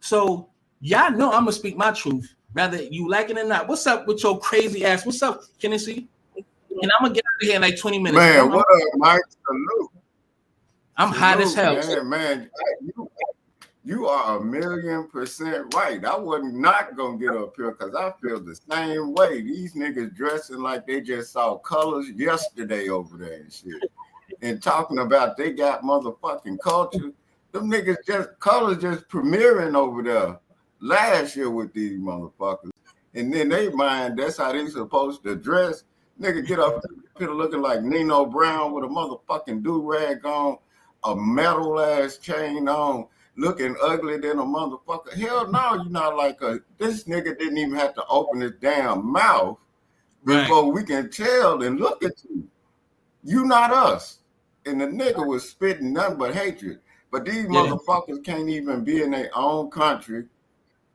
So y'all know I'm gonna speak my truth, whether you like it or not. What's up with your crazy ass? What's up, Tennessee? And I'm gonna get out of here in like 20 minutes. Man, what up, Mike? Salute. I'm hot as hell. Man, you are 1,000,000% right. I wasn't not gonna get up here because I feel the same way. These niggas dressing like they just saw colors yesterday over there and shit. And talking about they got motherfucking culture. Them niggas colors just premiering over there last year with these motherfuckers. And then they mind that's how they supposed to dress. Nigga get up here looking like Nino Brown with a motherfucking do-rag on, a metal ass chain on, looking ugly than a motherfucker. Hell no, you're not like this nigga didn't even have to open his damn mouth before we can tell and look at you. You not us. And the nigga was spitting nothing but hatred. But these motherfuckers can't even be in their own country.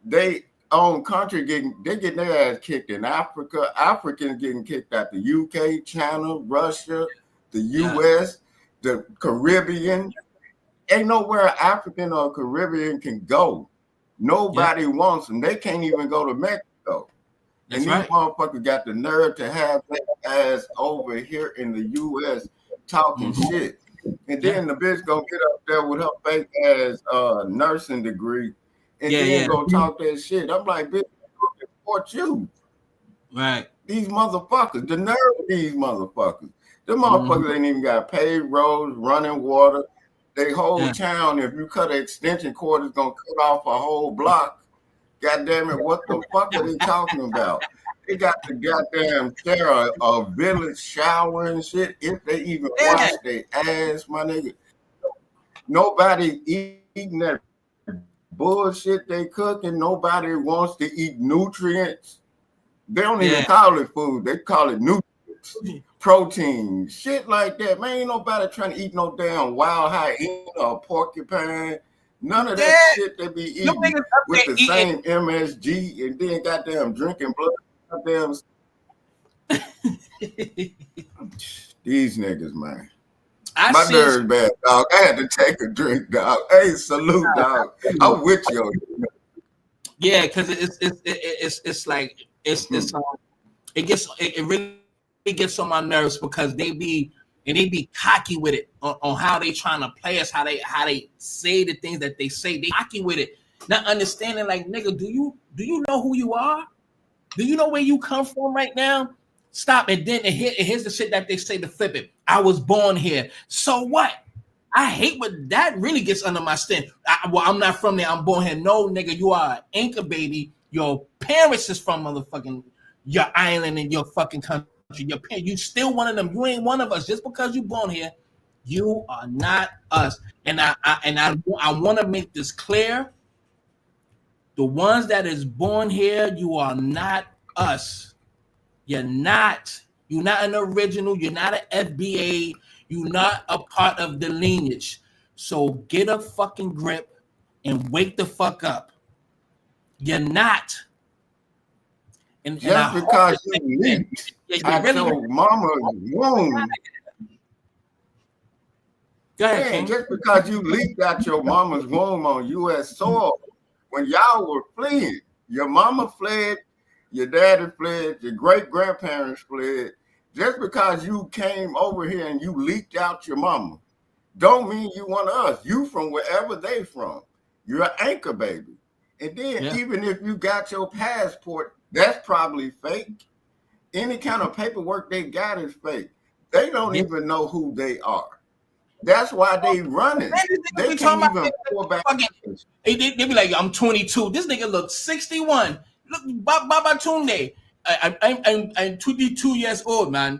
They own country they getting their ass kicked in Africa. Africans getting kicked out the UK, China, Russia, the US, the Caribbean. Ain't nowhere African or Caribbean can go. Nobody wants them. They can't even go to Mexico. And these motherfuckers got the nerve to have their ass over here in the US talking shit. And then the bitch gonna get up there with her fake ass nursing degree and then go talk that shit. I'm like, bitch, I support you. Right. These motherfuckers, the nerve of these motherfuckers. Them motherfuckers ain't even got paved roads, running water. They whole town, if you cut an extension cord, it's gonna cut off a whole block. God damn it, what the fuck are they talking about? They got the goddamn share a village shower and shit. If they even wash their ass, my nigga. Nobody eating that bullshit they cooking. Nobody wants to eat nutrients. They don't even call it food. They call it nutrients, protein, shit like that. Man, ain't nobody trying to eat no damn wild hyena or porcupine. None of that shit they be eating with the same MSG and then goddamn drinking blood. Goddamn. These niggas, man. My nerves bad, dog. I had to take a drink, dog. Hey, salute, dog. I'm with you. Yeah, because it's like it really gets on my nerves because they be cocky with it on how they trying to play us, how they say the things that they say. They cocky with it, not understanding like, nigga, do you know who you are? Do you know where you come from right now? Stop. And then here's the shit that they say to flip it. I was born here. So what? I hate what that really gets under my skin. I'm not from there. I'm born here. No, nigga, you are an anchor baby. Your parents is from motherfucking your island and your fucking country. You still one of them. You ain't one of us. Just because you born here, you are not us. And I want to make this clear. The ones that is born here, you are not us. You're not an original. You're not an FBA. You're not a part of the lineage. So get a fucking grip and wake the fuck up. You're not. And just because you leaked out your mama's womb. Go ahead, man, just because you leaked out your mama's womb on U.S. soil, when y'all were fleeing, your mama fled, your daddy fled, your great-grandparents fled. Just because you came over here and you leaked out your mama, don't mean you one of us. You from wherever they from. You're an anchor baby. And then even if you got your passport, that's probably fake. any kind of paperwork they got is fake. They don't even know who they are. That's why they running. They can't even pull back. They be like, I'm 22. This nigga looks 61. Look, Baba Tunde. I'm 22 years old, man.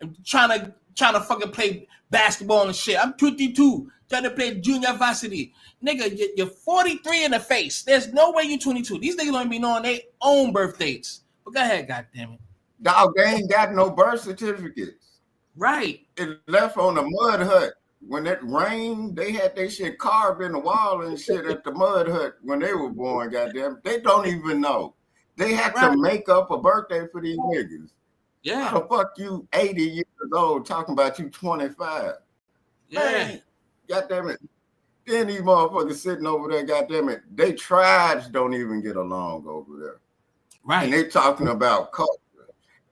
I'm trying to fucking play basketball and shit. I'm 22, trying to play junior varsity. Nigga, you're 43 in the face. There's no way you're 22. These niggas don't be knowing their own birth dates. But go ahead, goddammit. Dog, they ain't got no birth certificates. Right. It left on the mud hut. When it rained, they had their shit carved in the wall and shit at the mud hut when they were born, goddamn. They don't even know. They had to make up a birthday for these niggas. Yeah. How the fuck you 80 years old talking about you 25? Yeah. Man, goddamn it. Then these motherfuckers sitting over there, goddamn it. They tribes don't even get along over there. Right. And they talking about culture.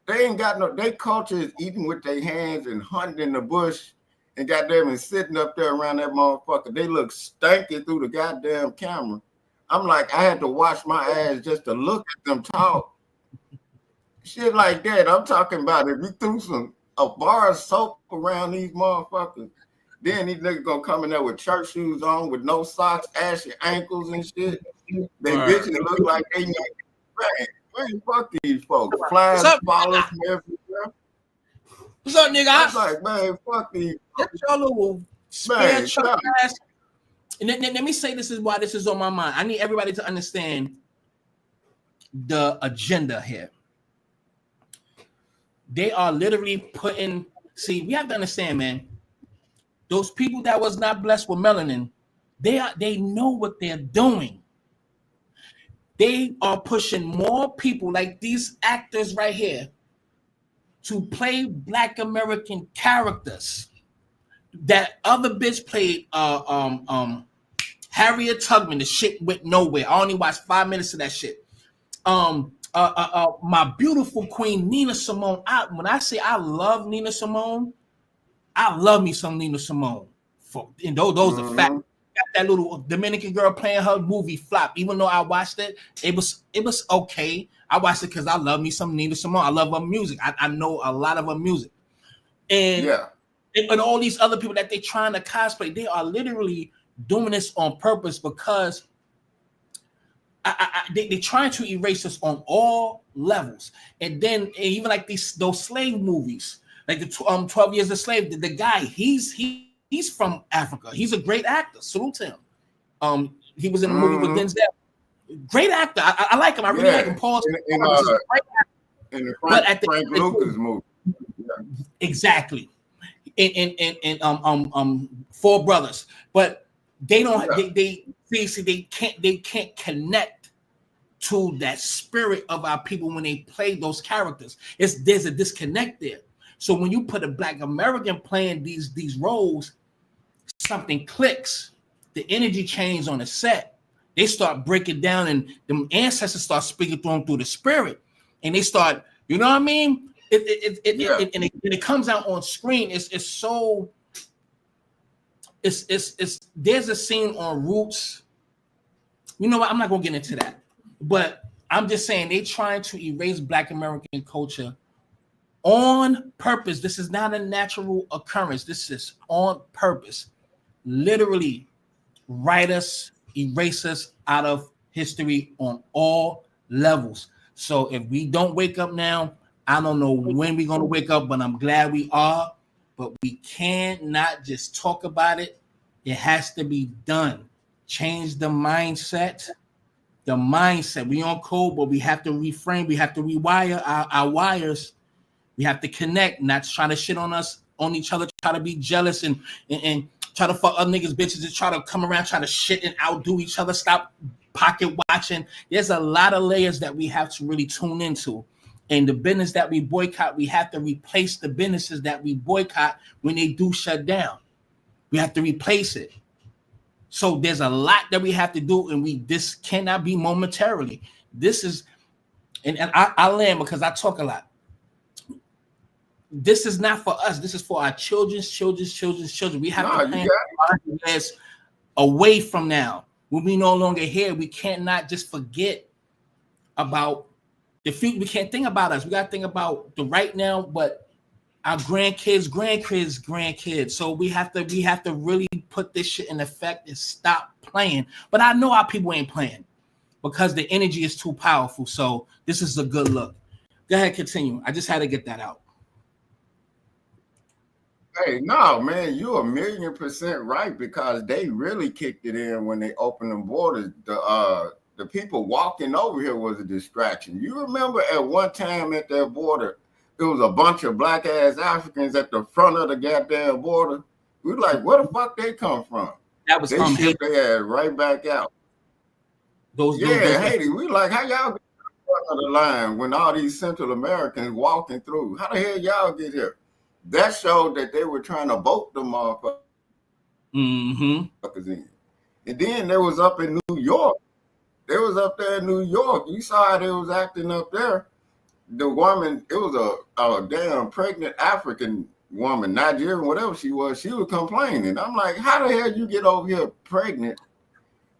They ain't got no, their culture is eating with their hands and hunting in the bush and goddamn it sitting up there around that motherfucker. They look stanky through the goddamn camera. I'm like, I had to wash my ass just to look at them talk. Shit like that. I'm talking about if you threw a bar of soap around these motherfuckers, then these niggas gonna come in there with church shoes on with no socks, ashy ankles and shit. They bitches look like they man, fuck these folks. Flies follow from everywhere. What's up, nigga? I was like, man, fuck these. Get your little spare truck ass. And then let me say this is why this is on my mind. I need everybody to understand the agenda here. They are literally putting, see, we have to understand, man, those people that was not blessed with melanin, they know what they're doing. They are pushing more people like these actors right here to play Black American characters. That other bitch played Harriet Tubman. The shit went nowhere. I only watched 5 minutes of that shit. My beautiful queen Nina Simone. When I say I love Nina Simone, I love me some Nina Simone. And those are facts. Got that little Dominican girl playing her movie flop. Even though I watched it, it was okay. I watched it because I love me some Nina Simone. I love her music. I know a lot of her music. And and all these other people that they're trying to cosplay, they are literally doing this on purpose because they're trying to erase us on all levels. And then even like those slave movies, like the 12 Years a Slave, the guy, he's from Africa. He's a great actor. Salute to him. He was in a movie with Denzel. Great actor. I like him. I really like him. Paul. In the Frank Lucas movie. Exactly. And Four Brothers. But they don't. They can't connect to that spirit of our people when they play those characters. There's a disconnect there. So when you put a Black American playing these roles, something clicks. The energy changes on the set. They start breaking down, and the ancestors start speaking through the spirit, and they start, you know what I mean? It comes out on screen. It's there's a scene on Roots. You know what? I'm not gonna get into that, but I'm just saying they trying to erase Black American culture on purpose. This is not a natural occurrence. This is on purpose. Literally write us, erase us out of history on all levels. So if we don't wake up now, I don't know when we're going to wake up, but I'm glad we are. But we cannot just talk about it. It has to be done. Change the mindset. The mindset. We on code, but we have to reframe. We have to rewire our wires. We have to connect, not trying to shit on each other, try to be jealous and try to fuck other niggas, bitches, and try to come around, try to shit and outdo each other. Stop pocket watching. There's a lot of layers that we have to really tune into. And the business that we boycott, we have to replace the businesses that we boycott when they do shut down. We have to replace it. So there's a lot that we have to do, and this cannot be momentarily. This is, and I land because I talk a lot. This is not for us. This is for our children's children. We have to plan 5 years away from now. When we no longer here, we cannot just forget about The future, we can't think about us. We got to think about the right now, but our grandkids. So we have to really put this shit in effect and stop playing. But I know our people ain't playing because the energy is too powerful. So this is a good look. Go ahead, continue. I just had to get that out. Hey, no, man, you're 1,000,000% right, because they really kicked it in when they opened the borders. The people walking over here was a distraction. You remember at one time at that border, it was a bunch of black ass Africans at the front of the goddamn border. We were like, where the fuck they come from? That was they shipped their ass right back out. Those Haiti. We like, how y'all get to the front of the line when all these Central Americans walking through? How the hell y'all get here? That showed that they were trying to vote them motherfuckers in. And then they was up in New York. They was up there in New York. You saw how they was acting up there. The woman, it was a damn pregnant African woman, Nigerian, whatever she was complaining. I'm like, how the hell you get over here pregnant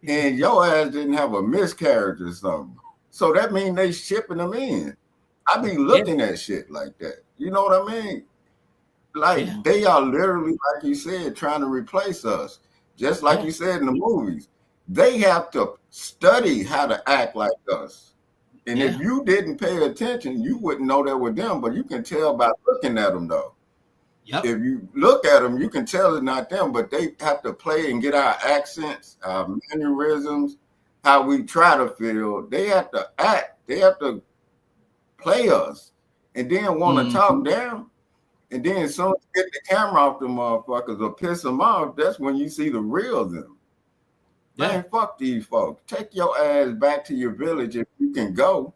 and your ass didn't have a miscarriage or something? So that means they shipping them in. I be looking at shit like that. You know what I mean? Like they are literally, like you said, trying to replace us. Just like you said in the movies. They have to study how to act like us. And if you didn't pay attention, you wouldn't know that were them, but you can tell by looking at them, though. If you look at them, you can tell it's not them, but they have to play and get our accents, our mannerisms, how we try to feel. They have to act. They have to play us and then want to talk down. And then as soon as you get the camera off the motherfuckers or piss them off, that's when you see the real them. Man, fuck these folks. Take your ass back to your village if you can go.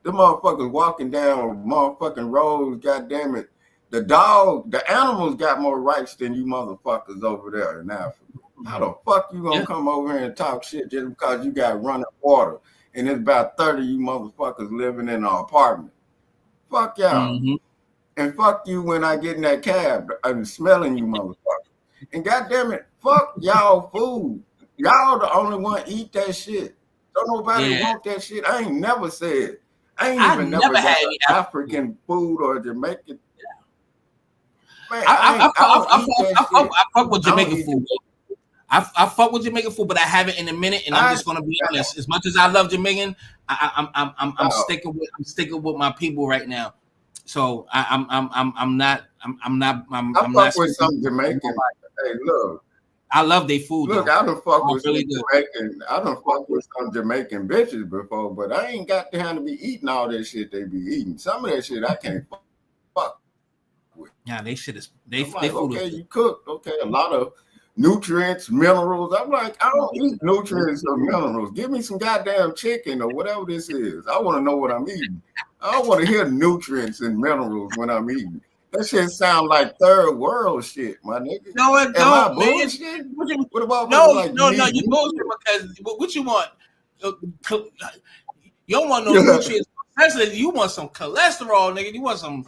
The motherfuckers walking down motherfucking roads, goddamn it. The animals got more rights than you motherfuckers over there in Africa. How the fuck you gonna come over here and talk shit just because you got running water and there's about 30 you motherfuckers living in an apartment? Fuck y'all. And fuck you when I get in that cab and smelling you motherfuckers. And goddamn it, fuck y'all food. Y'all the only one eat that shit. Don't nobody want that shit. I ain't never said. I ain't even never had African food or Jamaican. Man, I fuck with Jamaican food. I fuck with Jamaican food, but I haven't in a minute. And I'm just gonna be honest. As much as I love Jamaican, I'm sticking with my people right now. So I'm not. I fuck with some Jamaican. Hey, look. I love their food. Look, I done fuck with some Jamaican. I done fuck with some Jamaican bitches before, but I ain't got time to be eating all that shit they be eating. Some of that shit I can't fuck with. Yeah, they shit is they like, food. Okay, you cook. Okay, a lot of nutrients, minerals. I'm like, I don't eat nutrients or minerals. Give me some goddamn chicken or whatever this is. I want to know what I'm eating. I don't want to hear nutrients and minerals when I'm eating. That shit sound like third world shit, my nigga. No, it don't, man. What about no, like you bullshit because what you want? You don't want no nutrients. You want some cholesterol, nigga. You want some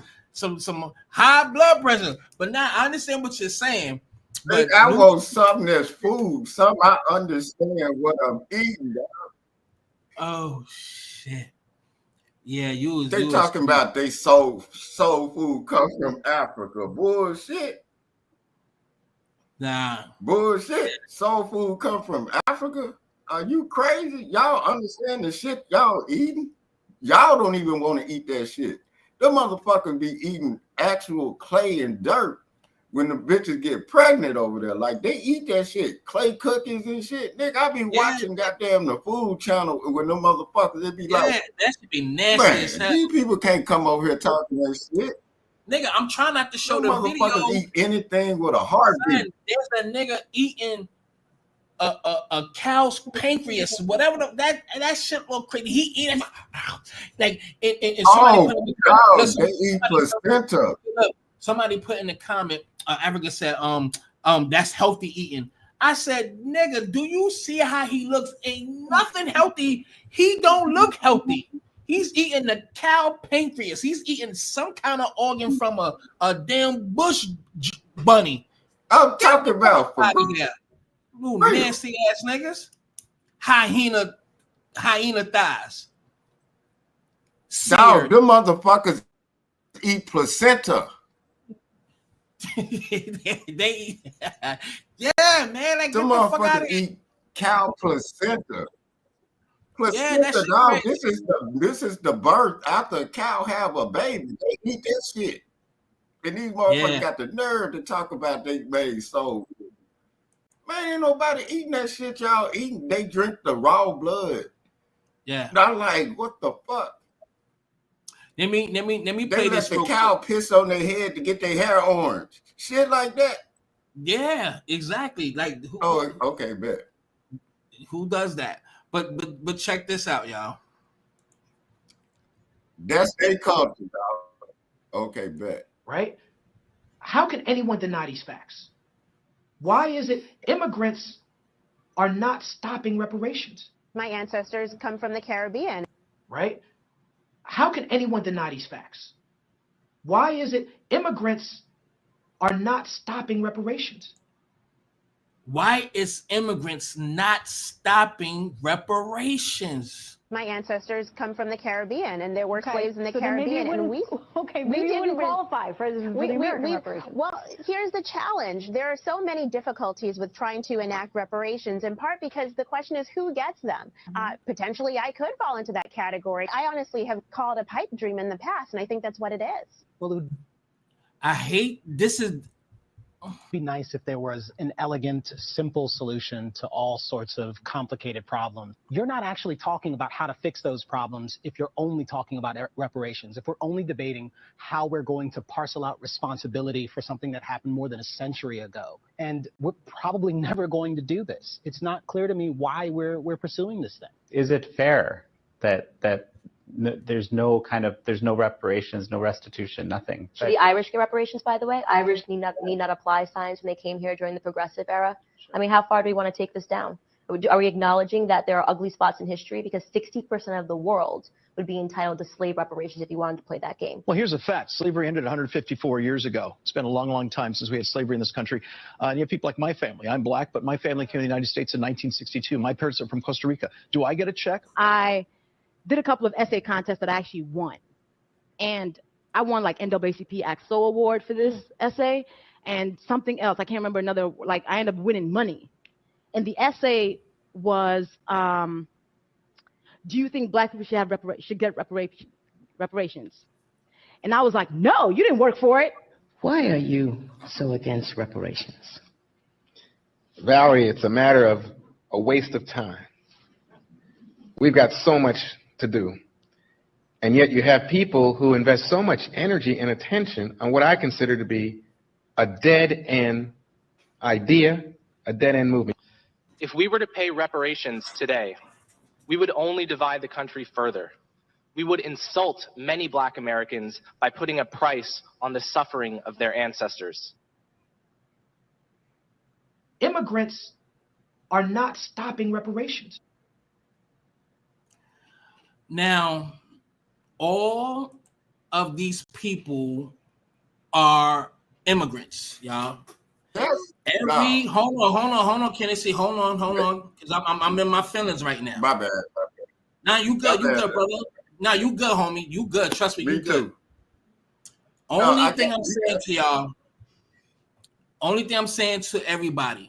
high blood pressure. But now I understand what you're saying. But I want something that's food. Something I understand what I'm eating. Oh shit. Yeah, they talking about they soul food comes from Africa. Bullshit. Nah. Bullshit. Soul food come from Africa? Are you crazy? Y'all understand the shit y'all eating? Y'all don't even want to eat that shit. Them motherfuckers be eating actual clay and dirt when the bitches get pregnant over there. Like, they eat that shit. Clay cookies and shit. Nigga, I be watching goddamn the Food Channel when them motherfuckers, they be like, that should be nasty as hell. These people can't come over here talking that shit. Nigga, I'm trying not to show them the video. Motherfuckers eat anything with a heartbeat. There's a nigga eating a cow's pancreas, whatever that shit look crazy. He eating like they eat placenta. Somebody put in the comment, Africa said, that's healthy eating. I said, nigga, do you see how he looks? Ain't nothing healthy. He don't look healthy. He's eating the cow pancreas. He's eating some kind of organ from a damn bush bunny. I'm talking about little nasty ass niggas. Hyena thighs. South, them motherfuckers eat placenta. they yeah, man, like Some get the fuck out motherfuckers of here. eat cow placenta. Yeah, that Placenta, shit dog. crazy. This is the birth after a cow have a baby. They eat that shit. And these motherfuckers got the nerve to talk about they made soul. Man, ain't nobody eating that shit y'all eating. They drink the raw blood. Yeah. And I'm like, what the fuck? Let me They play let this the real cow quick. piss on their head to get their hair orange. Shit like that. Yeah, exactly. Like okay, bet. Who does that? But check this out, y'all. That's their culture, dog. Okay, bet. Right? How can anyone deny these facts? Why is it immigrants are not stopping reparations? My ancestors come from the Caribbean. Right? How can anyone deny these facts? Why is it immigrants are not stopping reparations? Why is immigrants not stopping reparations? My ancestors come from the Caribbean, and there were slaves in the so then maybe it Caribbean, and we wouldn't qualify for the American reparations. Well, here's the challenge. There are so many difficulties with trying to enact reparations, in part because the question is who gets them. Potentially, I could fall into that category. I honestly have called a pipe dream in the past, and I think that's what it is. Well, I hate this is. Be nice if there was an elegant, simple solution to all sorts of complicated problems. You're not actually talking about how to fix those problems if you're only talking about reparations. If we're only debating how we're going to parcel out responsibility for something that happened more than a century ago. And we're probably never going to do this. It's not clear to me why we're pursuing this thing. Is it fair that there's no reparations, no restitution, nothing? Should the Irish get reparations, by the way? Irish need not apply signs when they came here during the Progressive era. I mean, how far do we want to take this down? Are we acknowledging that there are ugly spots in history? Because 60% of the world would be entitled to slave reparations if you wanted to play that game. Well, here's a fact. Slavery ended 154 years ago. It's been a long, long time since we had slavery in this country. And you have people like my family. I'm black, but my family came to the United States in 1962. My parents are from Costa Rica. Do I get a check? I did a couple of essay contests that I actually won. And I won like NAACP AXO award for this essay and something else. I can't remember another, like I ended up winning money. And the essay was, do you think black people should get reparations? And I was like, no, you didn't work for it. Why are you so against reparations? Valerie, it's a matter of a waste of time. We've got so much to do. And yet you have people who invest so much energy and attention on what I consider to be a dead-end idea, a dead-end movement. If we were to pay reparations today, we would only divide the country further. We would insult many Black Americans by putting a price on the suffering of their ancestors. Immigrants are not stopping reparations. Now, all of these people are immigrants, y'all. Hold on, Kennedy. Hold on, because I'm in my feelings right now. My bad. Now you good, brother. Now you good, homie. You good. Trust me, you good. Only thing I'm saying to y'all, only thing I'm saying to everybody,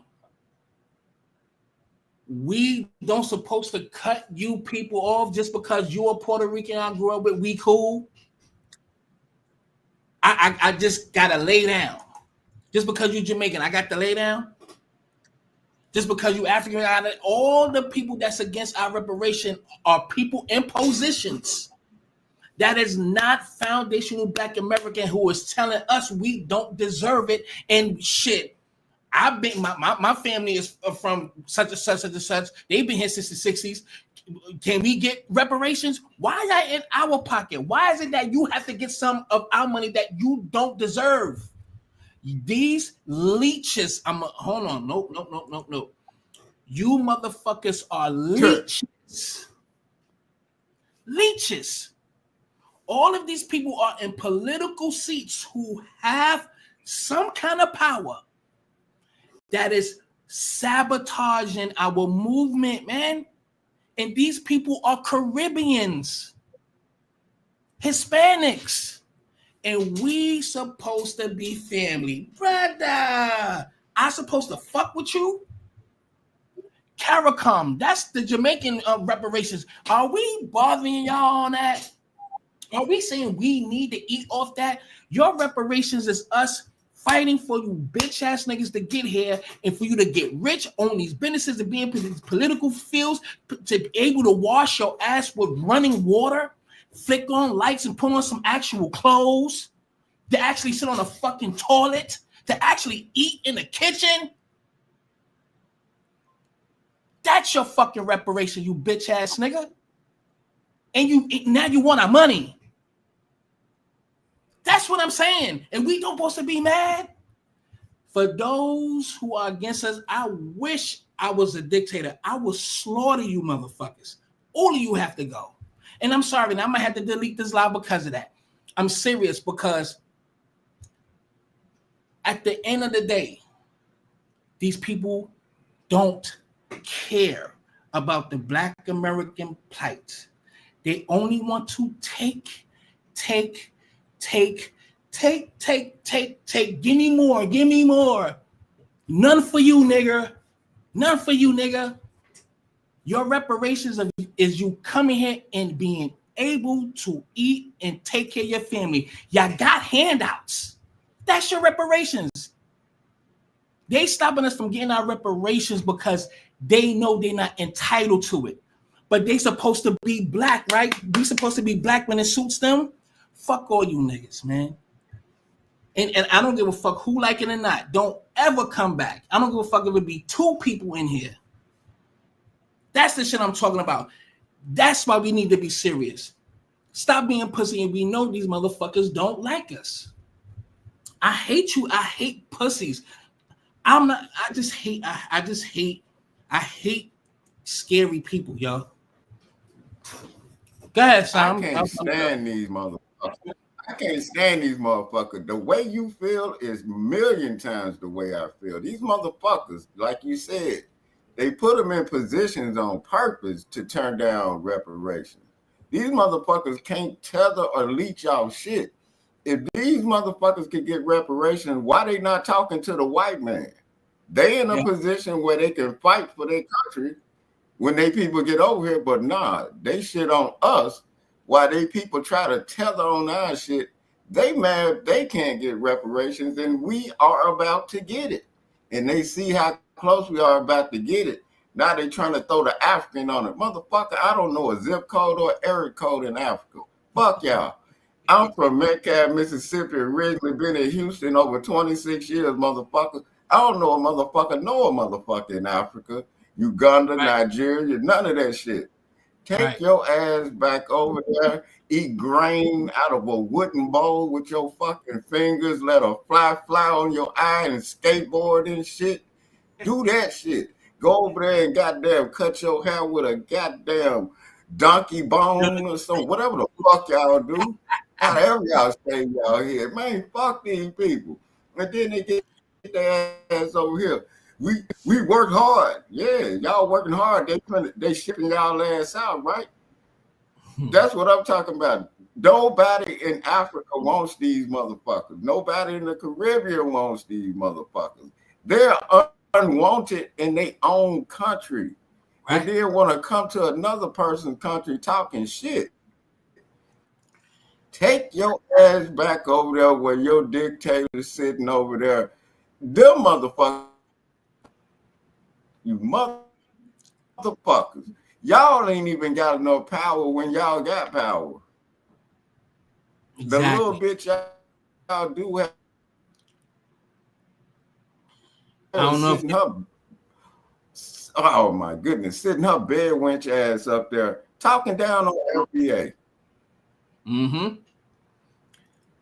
we don't supposed to cut you people off just because you're a Puerto Rican I grew up with. We cool. I just gotta lay down. Just because you Jamaican, I got to lay down. Just because you African, all the people that's against our reparation are people in positions that is not foundational Black American who is telling us we don't deserve it and shit. I've been my family is from such and such and such. They've been here since the 60s. Can we get reparations? Why is that in our pocket? Why is it that you have to get some of our money that you don't deserve? These leeches, hold on, no. You motherfuckers are leeches. Leeches. All of these people are in political seats who have some kind of power that is sabotaging our movement, man. And these people are Caribbeans. Hispanics. And we supposed to be family. Brother, I supposed to fuck with you? CARICOM, that's the Jamaican reparations. Are we bothering y'all on that? Are we saying we need to eat off that? Your reparations is us fighting for you bitch ass niggas to get here and for you to get rich, own these businesses and be in these political fields, to be able to wash your ass with running water, flick on lights and put on some actual clothes, to actually sit on a fucking toilet, to actually eat in the kitchen. That's your fucking reparation, you bitch ass nigga. And now you want our money. That's what I'm saying. And we don't supposed to be mad. For those who are against us, I wish I was a dictator. I would slaughter you motherfuckers. All of you have to go. And I'm sorry, and I'm gonna have to delete this live because of that. I'm serious, because at the end of the day, these people don't care about the Black American plight. They only want to take. Give me more. None for you, nigga. Your reparations is you coming here and being able to eat and take care of your family. Y'all got handouts. That's your reparations. They stopping us from getting our reparations because they know they're not entitled to it. But they supposed to be black, right? We supposed to be black when it suits them. Fuck all you niggas, man. And I don't give a fuck who like it or not. Don't ever come back. I don't give a fuck if it be 2 people in here. That's the shit I'm talking about. That's why we need to be serious. Stop being pussy, and we know these motherfuckers don't like us. I hate you. I hate pussies. I hate scary people, yo. Go ahead, Sam. I can't stand these motherfuckers. The way you feel is 1,000,000 times the way I feel. These motherfuckers, like you said, they put them in positions on purpose to turn down reparations. These motherfuckers can't tether or leech out shit. If these motherfuckers could get reparations, why they not talking to the white man? They in a position where they can fight for their country when they people get over here, but nah, they shit on us while they people try to tether on our shit. They mad they can't get reparations, and we are about to get it. And they see how close we are about to get it. Now they trying to throw the African on it. Motherfucker, I don't know a zip code or area code in Africa. Fuck y'all. I'm from Metcalf, Mississippi, originally been in Houston over 26 years, motherfucker. I don't know a motherfucker in Africa, Uganda, Nigeria, none of that shit. Take your ass back over there, eat grain out of a wooden bowl with your fucking fingers, let a fly on your eye and skateboard and shit. Do that shit. Go over there and goddamn cut your hair with a goddamn donkey bone or something, whatever the fuck y'all do. However y'all stay y'all here. Man, fuck these people. And then they get their ass over here. We work hard. Yeah, y'all working hard. They shipping y'all ass out, right? That's what I'm talking about. Nobody in Africa wants these motherfuckers. Nobody in the Caribbean wants these motherfuckers. They're unwanted in their own country. And they want to come to another person's country talking shit. Take your ass back over there where your dictator's sitting over there. Them motherfuckers. You motherfuckers. Y'all ain't even got enough power when y'all got power. Exactly. The little bit y'all do have. I don't know. Oh my goodness, sitting her bed wench ass up there talking down on FBA. Mm-hmm.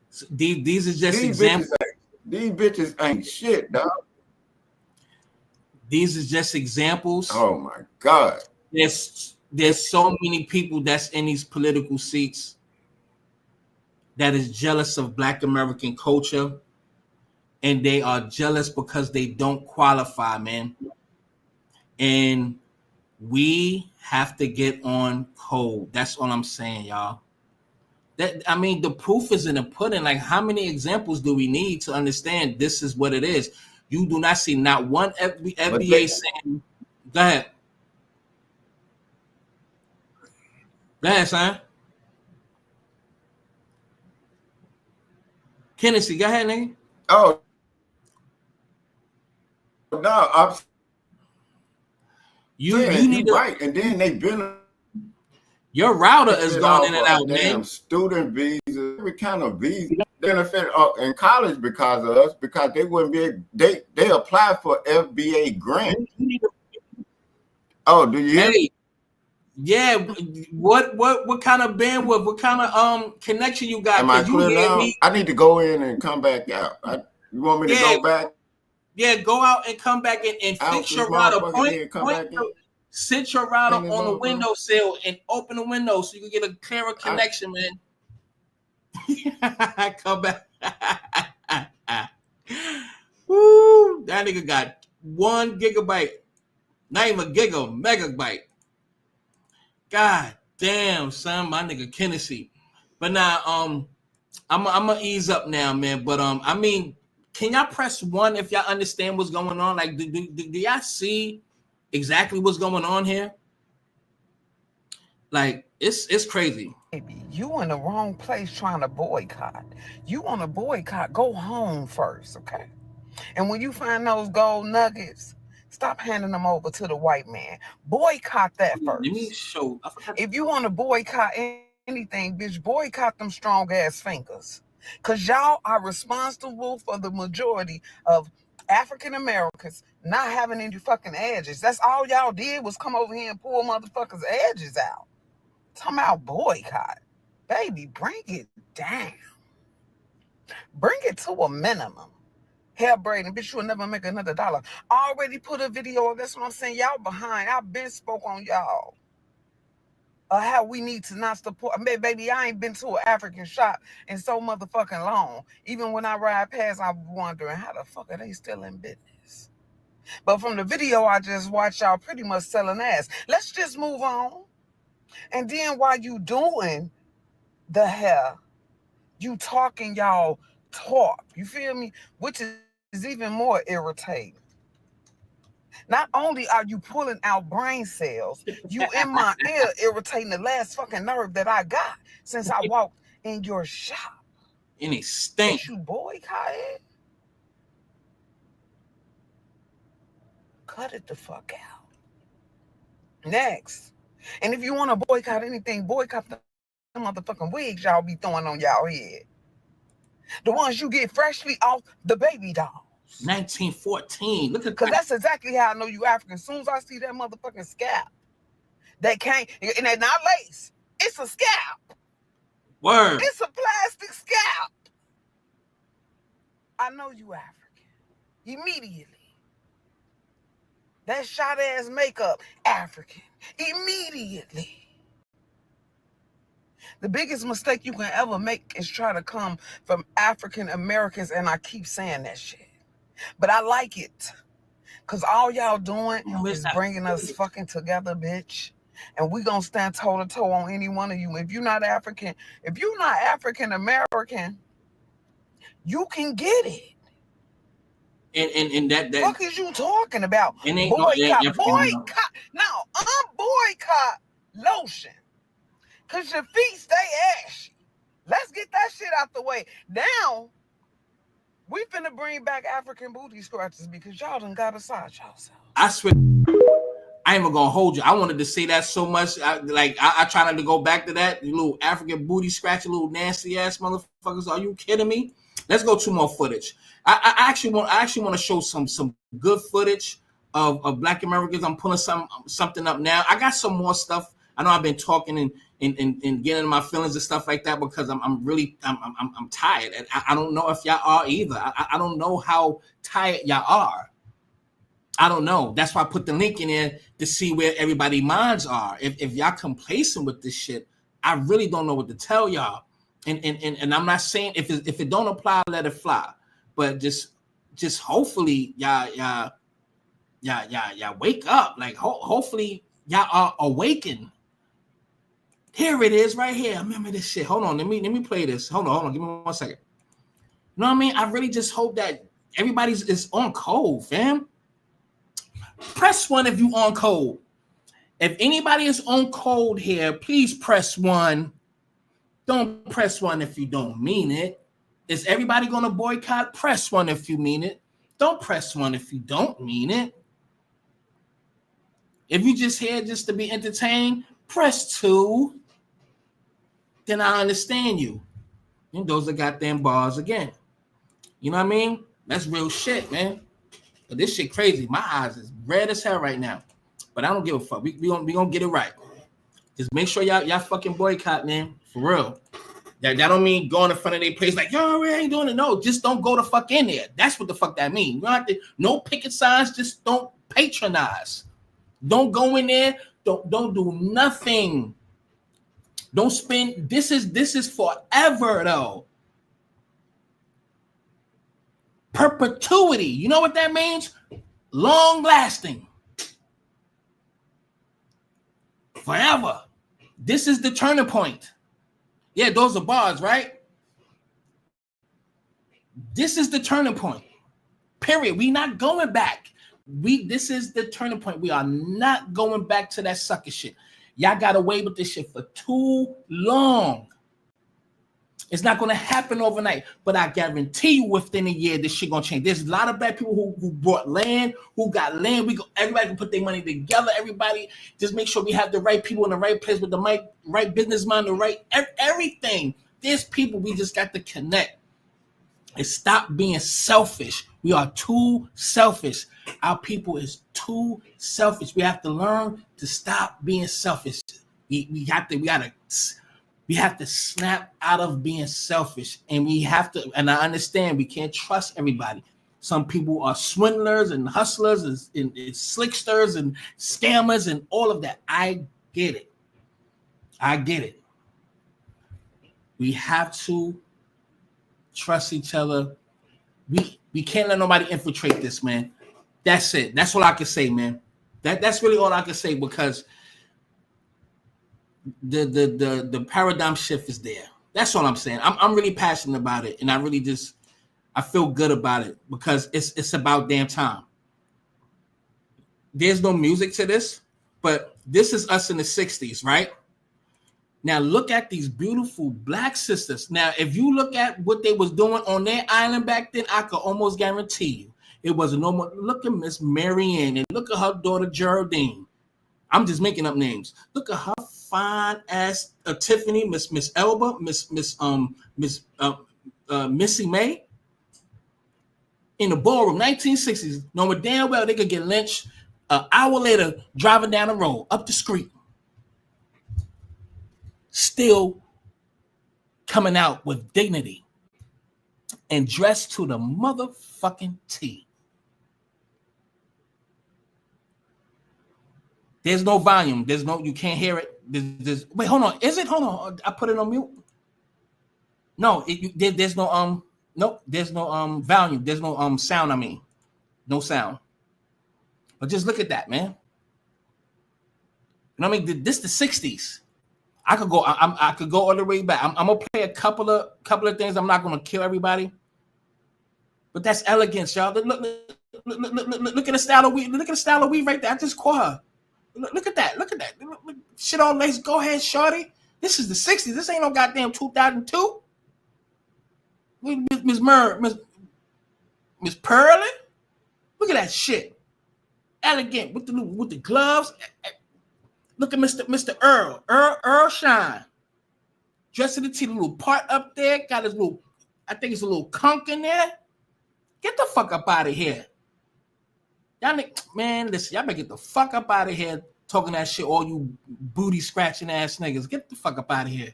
So these are just examples. These bitches ain't shit, dog. These are just examples. Oh my God. There's so many people that's in these political seats that is jealous of Black American culture, and they are jealous because they don't qualify, man. And we have to get on code. That's all I'm saying, y'all. That I mean, the proof is in the pudding. Like, how many examples do we need to understand this is what it is? You do not see not one FBA saying, go ahead. Go ahead, son. Kennedy, go ahead, nigga. Oh, no, I'm you need to, right. And then they've been your router is going in and out, damn man. Student visa, every kind of visa benefit in college because of us, because they wouldn't be. They apply for FBA grant. Oh, do you hear me? Yeah, what kind of bandwidth, what kind of connection you got? Am I clear now? I need to go in and come back out. You want me to go back? Yeah, go out and come back and fix your router. Sit your router on the windowsill and open the window so you can get a clearer connection, man. Come back. Woo, that nigga got 1 gigabyte, not even a megabyte. God damn, son, my nigga Kennedy. But now, I'm gonna ease up now, man. But I mean, can y'all press 1 if y'all understand what's going on? Like, do y'all see exactly what's going on here? Like, it's crazy. You in the wrong place trying to boycott. You want to boycott, go home first, okay? And when you find those gold nuggets, stop handing them over to the white man. Boycott that first. Let me show. If you want to boycott anything, bitch, boycott them strong ass fingers. Because y'all are responsible for the majority of African Americans not having any fucking edges. That's all y'all did was come over here and pull motherfuckers' edges out. Talking about boycott. Baby, bring it down. Bring it to a minimum. Hair braiding, bitch, you'll never make another dollar. I already put a video, that's what I'm saying. Y'all behind. I've been spoke on y'all. How we need to not support. Baby, I ain't been to an African shop in so motherfucking long. Even when I ride past, I'm wondering how the fuck are they still in business? But from the video I just watched, y'all pretty much selling ass. Let's just move on. And then while you doing the hair, you talking y'all talk. You feel me? Which is even more irritating. Not only are you pulling out brain cells, you in my ear irritating the last fucking nerve that I got since I walked in your shop. And it stinks. You boycott it? Cut it the fuck out. Next. And if you want to boycott anything, boycott the motherfucking wigs y'all be throwing on y'all head. The ones you get freshly off the baby doll. 1914. Look at that. Because that's exactly how I know you African. As soon as I see that motherfucking scalp, that can't, and they're not lace. It's a scalp. Word. It's a plastic scalp. I know you African. Immediately. That shot ass makeup, African. Immediately. The biggest mistake you can ever make is try to come from African Americans, and I keep saying that shit. But I like it. Because all y'all doing is bringing us fucking together, bitch. And we gonna stand toe-to-toe on any one of you. If you're not African, if you're not African American, you can get it. And that fuck is you talking about? Boycott. Boycott. No, boycott lotion. Because your feet stay ashy. Let's get that shit out the way. Now, we finna bring back African booty scratchers because y'all done got aside y'all. I swear, I ain't even gonna hold you. I wanted to say that so much. I try not to go back to that. You little African booty scratcher, little nasty ass motherfuckers. Are you kidding me? Let's go to more footage. I actually want to show some good footage of Black Americans. I'm pulling something up now. I got some more stuff. I know I've been talking and getting in my feelings and stuff like that because I'm tired. And I don't know if y'all are either. I don't know how tired y'all are. I don't know. That's why I put the link in there to see where everybody's minds are. If y'all complacent with this shit, I really don't know what to tell y'all. And I'm not saying if it don't apply, let it fly. But just hopefully y'all wake up. Like hopefully y'all are awakened. Here it is right here. I remember this shit. Hold on, let me play this. Hold on, give me 1 second. You know what I mean? I really just hope that everybody's is on code, fam. Press 1 if you on code. If anybody is on code here, please press 1. Don't press 1 if you don't mean it. Is everybody going to boycott? Press 1 if you mean it. Don't press 1 if you don't mean it. If you just here just to be entertained, press 2. Then I understand you. And those are goddamn bars again. You know what I mean? That's real shit, man. But this shit crazy. My eyes is red as hell right now. But I don't give a fuck. We gonna get it right. Just make sure y'all fucking boycott, man. For real. That don't mean going in front of their place like, yo, we ain't doing it. No, just don't go the fuck in there. That's what the fuck that means. You don't have to, no picket signs, just don't patronize. Don't go in there. Don't do nothing. Don't spend. This is forever though. Perpetuity. You know what that means? Long lasting. Forever. This is the turning point. Yeah, those are bars, right? This is the turning point. Period. We not going back. This is the turning point. We are not going back to that sucker shit. Y'all got away with this shit for too long. It's not going to happen overnight, but I guarantee you within a year, this shit going to change. There's a lot of black people who brought land, who got land. Everybody can put their money together. Everybody just make sure we have the right people in the right place with the right business mind, the right everything. There's people we just got to connect and stop being selfish. We are too selfish. Our people is too selfish. We have to learn to stop being selfish. We have to snap out of being selfish, and we have to, and I understand we can't trust everybody. Some people are swindlers and hustlers and slicksters and scammers and all of that. I get it. We have to trust each other. We can't let nobody infiltrate this, man. That's it. That's all I can say, man. That's really all I can say, because the paradigm shift is there. That's all I'm saying. I'm really passionate about it, and I feel good about it, because it's about damn time. There's no music to this, but this is us in the 60s, right? Now look at these beautiful black sisters. Now, if you look at what they was doing on their island back then, I could almost guarantee you it was a normal. Look at Miss Marianne and look at her daughter Geraldine. I'm just making up names. Look at her fine ass Tiffany, Miss Elba, Missy May in the ballroom, 1960s. Knowing damn well they could get lynched an hour later driving down the road up the street, still coming out with dignity and dressed to the motherfucking T. There's no volume. You can't hear it. Wait, hold on. Is it? Hold on. I put it on mute. No, there's no nope. There's no volume. There's no sound. I mean, no sound. But just look at that, man. You know what I mean? This the 60s. I could go. I could go all the way back. I'm gonna play a couple of things. I'm not gonna kill everybody, but that's elegance, y'all. Look at the style of weave. Look at the style of weave right there. I just caught her. Look at that. Look at that. Shit all lace. Go ahead, shorty. This is the 60s. This ain't no goddamn 2002. Miss Pearly. Look at that shit. Elegant with the gloves. Look at Mr. Earl Shine. Dressed to the T, the little part up there. Got his little, I think it's a little conch in there. Get the fuck up out of here. Y'all, man, listen, y'all better get the fuck up out of here talking that shit, all you booty scratching ass niggas. Get the fuck up out of here.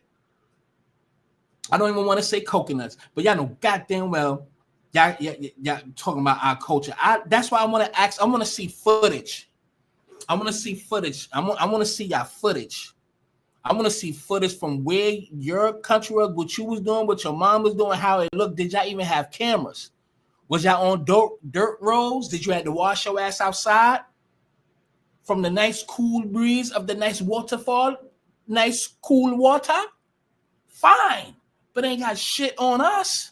I don't even want to say coconuts, but y'all know goddamn well y'all talking about our culture. That's why I want to ask. I want to see footage. I want to see footage. I want to see y'all footage. I want to see footage from where your country was, what you was doing, what your mom was doing, how it looked. Did y'all even have cameras? Was y'all on dirt roads? Did you have to wash your ass outside from the nice cool breeze of the nice waterfall? nice, cool water, fine. But ain't got shit on us.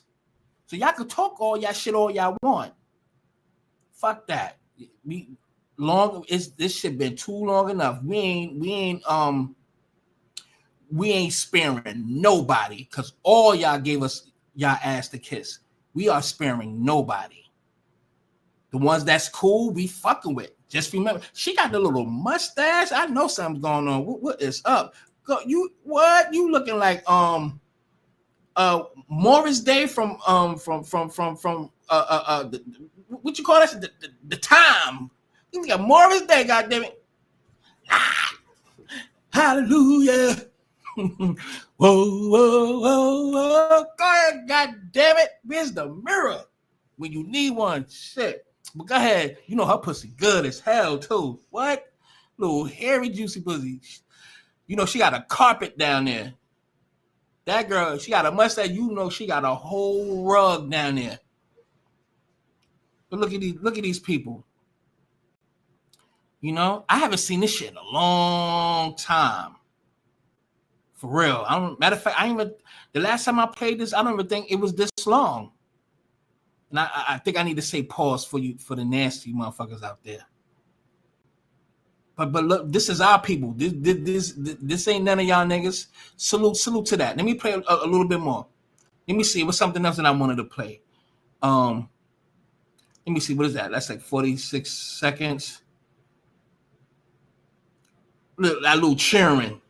So y'all can talk all y'all shit all y'all want. Fuck that. This shit been too long enough. We ain't sparing nobody because all y'all gave us y'all ass to kiss. We are sparing nobody. The ones that's cool, we fucking with. Just remember, she got the little mustache. I know something's going on. What is up? You looking like Morris Day from what you call that? The time. You got Morris Day, goddammit. Hallelujah. Whoa, whoa, whoa, whoa. Go ahead, goddammit. Where's the mirror? When you need one, shit. But go ahead. You know her pussy good as hell, too. What? Little hairy, juicy pussy. You know, she got a carpet down there. That girl, she got a mustache. You know she got a whole rug down there. But look at these people. You know, I haven't seen this shit in a long time. For real. Matter of fact, the last time I played this, I don't even think it was this long. And I think I need to say pause for the nasty motherfuckers out there. But look, this is our people. This ain't none of y'all niggas. Salute to that. Let me play a little bit more. Let me see. It was something else that I wanted to play. Let me see. What is that? That's like 46 seconds. Look, that little cheering.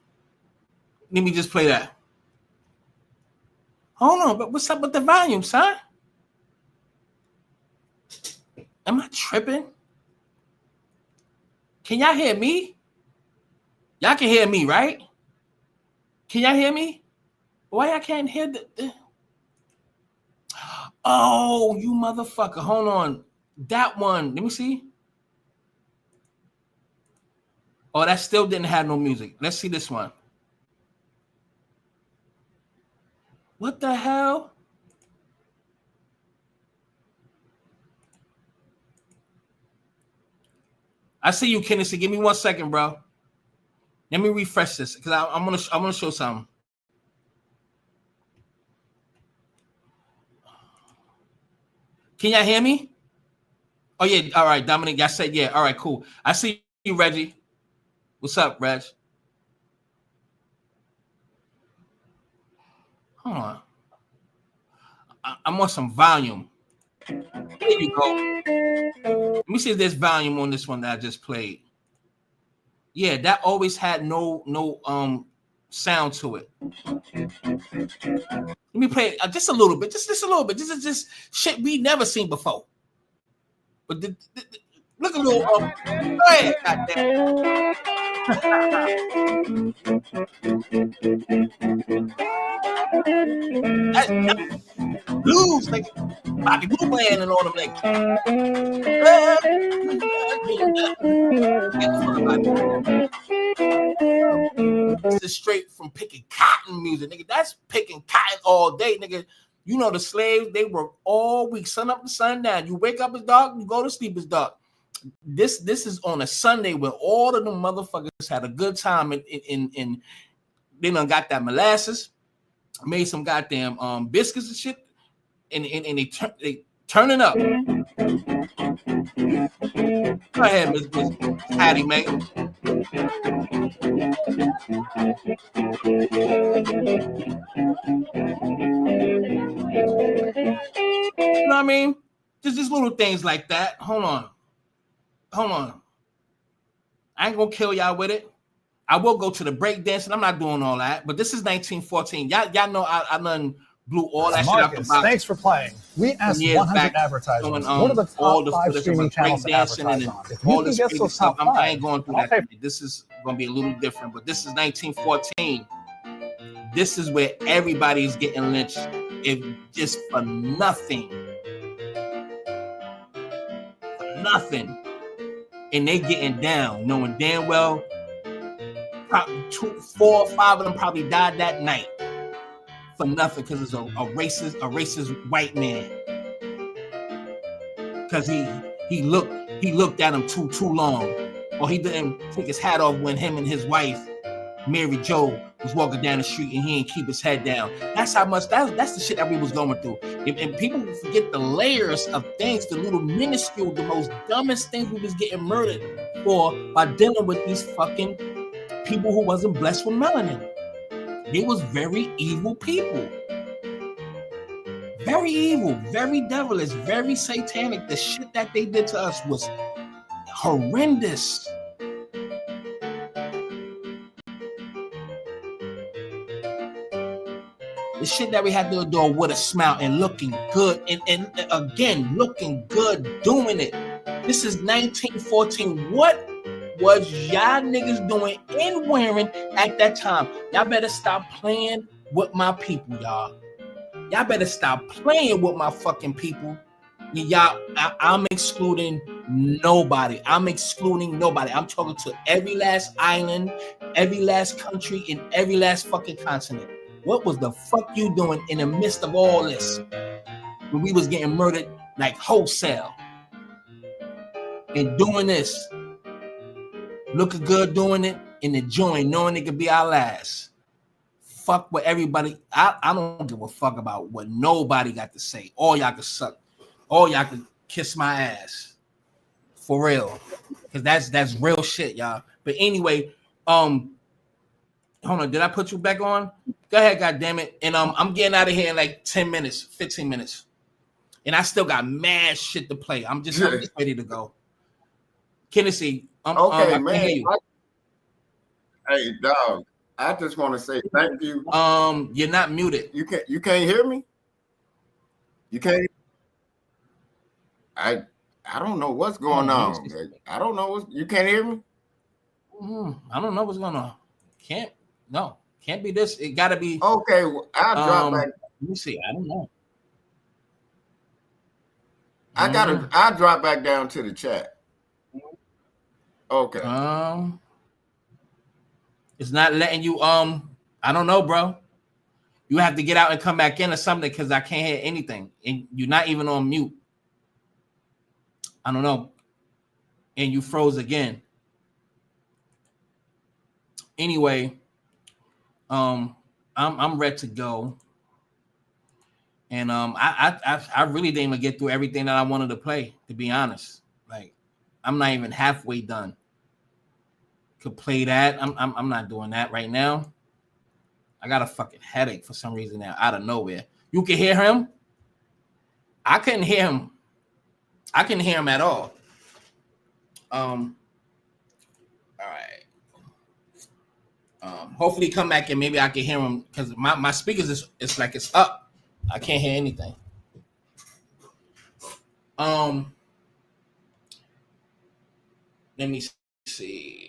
Let me just play that. Hold on, but what's up with the volume, son? Am I tripping? Can y'all hear me? Y'all can hear me, right? Can y'all hear me? Why y'all can't hear the... Oh, you motherfucker. Hold on. That one. Let me see. Oh, that still didn't have no music. Let's see this one. What the hell? I see you, Kennedy. Give me 1 second, bro. Let me refresh this because I'm gonna show something. Can y'all hear me? Oh yeah. All right, Dominic. Y'all said yeah. All right, cool. I see you, Reggie. What's up, Reg? Hold on. I'm on some volume. There you go. Let me see if there's volume on this one that I just played. Yeah, that always had no sound to it. Let me play just a little bit. Just a little bit. This is just shit we never seen before. But look a little go ahead, goddamn. That's blues, nigga. Bobby Blue Band and all them niggas. This is straight from picking cotton music, nigga. That's picking cotton all day, nigga. You know the slaves, they work all week, sun up to sundown. You wake up as dark, you go to sleep as dark. This is on a Sunday where all of them motherfuckers had a good time in they done got that molasses, made some goddamn biscuits and shit, and they turning up. Go ahead, Miss Hattie, man. You know what I mean? Just little things like that. Hold on. I ain't gonna kill y'all with it. I will go to the break dancing. I'm not doing all that, but this is 1914. Y'all know I done blew all that shit out the box. Thanks for playing. We asked 100 advertisers. What are the top 5 streaming channels to advertise on? If you can guess those top 5, I ain't going through that. This is gonna be a little different, but this is 1914. This is where everybody's getting lynched, if just for nothing. Nothing. And they getting down, knowing damn well 4 or 5 of them probably died that night for nothing because it's a racist white man. Because he looked at him too long, or he didn't take his hat off when him and his wife Mary Joe was walking down the street and he didn't keep his head down. That's how much, that's the shit that we was going through. And people forget the layers of things, the little minuscule, the most dumbest things we was getting murdered for by dealing with these fucking people who wasn't blessed with melanin. They was very evil people. Very evil, very devilish, very satanic. The shit that they did to us was horrendous. The shit that we had to do with a smile and looking good, and again, looking good, doing it. This is 1914. What was y'all niggas doing and wearing at that time? Y'all better stop playing with my people, y'all. Y'all better stop playing with my fucking people. Y'all, I'm excluding nobody. I'm excluding nobody. I'm talking to every last island, every last country, and every last fucking continent. What was the fuck you doing in the midst of all this when we was getting murdered like wholesale and doing this, looking good doing it, and enjoying knowing it could be our last? Fuck what everybody. I don't give a fuck about what nobody got to say. All y'all can suck. All y'all can kiss my ass. For real. Because that's real shit, y'all. But anyway, hold on. Did I put you back on? Go ahead, goddammit. And I'm getting out of here in like 10 minutes, 15 minutes. And I still got mad shit to play. I'm just ready to go. Kennedy, okay, man. Hey, dog. I just want to say thank you. You're not muted. You can't hear me? You can't. I don't know what's going on. I don't know what you can't hear me. I don't know what's going on. Can't be this. It gotta be okay. Well, I'll drop back. Let me see. I don't know. I'll drop back down to the chat. Okay. It's not letting you. I don't know, bro. You have to get out and come back in or something because I can't hear anything, and you're not even on mute. I don't know. And you froze again. Anyway, I'm ready to go. And I really didn't even get through everything that I wanted to play, to be honest. Like, I'm not even halfway done. Could play that. I'm not doing that right now. I got a fucking headache for some reason now, out of nowhere. You can hear him? I couldn't hear him. I couldn't hear him at all. All right. Hopefully come back and maybe I can hear him because my speakers it's like it's up. I can't hear anything. Let me see.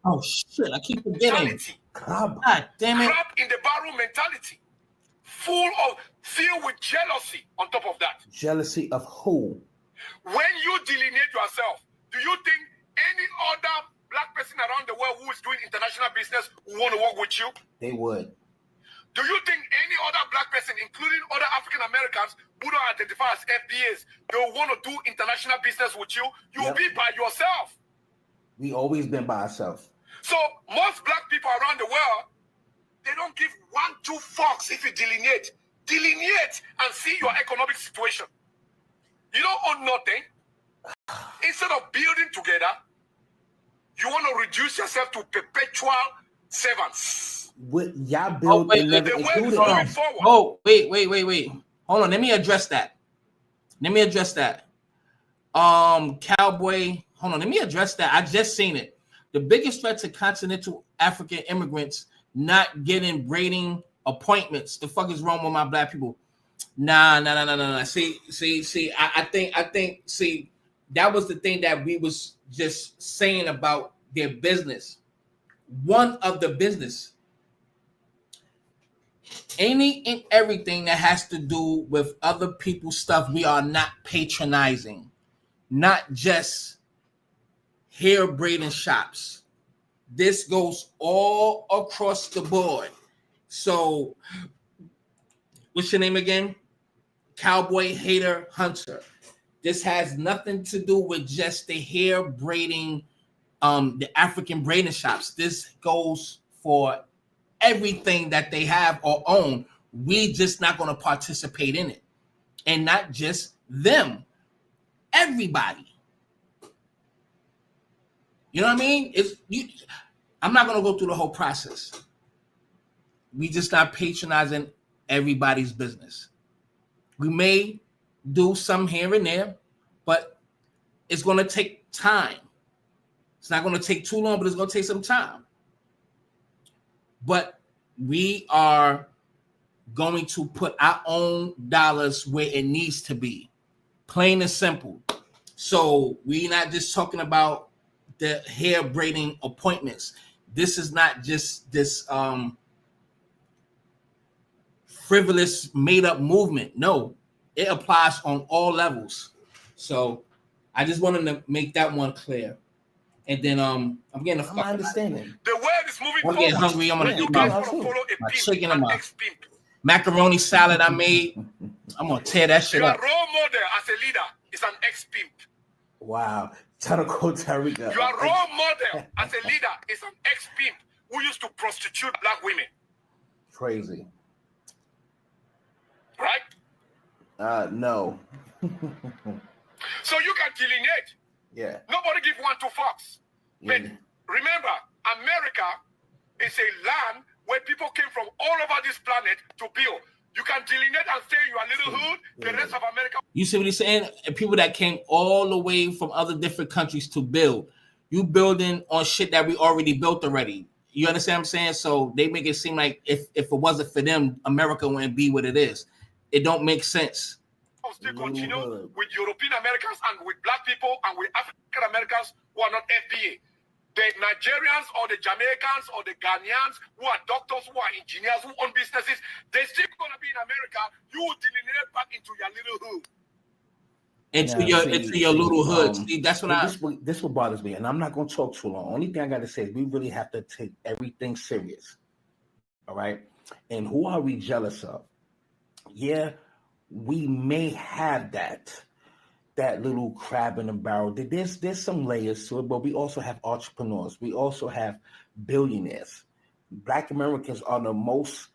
Oh shit! I keep forgetting. God damn it! Crap in the barrel mentality, filled with jealousy. On top of that, Jealousy of who? When you delineate yourself, do you think any other black person around the world who is doing international business will want to work with you? They would. Do you think any other black person, including other African Americans who don't identify as FBAs, they will want to do international business with you? You will be by yourself. We always been by ourselves. So most black people around the world, they don't give 1-2 fucks if you delineate. Delineate and see your economic situation. You don't own nothing. Instead of building together, you want to reduce yourself to perpetual servants. What y'all build and never included. Oh, wait. Hold on. Let me address that. Cowboy. Hold on. Let me address that. I just seen it. The biggest threat to continental African immigrants not getting braiding appointments. The fuck is wrong with my black people? Nah. See. I think. See, that was the thing that we was just saying about their business. One of the business. Any and everything that has to do with other people's stuff, we are not patronizing. Not just hair braiding shops. This goes all across the board. So, what's your name again? Cowboy Hater Hunter. This has nothing to do with just the hair braiding, the African braiding shops. This goes for everything that they have or own. We just not going to participate in it. And not just them. Everybody. You know what I mean? I'm not going to go through the whole process. We just not patronizing everybody's business. We may do some here and there, but it's going to take time. It's not going to take too long, but it's going to take some time. But we are going to put our own dollars where it needs to be. Plain and simple. So we're not just talking about the hair braiding appointments. This is not just this frivolous made up movement. No, it applies on all levels. So I just wanted to make that one clear. And then I'm getting I'm understanding. The world is moving I'm getting hungry. I'm gonna eat my chicken and my macaroni salad I made. I'm gonna tear that shit Your up. role model as a leader is an ex-pimp. Wow. Trying to quote Tariqa. Your role model as a leader is an ex-pimp who used to prostitute black women. Crazy. Right? No. So you can delineate. Yeah. Nobody give 1 2 fucks. Yeah. But remember, America is a land where people came from all over this planet to build. You can delineate and say you are little hood. The rest of America. You see what he's saying? And people that came all the way from other different countries to build. You building on shit that we already built already. You understand what I'm saying? So they make it seem like if it wasn't for them, America wouldn't be what it is. It don't make sense. Still continue with European Americans and with black people and with African Americans who are not FBA. The Nigerians or the Jamaicans or the Ghanaians who are doctors, who are engineers, who own businesses, they're still going to be in America. You will delineate back into your little hood. Into your little hood. See, that's what this what bothers me, and I'm not going to talk too long. Only thing I got to say is we really have to take everything serious. All right? And who are we jealous of? Yeah, we may have that little crab in the barrel. There's some layers to it, but we also have entrepreneurs. We also have billionaires. Black Americans are the most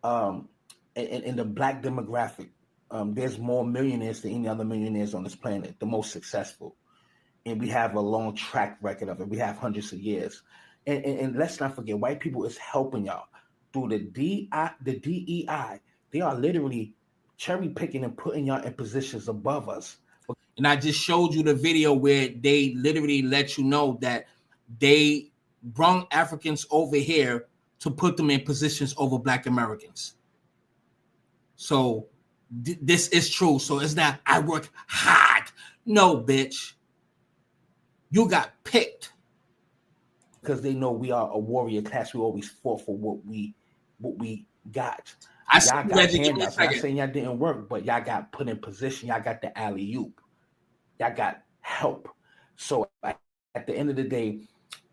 in the black demographic. There's more millionaires than any other millionaires on this planet, the most successful. And we have a long track record of it. We have hundreds of years. And let's not forget, white people is helping y'all through the DEI. They are literally cherry picking and putting y'all in positions above us. And I just showed you the video where they literally let you know that they brought Africans over here to put them in positions over Black Americans. So this is true. So it's not, I work hard. No, bitch. You got picked. Because they know we are a warrior class. We always fought for what we got. Y'all got handouts. I'm not saying y'all didn't work, but y'all got put in position. Y'all got the alley-oop. Y'all got help. So at the end of the day,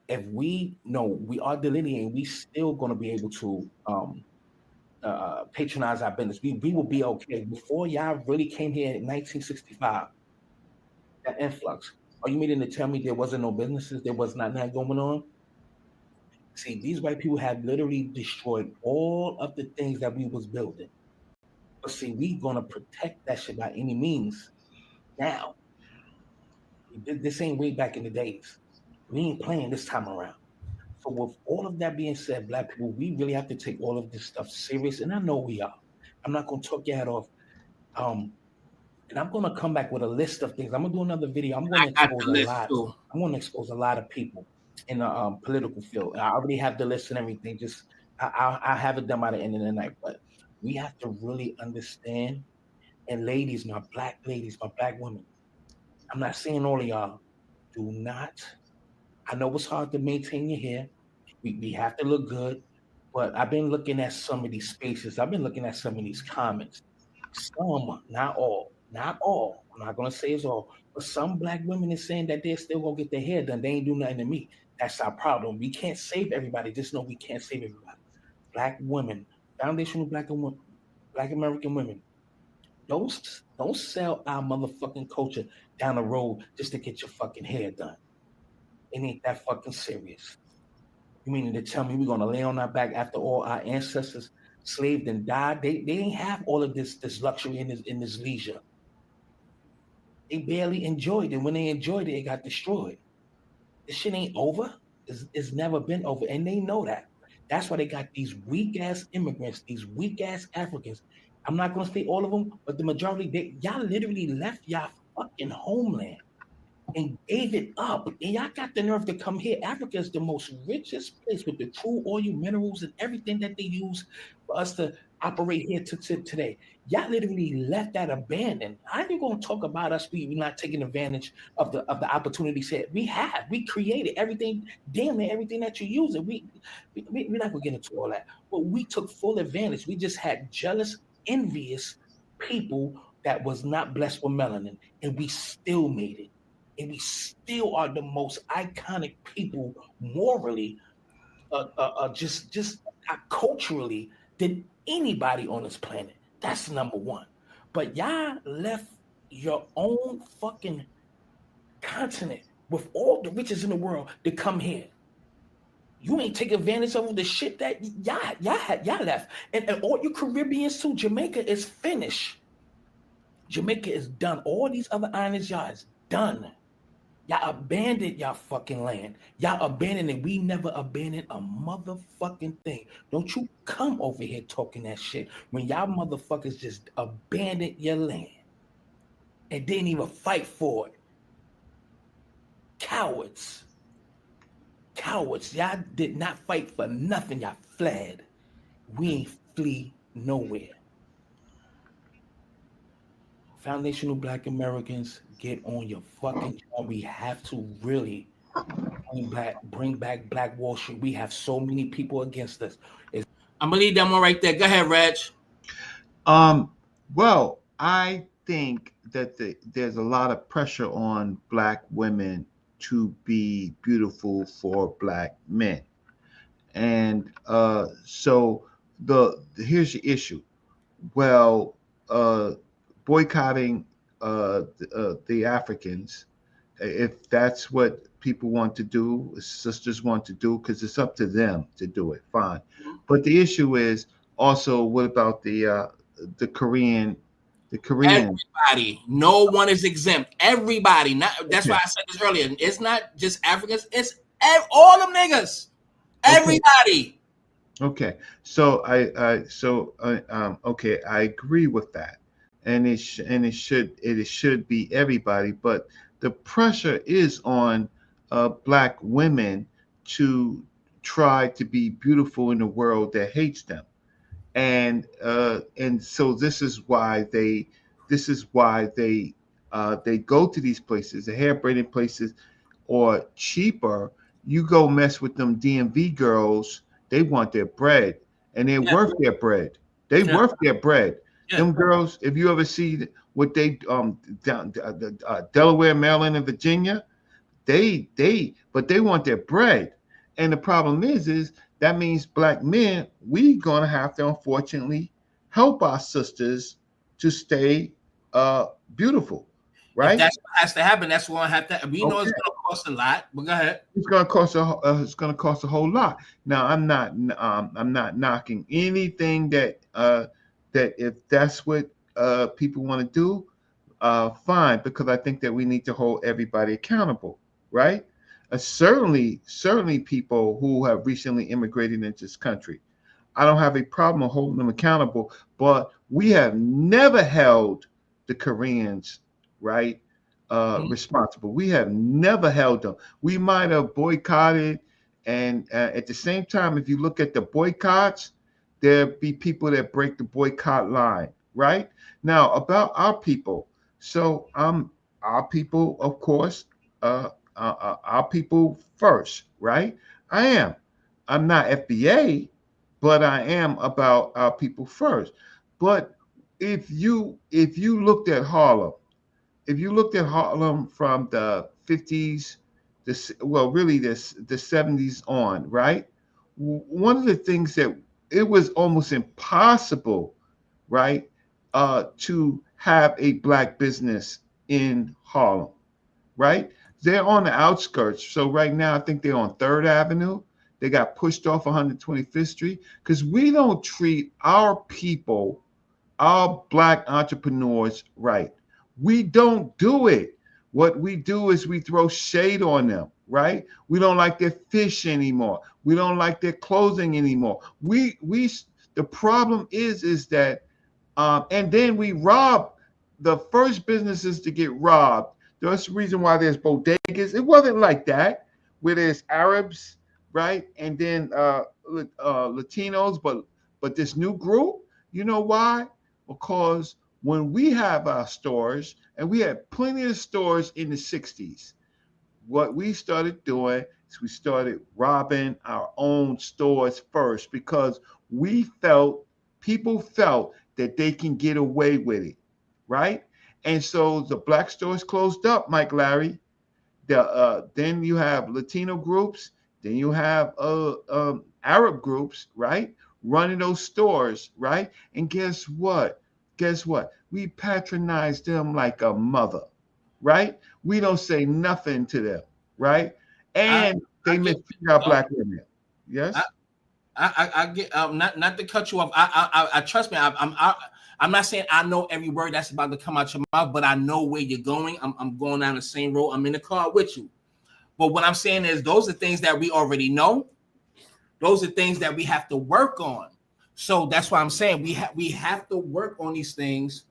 if we know we are delineating, we still going to be able to patronize our business. We will be okay. Before y'all really came here in 1965, that influx. Are you meaning to tell me there wasn't no businesses? There was not that going on? See, these white people have literally destroyed all of the things that we was building. But see, we gonna protect that shit by any means. Now, this ain't way back in the days. We ain't playing this time around. So with all of that being said, Black people, we really have to take all of this stuff serious, and I know we are. I'm not gonna talk your head off. And I'm gonna come back with a list of things. I'm gonna do another video. I'm gonna expose a lot. I'm gonna expose a lot of people in the political field. I already have the list and everything. Just I'll have it done by the end of the night. But we have to really understand. And ladies, my Black ladies, my Black women, I'm not saying all of y'all, do not. I know it's hard to maintain your hair. We have to look good. But I've been looking at some of these spaces. I've been looking at some of these comments. Some, not all. I'm not gonna say it's all, but some black women is saying that they're still gonna get their hair done. They ain't do nothing to me. That's our problem. We can't save everybody. Just know we can't save everybody. Black women, foundational black American women, don't sell our motherfucking culture down the road just to get your fucking hair done. It ain't that fucking serious. You mean to tell me we're gonna lay on our back after all our ancestors slaved and died? They ain't have all of this luxury in this leisure. They barely enjoyed it. When they enjoyed it, it got destroyed. This shit ain't over. It's never been over, and they know that. That's why they got these weak ass immigrants, these weak ass Africans. I'm not gonna say all of them, but the majority, y'all literally left y'all fucking homeland and gave it up. And y'all got the nerve to come here. Africa is the most richest place with the true oil, minerals, and everything that they use for us to operate here today. Y'all literally left that abandoned. How are you going to talk about us? We not taking advantage of the opportunities here. We created everything, damn near everything that you're using. We're not going to get into all that. But we took full advantage. We just had jealous, envious people that was not blessed with melanin, and we still made it. And we still are the most iconic people morally, just culturally than anybody on this planet. That's number one. But y'all left your own fucking continent with all the riches in the world to come here. You ain't take advantage of the shit that y'all left. And all you Caribbeans too, Jamaica is finished. Jamaica is done. All these other islands, y'all is done. Y'all abandoned y'all fucking land. Y'all abandoned it. We never abandoned a motherfucking thing. Don't you come over here talking that shit when y'all motherfuckers just abandoned your land and didn't even fight for it. Cowards. Y'all did not fight for nothing. Y'all fled. We ain't flee nowhere. Foundational Black Americans, get on your fucking job. We have to really bring back Black Wall Street. We have so many people against us. I'm gonna leave that one right there. Go ahead, Reg. Well, I think that there's a lot of pressure on Black women to be beautiful for Black men, and so here's the issue. Well, boycotting the Africans, if that's what people want to do, sisters want to do, because it's up to them to do it, fine. But the issue is also, what about the Korean? Everybody, no one is exempt. Everybody, that's why I said this earlier. It's not just Africans, it's all them niggas. Everybody. Okay, so I agree with that. And it should be everybody, but the pressure is on Black women to try to be beautiful in a world that hates them, and so this is why they go to these places, the hair braiding places, or cheaper. You go mess with them DMV girls. They want their bread, and they're worth their bread. Worth their bread. Yeah. Them girls, if you ever see what they Delaware, Maryland, and Virginia, they want their bread. And the problem is that means Black men, we gonna have to unfortunately help our sisters to stay beautiful, right? If that's what has to happen. That's what have to. We know it's gonna cost a lot, but go ahead. It's gonna cost a whole lot. Now, I'm not knocking anything that if that's what people want to do, fine, because I think that we need to hold everybody accountable, right? Certainly people who have recently immigrated into this country, I don't have a problem holding them accountable, but we have never held the Koreans, right, responsible. We have never held them. We might have boycotted, and at the same time, if you look at the boycotts, there be people that break the boycott line, right? Now, about our people. So our people, of course, our people first, right? I'm not FBA, but I am about our people first. But if you looked at Harlem, from the 50s, really the 70s on, right? One of the things that it was almost impossible, right, to have a black business in Harlem, right? They're on the outskirts. So right now, I think they're on 3rd Avenue. They got pushed off 125th Street because we don't treat our people, our black entrepreneurs, right. We don't do it. What we do is we throw shade on them, right? We don't like their fish anymore. We don't like their clothing anymore. The problem is that, and then we rob the first businesses to get robbed. That's the reason why there's bodegas. It wasn't like that, where there's Arabs, right? And then Latinos, but this new group, you know why? Because when we have our stores, and we had plenty of stores in the 60s, what we started doing is we started robbing our own stores first because people felt that they can get away with it, right? And so the black stores closed up, Mike Larry. Then you have Latino groups, then you have Arab groups, right? Running those stores, right? And guess what? We patronize them like a mother, right? We don't say nothing to them, right? And they mistreat our black women. Yes. I get not to cut you off. I trust me. I'm not saying I know every word that's about to come out your mouth, but I know where you're going. I'm going down the same road. I'm in the car with you. But what I'm saying is those are things that we already know. Those are things that we have to work on. So that's why I'm saying we have to work on these things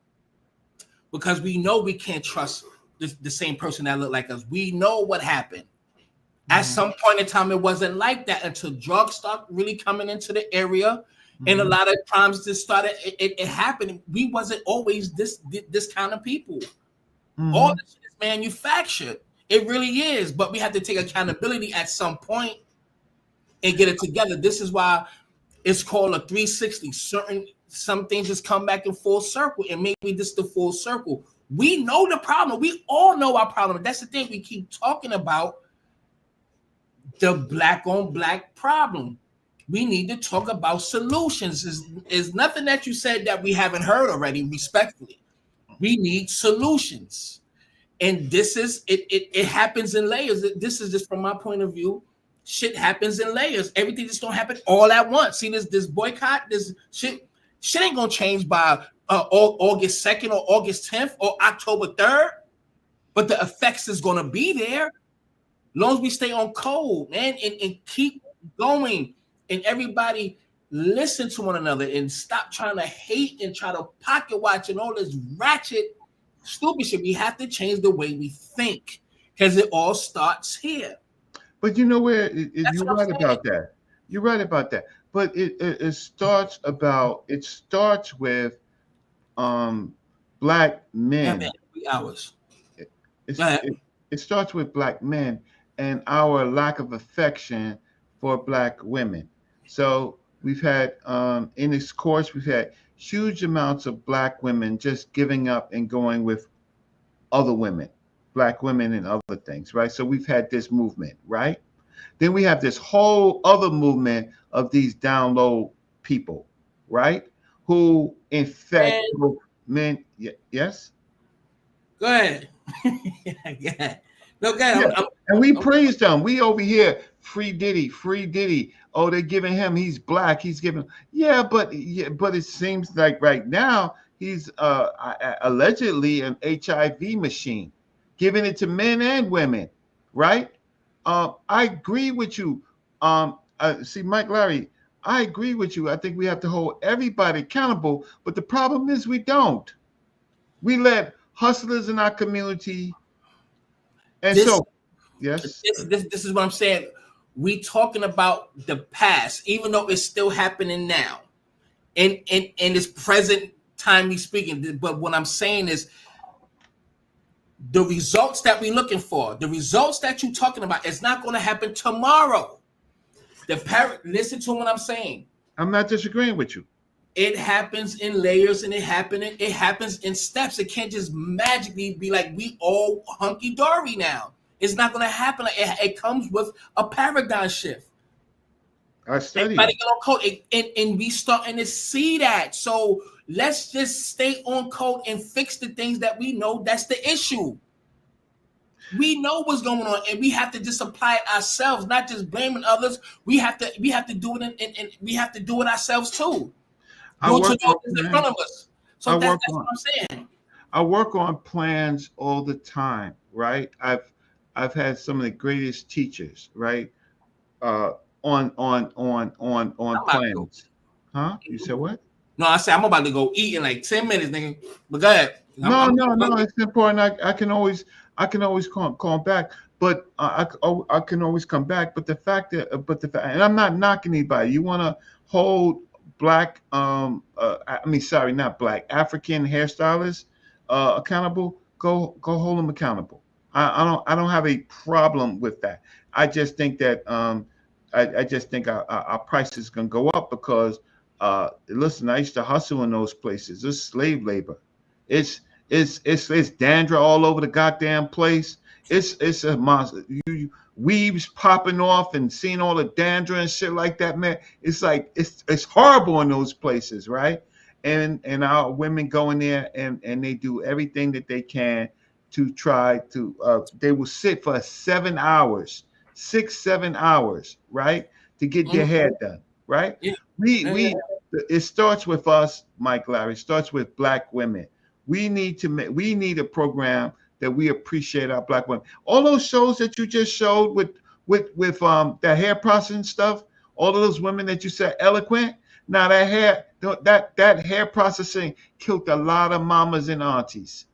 because we know we can't trust the same person that looked like us. We know what happened. At some point in time, it wasn't like that until drugs started really coming into the area, and a lot of crimes just started. It happened. We wasn't always this kind of people. All this is manufactured. It really is, but we have to take accountability at some point and get it together. This is why it's called a 360. Some things just come back in full circle, and maybe this is the full circle. We know the problem. We all know our problem. That's the thing we keep talking about. The black on black problem. We need to talk about solutions. Is nothing that you said that we haven't heard already, respectfully. We need solutions. And this is it happens in layers. This is just from my point of view. Shit happens in layers. Everything just don't happen all at once. See this boycott, this shit ain't gonna change by August 2nd or August 10th or October 3rd. But the effects is gonna be there. Long as we stay on code, man, and keep going, and everybody listen to one another and stop trying to hate and try to pocket watch and all this ratchet, stupid shit. We have to change the way we think because it all starts here. But you know where you're right about that. You're right about that. But it starts with black men. 3 hours. It starts with black men and our lack of affection for black women. So we've had in this course, we've had huge amounts of black women just giving up and going with other women, black women and other things, right? So we've had this movement, right? Then we have this whole other movement of these down low people, right? Who infect men. Yes? Go ahead. Yeah. No, go ahead. Yeah. And we praise them. We over here, free Diddy. Oh, they're giving him. He's black. He's giving. But it seems like right now he's allegedly an HIV machine, giving it to men and women, right? I agree with you. See, Mike Larry, I agree with you. I think we have to hold everybody accountable. But the problem is we don't. We let hustlers in our community. And this is what I'm saying. We talking about the past, even though it's still happening now, and it's present time we speaking. But what I'm saying is the results that we're looking for, the results that you're talking about, it's not going to happen tomorrow. Listen to what I'm saying. I'm not disagreeing with you. It happens in layers and it happens in steps. It can't just magically be like we all hunky-dory now. It's not going to happen. Like it comes with a paradigm shift. I study Everybody get on code, and we starting to see that. So let's just stay on code and fix the things that we know that's the issue. We know what's going on, and we have to just apply it ourselves, not just blaming others. We have to do it, and we have to do it ourselves too. Do it to those in front of us. So that's what I'm saying. I work on plans all the time, right? I've had some of the greatest teachers, right? On plans. Huh? You said what? No, I said I'm about to go eat in like 10 minutes, nigga. But go ahead. No, it's important. I can always call back, but I can always come back. But the fact, and I'm not knocking anybody. You want to hold black, not black, African hairstylists accountable? Go hold them accountable. I don't have a problem with that. I just think that I just think our prices gonna go up because listen, I used to hustle in those places. It's slave labor. It's dandruff all over the goddamn place. It's a monster. Weaves popping off and seeing all the dandruff and shit like that, man. It's like it's horrible in those places, right? And our women go in there and they do everything that they can to try to they will sit for 7 hours, 6-7 hours, right, to get their hair done, right? Yeah. It starts with us, Mike Larry. It starts with black women. We need a program that we appreciate our black women. All those shows that you just showed with the hair processing stuff, all of those women that you said eloquent. Now that hair processing killed a lot of mamas and aunties,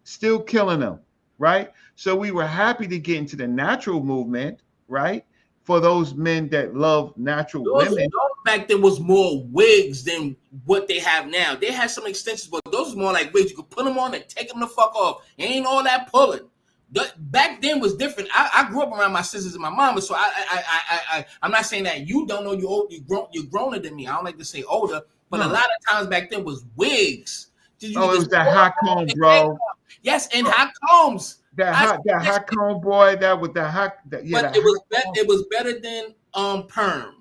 still killing them, right? So we were happy to get into the natural movement, right? For those men that love natural women. Back then was more wigs than what they have now. They had some extensions, but those was more like wigs. You could put them on and take them the fuck off. Ain't all that pulling. Back then was different. I grew up around my sisters and my mama, so I'm not saying that you don't know you're old. You're growner than me. I don't like to say older, but a lot of times back then was wigs. It was that hot comb, bro. Yes, and hot combs. That hot comb, boy. That with the hot. But it was better than perm.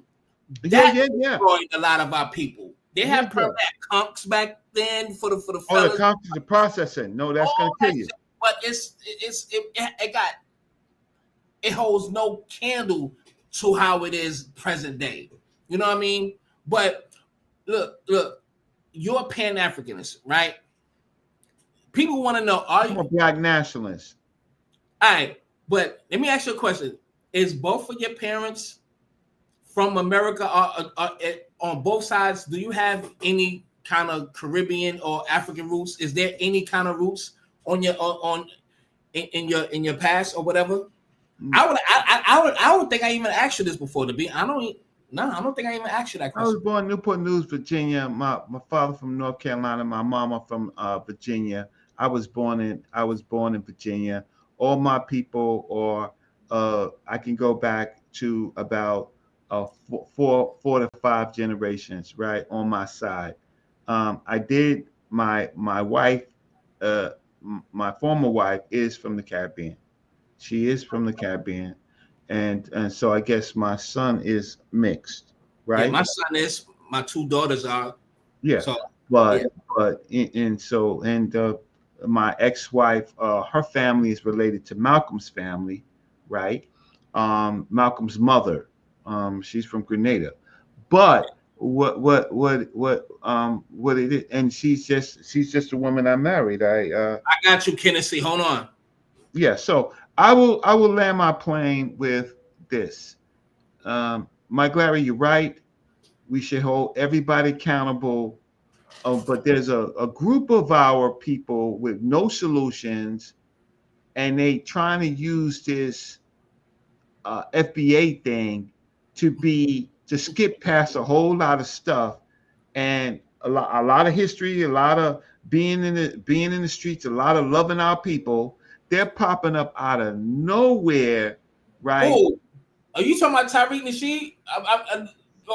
Yeah. Destroyed a lot of our people. They had perm conks back then for the fellas. Oh, the conks, the processing. No, that's gonna kill you. But it holds no candle to how it is present day. You know what I mean? But look, you're a Pan-Africanist, right? People want to know, are you a black nationalist? All right, but let me ask you a question. Is both of your parents from America on both sides? Do you have any kind of Caribbean or African roots? Is there any kind of roots on your in your past or whatever? I would think I even asked you this before. I don't think I even asked you that question. I was born in Newport News, Virginia. My father from North Carolina, my mama from Virginia. I was born in Virginia. All my people I can go back to about 4 to 5 generations, right, on my side. I did my wife, my former wife is from the Caribbean. She is from the Caribbean. And so I guess my son is mixed, right? Yeah, my son is, my 2 daughters are. Yeah. So, my ex-wife, her family is related to Malcolm's family, right? Malcolm's mother, she's from Grenada. But what it is, and she's just a woman I married. I got you, Kennedy. Hold on. Yeah, so I will land my plane with this. Mike Larry, you're right. We should hold everybody accountable. But there's a group of our people with no solutions, and they trying to use this FBA thing to skip past a whole lot of stuff, and a lot of history, a lot of being in the streets, a lot of loving our people. They're popping up out of nowhere, right? Oh, are you talking about Tariq Nasheed?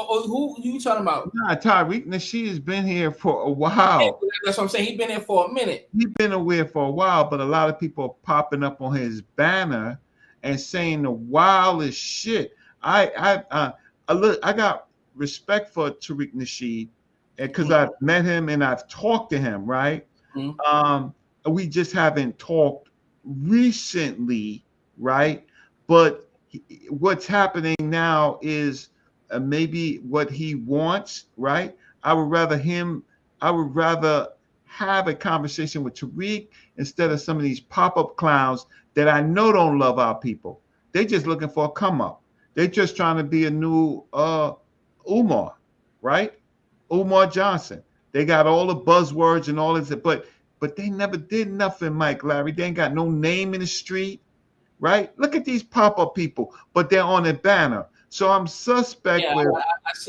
Who you talking about? Nah, Tariq Nasheed has been here for a while. That's what I'm saying. He's been here for a minute. He's been aware for a while, but a lot of people are popping up on his banner and saying the wildest shit. I got respect for Tariq Nasheed because I've met him and I've talked to him, right? We just haven't talked recently, right? But what's happening now is maybe what he wants, right? I would rather have a conversation with Tariq instead of some of these pop-up clowns that I know don't love our people. They're just looking for a come up. They're just trying to be a new Umar, right? Umar Johnson. They got all the buzzwords and all this, but they never did nothing, Mike Larry. They ain't got no name in the street, right? Look at these pop-up people, but they're on a banner. So I'm suspect with.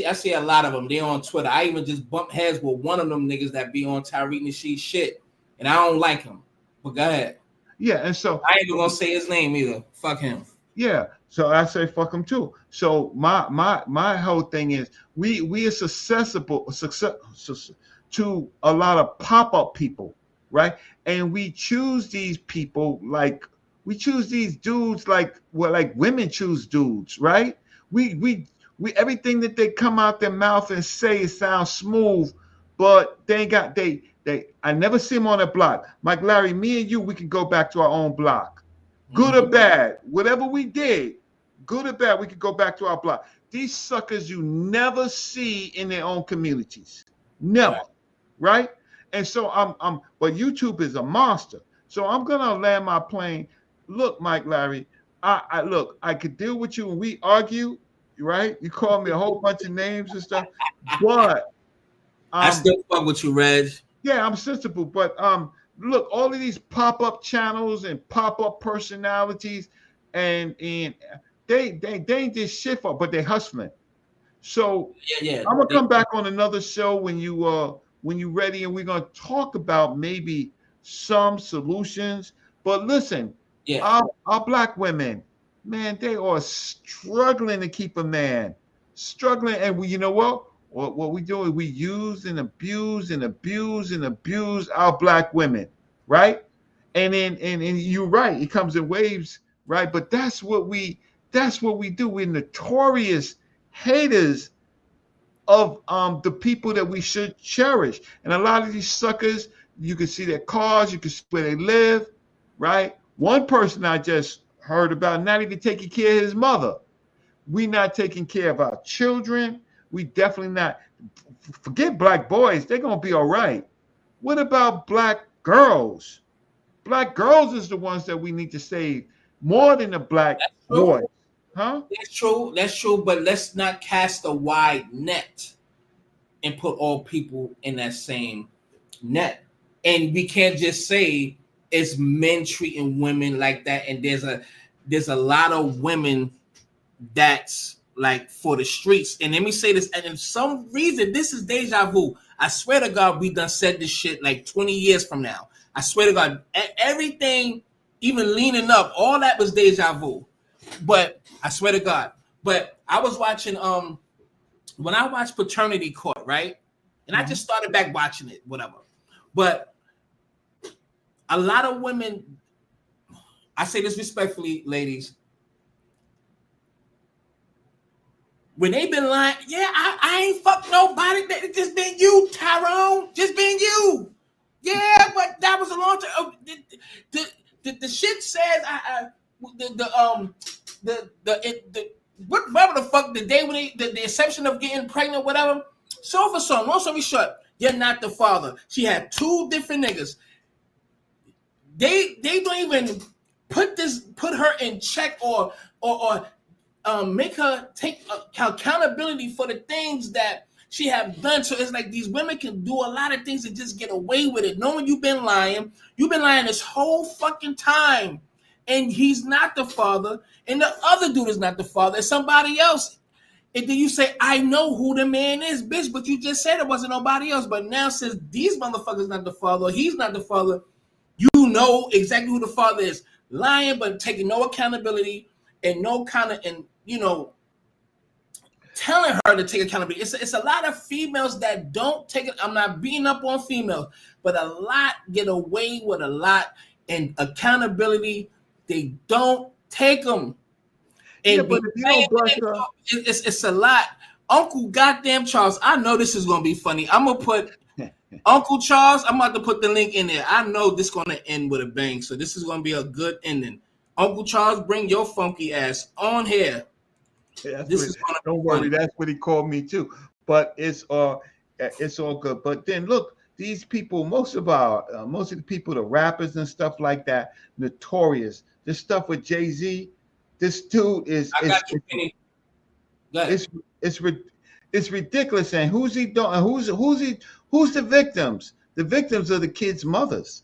I see a lot of them. They're on Twitter. I even just bumped heads with one of them niggas that be on Tariq Nasheed shit, and I don't like him. But go ahead. Yeah, and so I ain't even gonna say his name either. Fuck him. Yeah, so I say fuck him too. So my whole thing is we are susceptible to a lot of pop-up people, right? And we choose these people like we choose these dudes like women choose dudes, right? We everything that they come out their mouth and say it sounds smooth, but they I never see them on a block. Mike Larry, me and you, we can go back to our own block. Good or bad, whatever we did, good or bad, we could go back to our block. These suckers you never see in their own communities. Never. Right? And so but YouTube is a monster. So I'm gonna land my plane. Look, Mike Larry, I could deal with you when we argue, right? You call me a whole bunch of names and stuff, but I still fuck with you, Reg. Yeah, I'm sensible, but look, all of these pop-up channels and pop-up personalities, and they ain't this shit for, but they hustling. So I'm gonna come back on another show when you ready, and we're gonna talk about maybe some solutions. But listen, our black women, man, they are struggling to keep a man, struggling, and you know what? What we do is we use and abuse and abuse and abuse our black women, right? And you're right, it comes in waves, right? But that's what we do. We're notorious haters of the people that we should cherish. And a lot of these suckers, you can see their cars, you can see where they live, right? One person I just heard about not even taking care of his mother. We not taking care of our children. We definitely not. Forget black boys. They're going to be all right. What about black girls? Black girls is the ones that we need to save more than the black boys. Huh? That's true. That's true. But let's not cast a wide net and put all people in that same net. And we can't just say it's men treating women like that. And there's a lot of women that's like for the streets. And let me say this, and in some reason, this is deja vu. I swear to God, we done said this shit like 20 years from now. I swear to God, everything, even leaning up, all that was deja vu. But I swear to God. But I was watching, when I watched Paternity Court, right? And I just started back watching it, whatever. But a lot of women, I say this respectfully, ladies, when they been lying, I ain't fuck nobody. It just been you, Tyrone. Just been you. Yeah, but that was a long time. The shit says whatever the fuck the day when the exception of getting pregnant, whatever. So for some, long story short, you're not the father. She had two different niggas. They don't even put her in check or make her take accountability for the things that she have done. So it's like these women can do a lot of things and just get away with it, knowing you've been lying this whole fucking time, and he's not the father, and the other dude is not the father, it's somebody else. And then you say, I know who the man is, bitch, but you just said it wasn't nobody else. But now since these motherfuckers not the father, he's not the father, you know exactly who the father is. Lying, but taking no accountability and no kind of, and telling her to take accountability. It's a lot of females that don't take it. I'm not beating up on females, but a lot get away with a lot, and accountability, they don't take them. And but if you don't brush up, it's a lot. Uncle goddamn Charles, I know this is gonna be funny. I'm gonna put Uncle Charles, I'm about to put the link in there. I know this is gonna end with a bang, so this is gonna be a good ending. Uncle Charles, bring your funky ass on here. Don't worry, that's what he called me too. But it's all good. But then look, these people, most of the people, the rappers and stuff like that, notorious. This stuff with Jay-Z, this dude is it's ridiculous. And who's he doing? Who's the victims? The victims are the kids' mothers,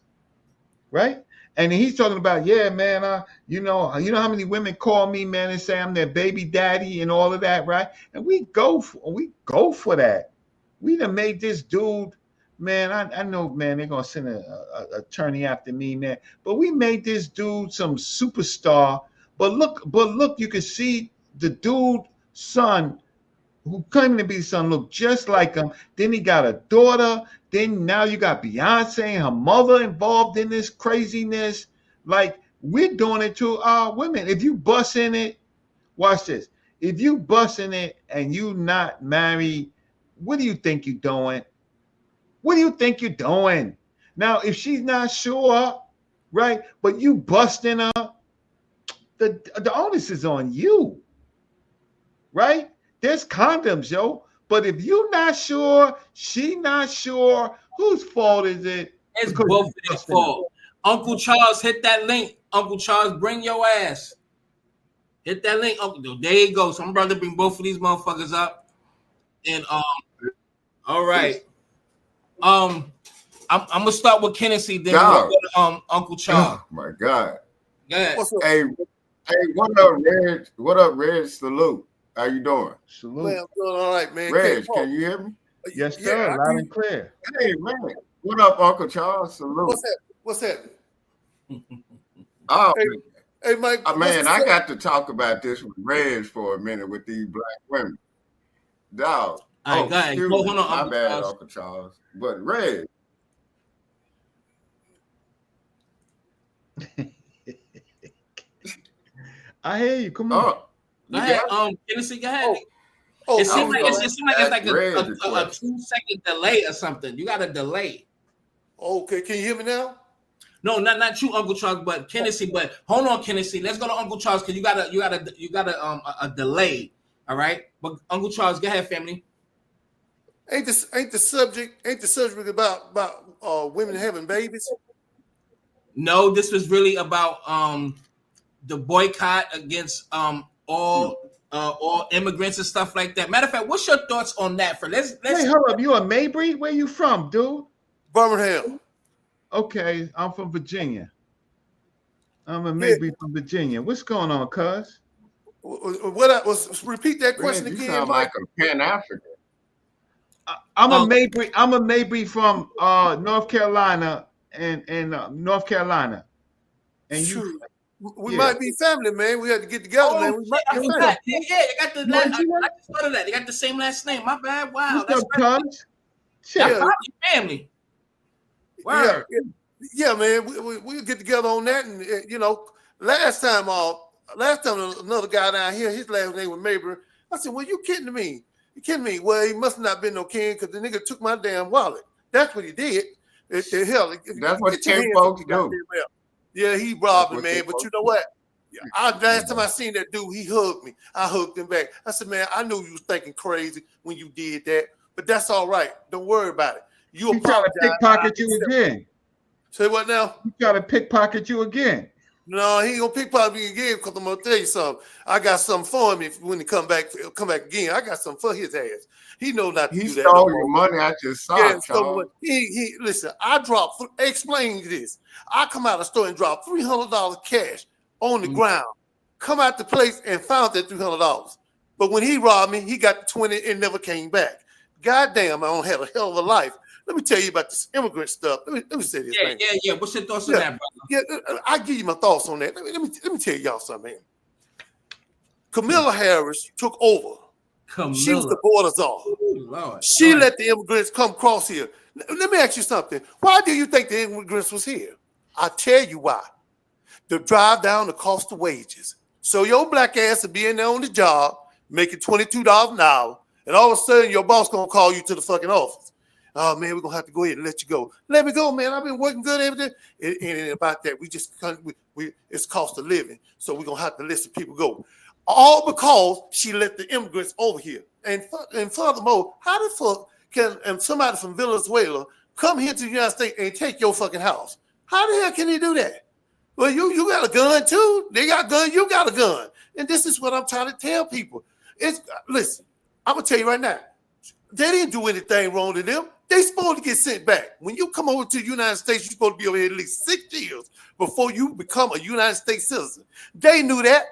right? And he's talking about, yeah, man, you know how many women call me, man, and say I'm their baby daddy and all of that, right? And we go for that. We done made this dude, man. I know, man, they're gonna send an attorney after me, man. But we made this dude some superstar. But look, you can see the dude son who claiming to be son look just like him. Then he got a daughter. Then now you got Beyonce and her mother involved in this craziness. Like, we're doing it to our women. If you bust in it, watch this. If you bust in it and you not married, what do you think you're doing? What do you think you're doing? Now, if she's not sure, right, but you busting her, the onus is on you, right? There's condoms, yo. But if you're not sure, she not sure, whose fault is it? It's both of their fault. Uncle Charles, hit that link. Uncle Charles, bring your ass. Hit that link. Uncle, there you go. So I'm about to bring both of these motherfuckers up. And all right. I'm gonna start with Kennedy, then we'll go to Uncle Charles. Oh my God. Yeah. Hey, what up, Reg? What up, Reg? Salute. How you doing? Salute. Man, I'm doing all right, man. Reg, can you hear me? Yes, sir. Yeah, loud and clear. Hey, man. What up, Uncle Charles? Salute. What's that? Oh, hey, Mike. Man, I got to talk about this with Reg for a minute with these black women. Dog. All right, excuse hold me. on, My Uncle bad, Charles. Uncle Charles. But Reg. I hear you. Come on. Go ahead, Kennedy, go ahead. It seems like it's like a 2-second delay or something. You got a delay. Okay, can you hear me now? No, not you, Uncle Charles, but Kennedy. But hold on, Kennedy. Let's go to Uncle Charles because you got a delay. All right, but Uncle Charles, go ahead, family. Ain't the subject about women having babies? No, this was really about the boycott against all immigrants and stuff like that. Matter of fact, what's your thoughts on that? Let's Wait, hold up. You a Mabry? Where you from, dude? Birmingham. Okay, I'm from Virginia. I'm a Mabry from Virginia. What's going on, cuz? Repeat that question Man, again. You sound Mike. like a Pan-African. I'm a Mabry from North Carolina and North Carolina. And you we might be family, man. We had to get together, man. We might be family. Yeah, you got the last, I just thought of that. They got the same last name. My bad. Wow. What's up, cuz? That's probably family. Word. Yeah, man. We'll get together on that. And last time another guy down here, his last name was Mabry. I said, well, you kidding me? You kidding me? Well, he must not been no king because the nigga took my damn wallet. That's what he did. That's what king folks do. Yeah, he robbed me, man. But you know what? Last time I seen that dude, he hugged me. I hugged him back. I said, man, I knew you was thinking crazy when you did that, but that's all right. Don't worry about it. You try to pickpocket you again. Say what now? You try to pickpocket you again. No, he ain't gonna pickpocket me again because I'm gonna tell you something. I got something for him when he come back again. I got something for his ass. He know not to do that. He stole your money. I just saw it, Charles. He listen. I dropped. Explain this. I come out of the store and drop $300 cash on the ground. Come out the place and found that $300. But when he robbed me, he got the 20 and never came back. Goddamn, I don't have a hell of a life. Let me tell you about this immigrant stuff. Let me say this. Yeah. What's your thoughts on that, brother? Yeah, I give you my thoughts on that. Let me tell y'all something, man. Kamala Harris took over. She was the border czar. She let the immigrants come across here. Let me ask you something. Why do you think the immigrants was here? I'll tell you why. To drive down the cost of wages. So your black ass will be in there on the job, making $22 an hour, and all of a sudden your boss gonna call you to the fucking office. Oh man, we're gonna have to go ahead and let you go. Let me go, man. I've been working good every day. It ain't about that. We just it's cost of living. So we're gonna have to let some people go. All because she let the immigrants over here. And furthermore, how the fuck can somebody from Venezuela come here to the United States and take your fucking house? How the hell can he do that? Well, you got a gun too. They got a gun, you got a gun. And this is what I'm trying to tell people. Listen, I'm gonna tell you right now, they didn't do anything wrong to them. They supposed to get sent back. When you come over to the United States, you're supposed to be over here at least 6 years before you become a United States citizen. They knew that.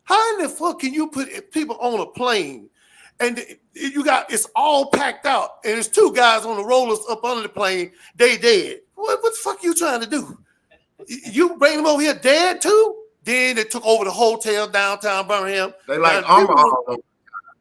How in the fuck can you put people on a plane and it's all packed out and there's two guys on the rollers up under the plane, they dead. What the fuck are you trying to do? You bring them over here dead too? Then they took over the hotel downtown Birmingham. They like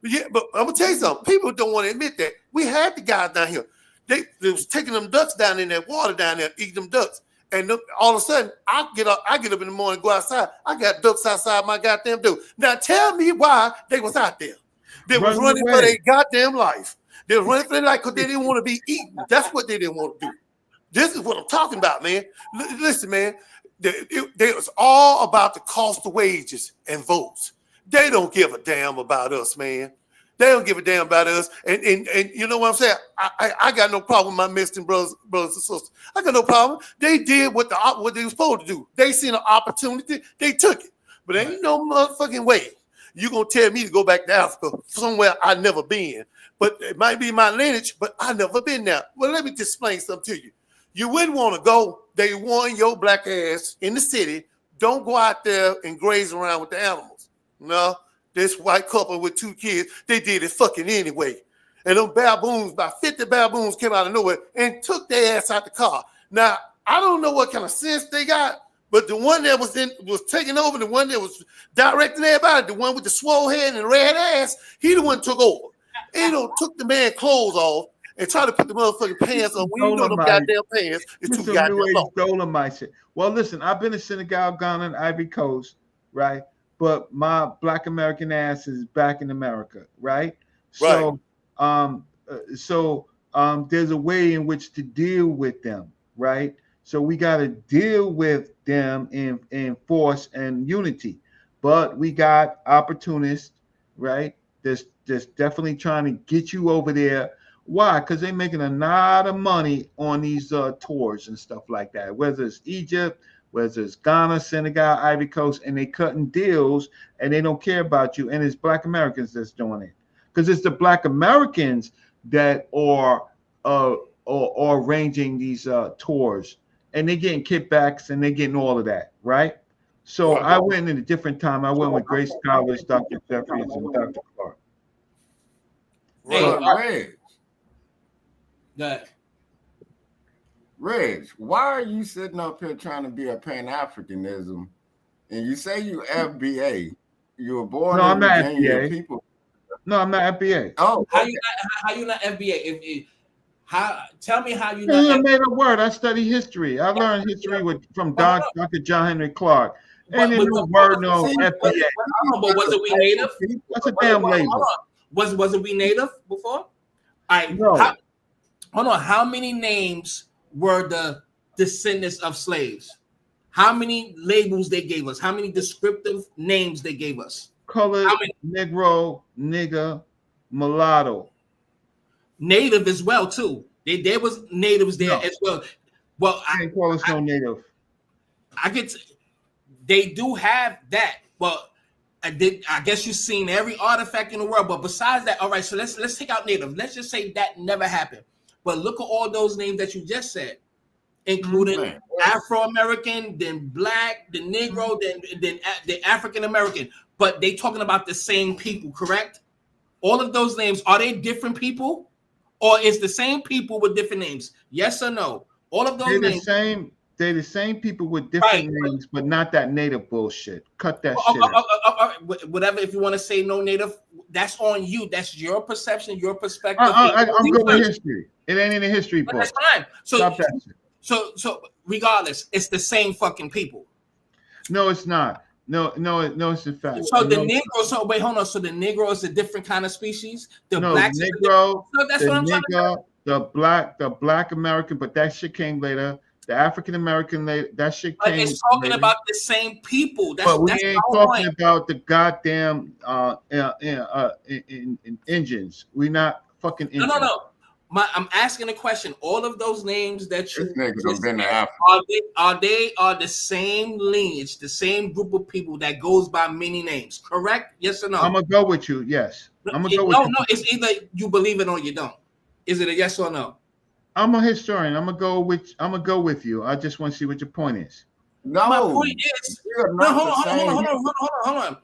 yeah, but I'm gonna tell you something. People don't want to admit that. We had the guys down here. They was taking them ducks down in that water down there, eating them ducks. And all of a sudden, I get up in the morning, go outside. I got ducks outside my goddamn door. Now tell me why they was out there. They was running for their goddamn life. They were running for their life because they didn't want to be eaten. That's what they didn't want to do. This is what I'm talking about, man. Listen, man. It was all about the cost of wages and votes. They don't give a damn about us, man. They don't give a damn about us. And you know what I'm saying? I got no problem with my Mexican brothers and sisters. I got no problem. They did what they were supposed to do. They seen an opportunity. They took it. But ain't no motherfucking way you going to tell me to go back to Africa somewhere I've never been. But it might be my lineage, but I've never been there. Well, let me just explain something to you. You wouldn't want to go. They warn your black ass in the city, don't go out there and graze around with the animals. No. This white couple with 2 kids, they did it fucking anyway. And them baboons, about 50 baboons came out of nowhere and took their ass out the car. Now, I don't know what kind of sense they got, but the one that was taking over, the one that was directing everybody, the one with the swole head and the red ass, he the one took over. He took the man clothes off and tried to put the motherfucking pants on. We know them goddamn pants. It's too goddamn long. Dolomite shit. Well, listen, I've been to Senegal, Ghana, and Ivory Coast, right? But my Black American ass is back in America, right? So, there's a way in which to deal with them, right? So we got to deal with them in force and unity. But we got opportunists, right? That's definitely trying to get you over there. Why? Because they're making a lot of money on these tours and stuff like that, whether it's Egypt, whether it's Ghana, Senegal, Ivory Coast, and they cutting deals and they don't care about you. And it's Black Americans that's doing it. Because it's the Black Americans that are arranging these tours. And they're getting kickbacks and they're getting all of that, right? So I went in a different time. I went with Grace Scholars, Dr. Jeffries, and Dr. Clark. Reg, why are you sitting up here trying to be a Pan-Africanism? And you say you FBA. You were born I'm not FBA. People. No, I'm not FBA. Oh, how you not FBA? Tell me how you I not. made a word. I study history. I learned history from Dr. John Henry Clark. And then no word, no FBA. But wasn't we native? That's a damn label. Wasn't we native before? All right. No. Hold on. How many names were the descendants of slaves? How many labels they gave us? How many descriptive names they gave us? Colored, Negro, nigger, mulatto. Native as well too. There was natives there as well. Well, I can't call us no native. They do have that, but I guess you've seen every artifact in the world. But besides that, all right. So let's take out native. Let's just say that never happened. But look at all those names that you just said, including Afro-American, then Black, the Negro, then the African-American. But they talking about the same people, correct? All of those names, are they different people? Or is the same people with different names? Yes or no? All of those names. They're the same people with different names, but not that native bullshit. Cut that shit out. Whatever, if you want to say no native, that's on you. That's your perception, your perspective. I'm good with history. It ain't in the history book. That's fine. So, stop that shit. So regardless, it's the same fucking people. No, it's not. No, it's in fact. So the Negro. So wait, hold on. So the Negro is a different kind of species. The black Negro. So that's what I'm trying to say. The black American, but that shit came later. The African American, that shit came. But it's talking about the same people. But we ain't talking about the goddamn engines. We not fucking engines. No. I'm asking a question. All of those names that you are the same lineage, the same group of people that goes by many names. Correct? Yes or no? I'm gonna go with you. Yes, I'm gonna go with you. No. It's either you believe it or you don't. Is it a yes or no? I'm a historian. I'm gonna go with you. I just want to see what your point is. No, my point is. No, hold on.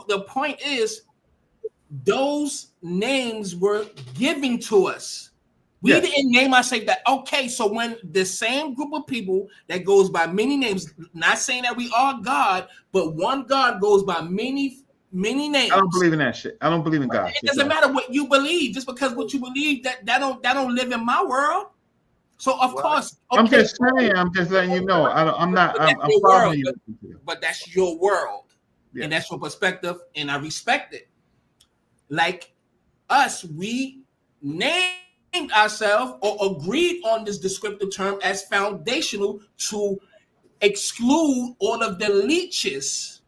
The point is, those names were given to us. We didn't name ourselves that. Okay, so when the same group of people that goes by many names, not saying that we are God, but one God goes by many names. I don't believe in that shit. I don't believe in God. It doesn't matter what you believe. Just because what you believe that don't live in my world. So of course, I'm just saying. I'm just letting you know. I'm following you. But that's your world, and that's your perspective, and I respect it. Like us, we named ourselves or agreed on this descriptive term as foundational to exclude all of the leeches.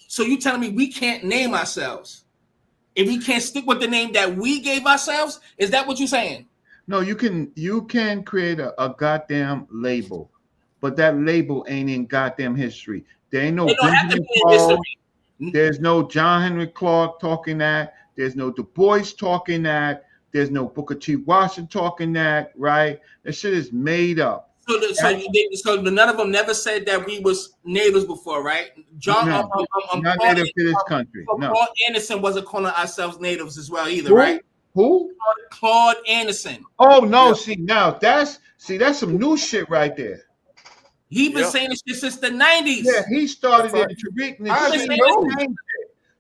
So you telling me we can't name ourselves if we can't stick with the name that we gave ourselves? Is that what you're saying? No, you can create a goddamn label, but that label ain't in goddamn history. There ain't no Benjamin Clark. There's no John Henry Clark talking that. There's no Du Bois talking that. There's no Booker T. Washington talking that. Right? That shit is made up. So none of them never said that we was natives before, right? Not native to this country. No. Claude Anderson wasn't calling ourselves natives as well either, right? Who? Claude Anderson. Oh no! See now, that's some new shit right there. He been saying this shit since the 90s. Yeah, he started it.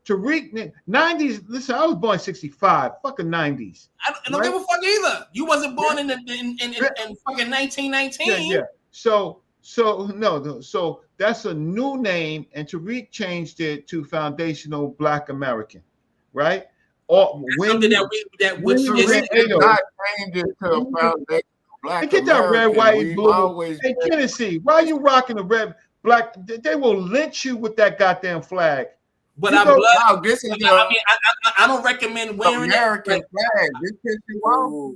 Tariq 90s. Listen, I was born in 65. Fucking 90s. I don't give a fuck either. You wasn't born in fucking 1919. Yeah. So that's a new name, and Tariq changed it to Foundational Black American, right? Or when get that red, white, blue. Hey, Tennessee, why are you rocking the red, black? They will lynch you with that goddamn flag. But I don't recommend wearing American flag. This pisses you off.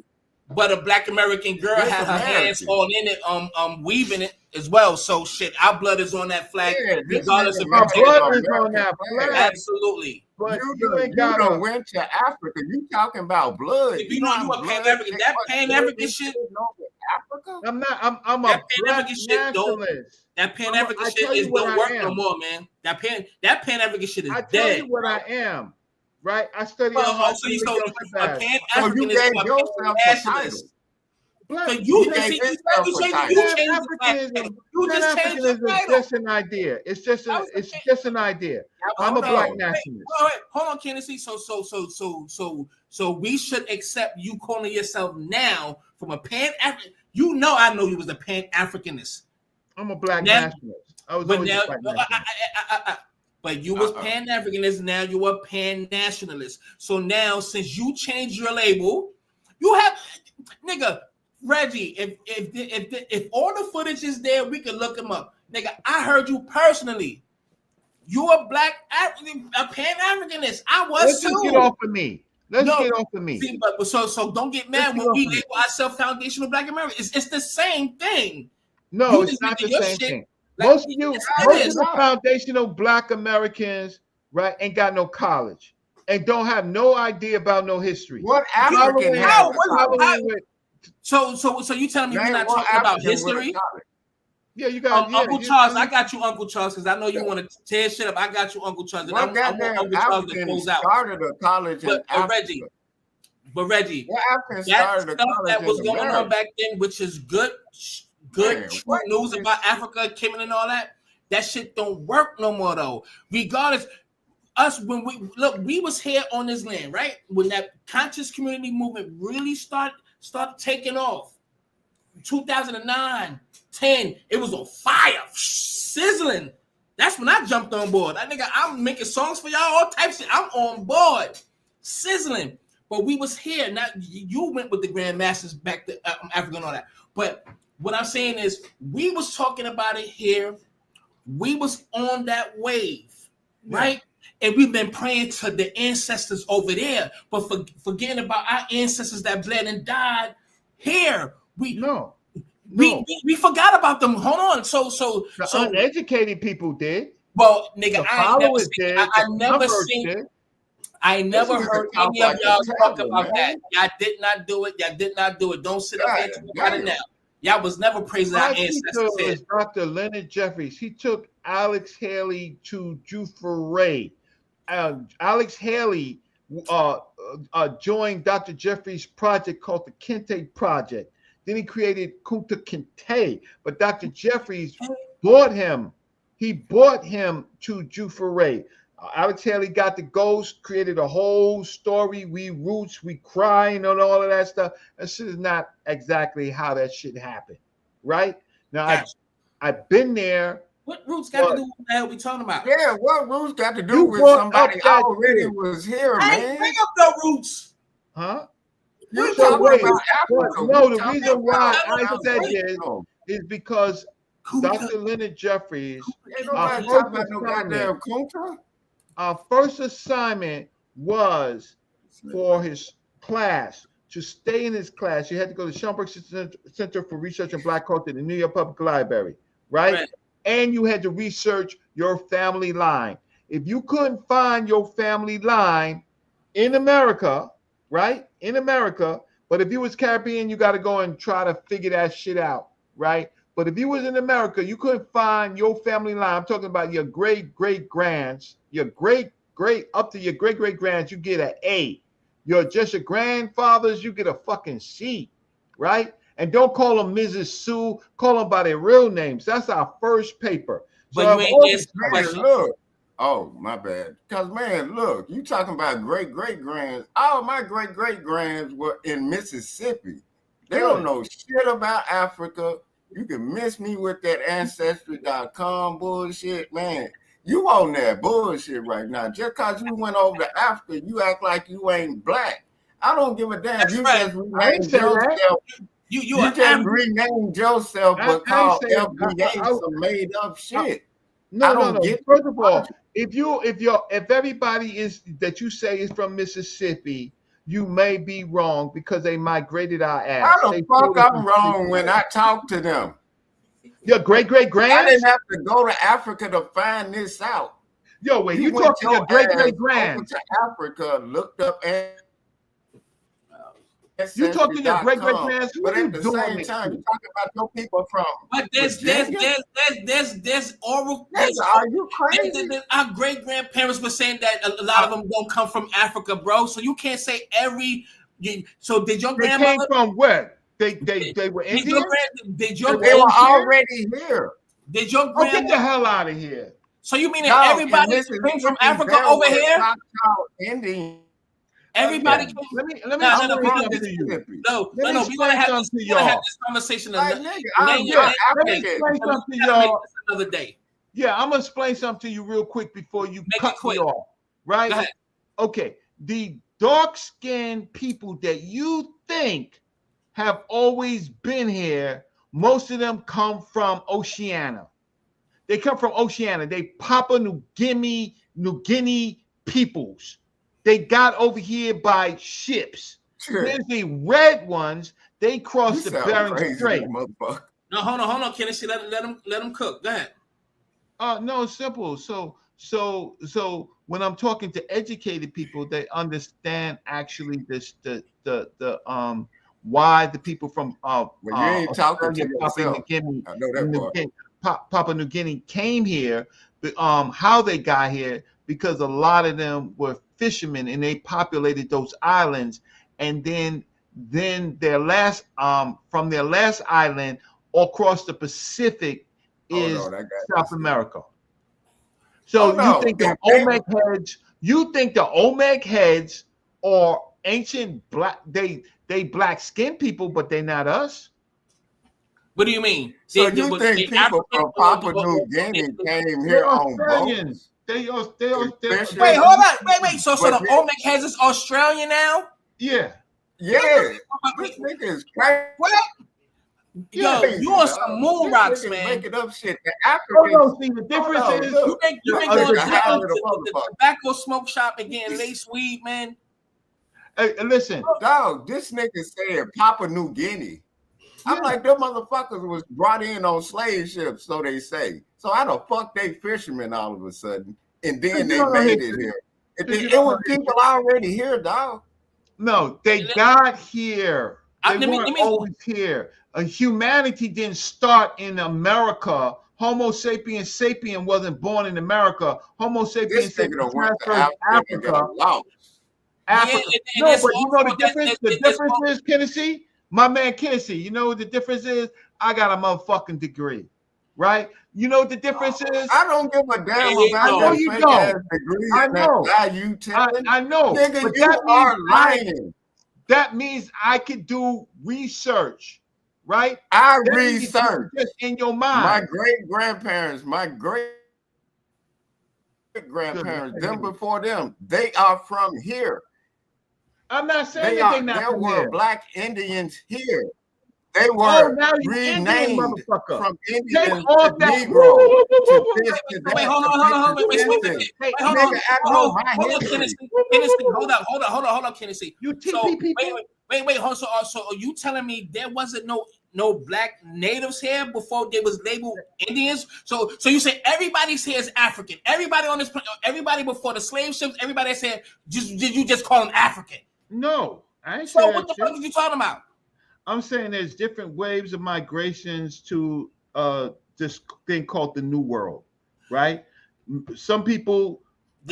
But a black American girl had her hands all in it, weaving it as well. So shit, our blood is on that flag, regardless of our blood is on that flag. Absolutely. But you done went to Africa. You talking about blood? You know you a Pan African. That Pan African shit. Africa? I'm not. I'm a black nationalist. That Pan African shit is don't work no more, man. That Pan African shit is dead. I tell you what I am. Right? I study. A Pan African is a nationalist. So you changed just an idea. It's just an idea. I'm a black nationalist. Hold on, Kennedy. So we should accept you calling yourself now from a Pan African. You know, I know you was a Pan Africanist. I'm a black nationalist. I was always a black nationalist. But you was Pan Africanist. Now you are Pan Nationalist. So now, since you changed your label, you have nigga. Reggie, if all the footage is there, we can look them up. Nigga, I heard you personally. You a black a Pan-Africanist. I was too. Let's get off of me. Get off of me. See, but so don't get mad when we label ourselves foundational black Americans. It's the same thing. No, it's not the same thing. Most of the foundational black Americans, right, ain't got no college and don't have no idea about no history. What African has So you telling me we're not talking about history? Yeah, you got Uncle Charles. I got you, Uncle Charles, because I know you want to tear shit up. I got you, Uncle Charles. I want Uncle Charles to close out. Started a college in Africa. But Reggie, that stuff that was going on back then, which is good good true news about Africa, Cayman, and all that. That shit don't work no more though. Regardless, us when we was here on this land, right? When that conscious community movement really started taking off. 2009, 10, it was on fire, sizzling. That's when I jumped on board. That nigga, I'm making songs for y'all, all types of shit. I'm on board, sizzling. But we was here. Now you went with the Grandmasters back to Africa and all that. But what I'm saying is, we was talking about it here. We was on that wave, right? And we've been praying to the ancestors over there, but forgetting about our ancestors that bled and died here. We forgot about them. Hold on. So uneducated people did. Well, nigga, I never heard any of y'all talk about that. Y'all did not do it. Y'all did not do it. Don't sit up there and talk about it now. Y'all was never praising our ancestors. Dr. Leonard Jeffries. He took Alex Haley to Juffure. Alex Haley joined Dr. Jeffries' project called the Kente Project. Then he created Kunta Kinte, but Dr. Jeffries bought him. He bought him to Juffure. Alex Haley got the ghost, created a whole story. We roots, we crying and all of that stuff. That shit is not exactly how that shit happened, right? Now, I've been there. What roots got to do with what the hell we talking about? Yeah, what roots got to do with somebody already was here, man? I ain't bring up no roots. Huh? You're talking about Africa. No, the reason why I said this is because Dr. Leonard Jeffries, our first assignment was for his class. To stay in his class, you had to go to Schomburg Center for Research in Black Culture at the New York Public Library, right? And you had to research your family line. If you couldn't find your family line in America, right? In America, but if you was Caribbean, you got to go and try to figure that shit out, right? But if you was in America, you couldn't find your family line. I'm talking about your great-great-grands, your great-great, up to your great-great-grands, you get an A. Your grandfathers, you get a fucking C, right? And don't call them Mrs. Sue, call them by their real names. That's our first paper. But So you ain't look. Oh, my bad. Because, man, look, you talking about great-great-grands. All my great-great-grands were in Mississippi. They don't know shit about Africa. You can miss me with that Ancestry.com bullshit, man. You on that bullshit right now. Just because you went over to Africa, you act like you ain't black. I don't give a damn. You just renamed yourself. You just renamed yourself, but called FBA some made up shit. No. First of all, if everybody is that you say is from Mississippi, you may be wrong because they migrated our ass. How the fuck I'm wrong when I talk to them? Your great-great-grands? I didn't have to go to Africa to find this out. Yo, wait, you talk to your great-great-grands. To Africa, looked up and you talking to your great-great-grands? But at the same time, you talking about your people from. But there's oral. Are you crazy? Our great-grandparents were saying that a lot of them don't come from Africa, bro. So you can't say every. So did your grandmother? They came from where? They were Indian? They were already here. Did your grandma? Get the hell out of here. So you mean that everybody came from Africa over here? Indian. Everybody came. Let me we're gonna have this conversation another day. Yeah, I'm gonna explain something to you real quick before you cut me off. Right? Okay. The dark-skinned people that you think have always been here, most of them come from Oceania. They come from Oceania. They Papua New Guinea peoples. They got over here by ships. Sure. There's the red ones. They crossed the Bering Strait. No, hold on, Kennedy. Let them cook. Go ahead. No, it's simple. So when I'm talking to educated people, they understand actually this the why the people from you ain't talking to yourself. Papua New Guinea came here, how they got here, because a lot of them were fishermen and they populated those islands, and then their last from their last island, across the Pacific is South America. Oh, So no. you think the Olmec heads are ancient black? They black skinned people, but they not us. What do you mean? So you think people from Papua New Guinea came here on boats? Wait, hold on. Wait. So the Olmec heads is Australian now? Yeah. Yeah. This nigga is crazy. What? Yo, you on some moon rocks, man. Making up shit. The Africans. See, the difference is you think going to the tobacco smoke shop and getting lace weed, man? Hey, listen. Dog, this nigga said Papua New Guinea. I'm like, them motherfuckers was brought in on slave ships, so they say. So how the fuck they fishermen all of a sudden? And then they made it here. It was people already here, dog. No, they got here. They weren't always here. Humanity didn't start in America. Homo sapiens sapien wasn't born in America. Homo sapiens sapien transferred Africa. Africa. No, but you know the difference? The difference is, Kennedy, my man Kennedy, you know what the difference is? I got a motherfucking degree, right? You know what the difference is? I don't give a damn about your fake ass degree. I know. I know. Nigga, but you are lying. That means I could do research, right? I research just in your mind. My great-grandparents, my great-grandparents, them before them, they are from here. I'm not saying they're not there from were here. black Indians here. They were renamed from Indians to Negro. Wait, hold on. Wait, hold on, Kennedy. You TP people? Wait, hold on. So are you telling me there wasn't no black natives here before they was labeled Indians? So you say everybody's here is African. Everybody on this, everybody before the slave ships, everybody said, did you just call them African? No, I ain't So saying what the that fuck are you talking about? I'm saying there's different waves of migrations to this thing called the New World, right? Some people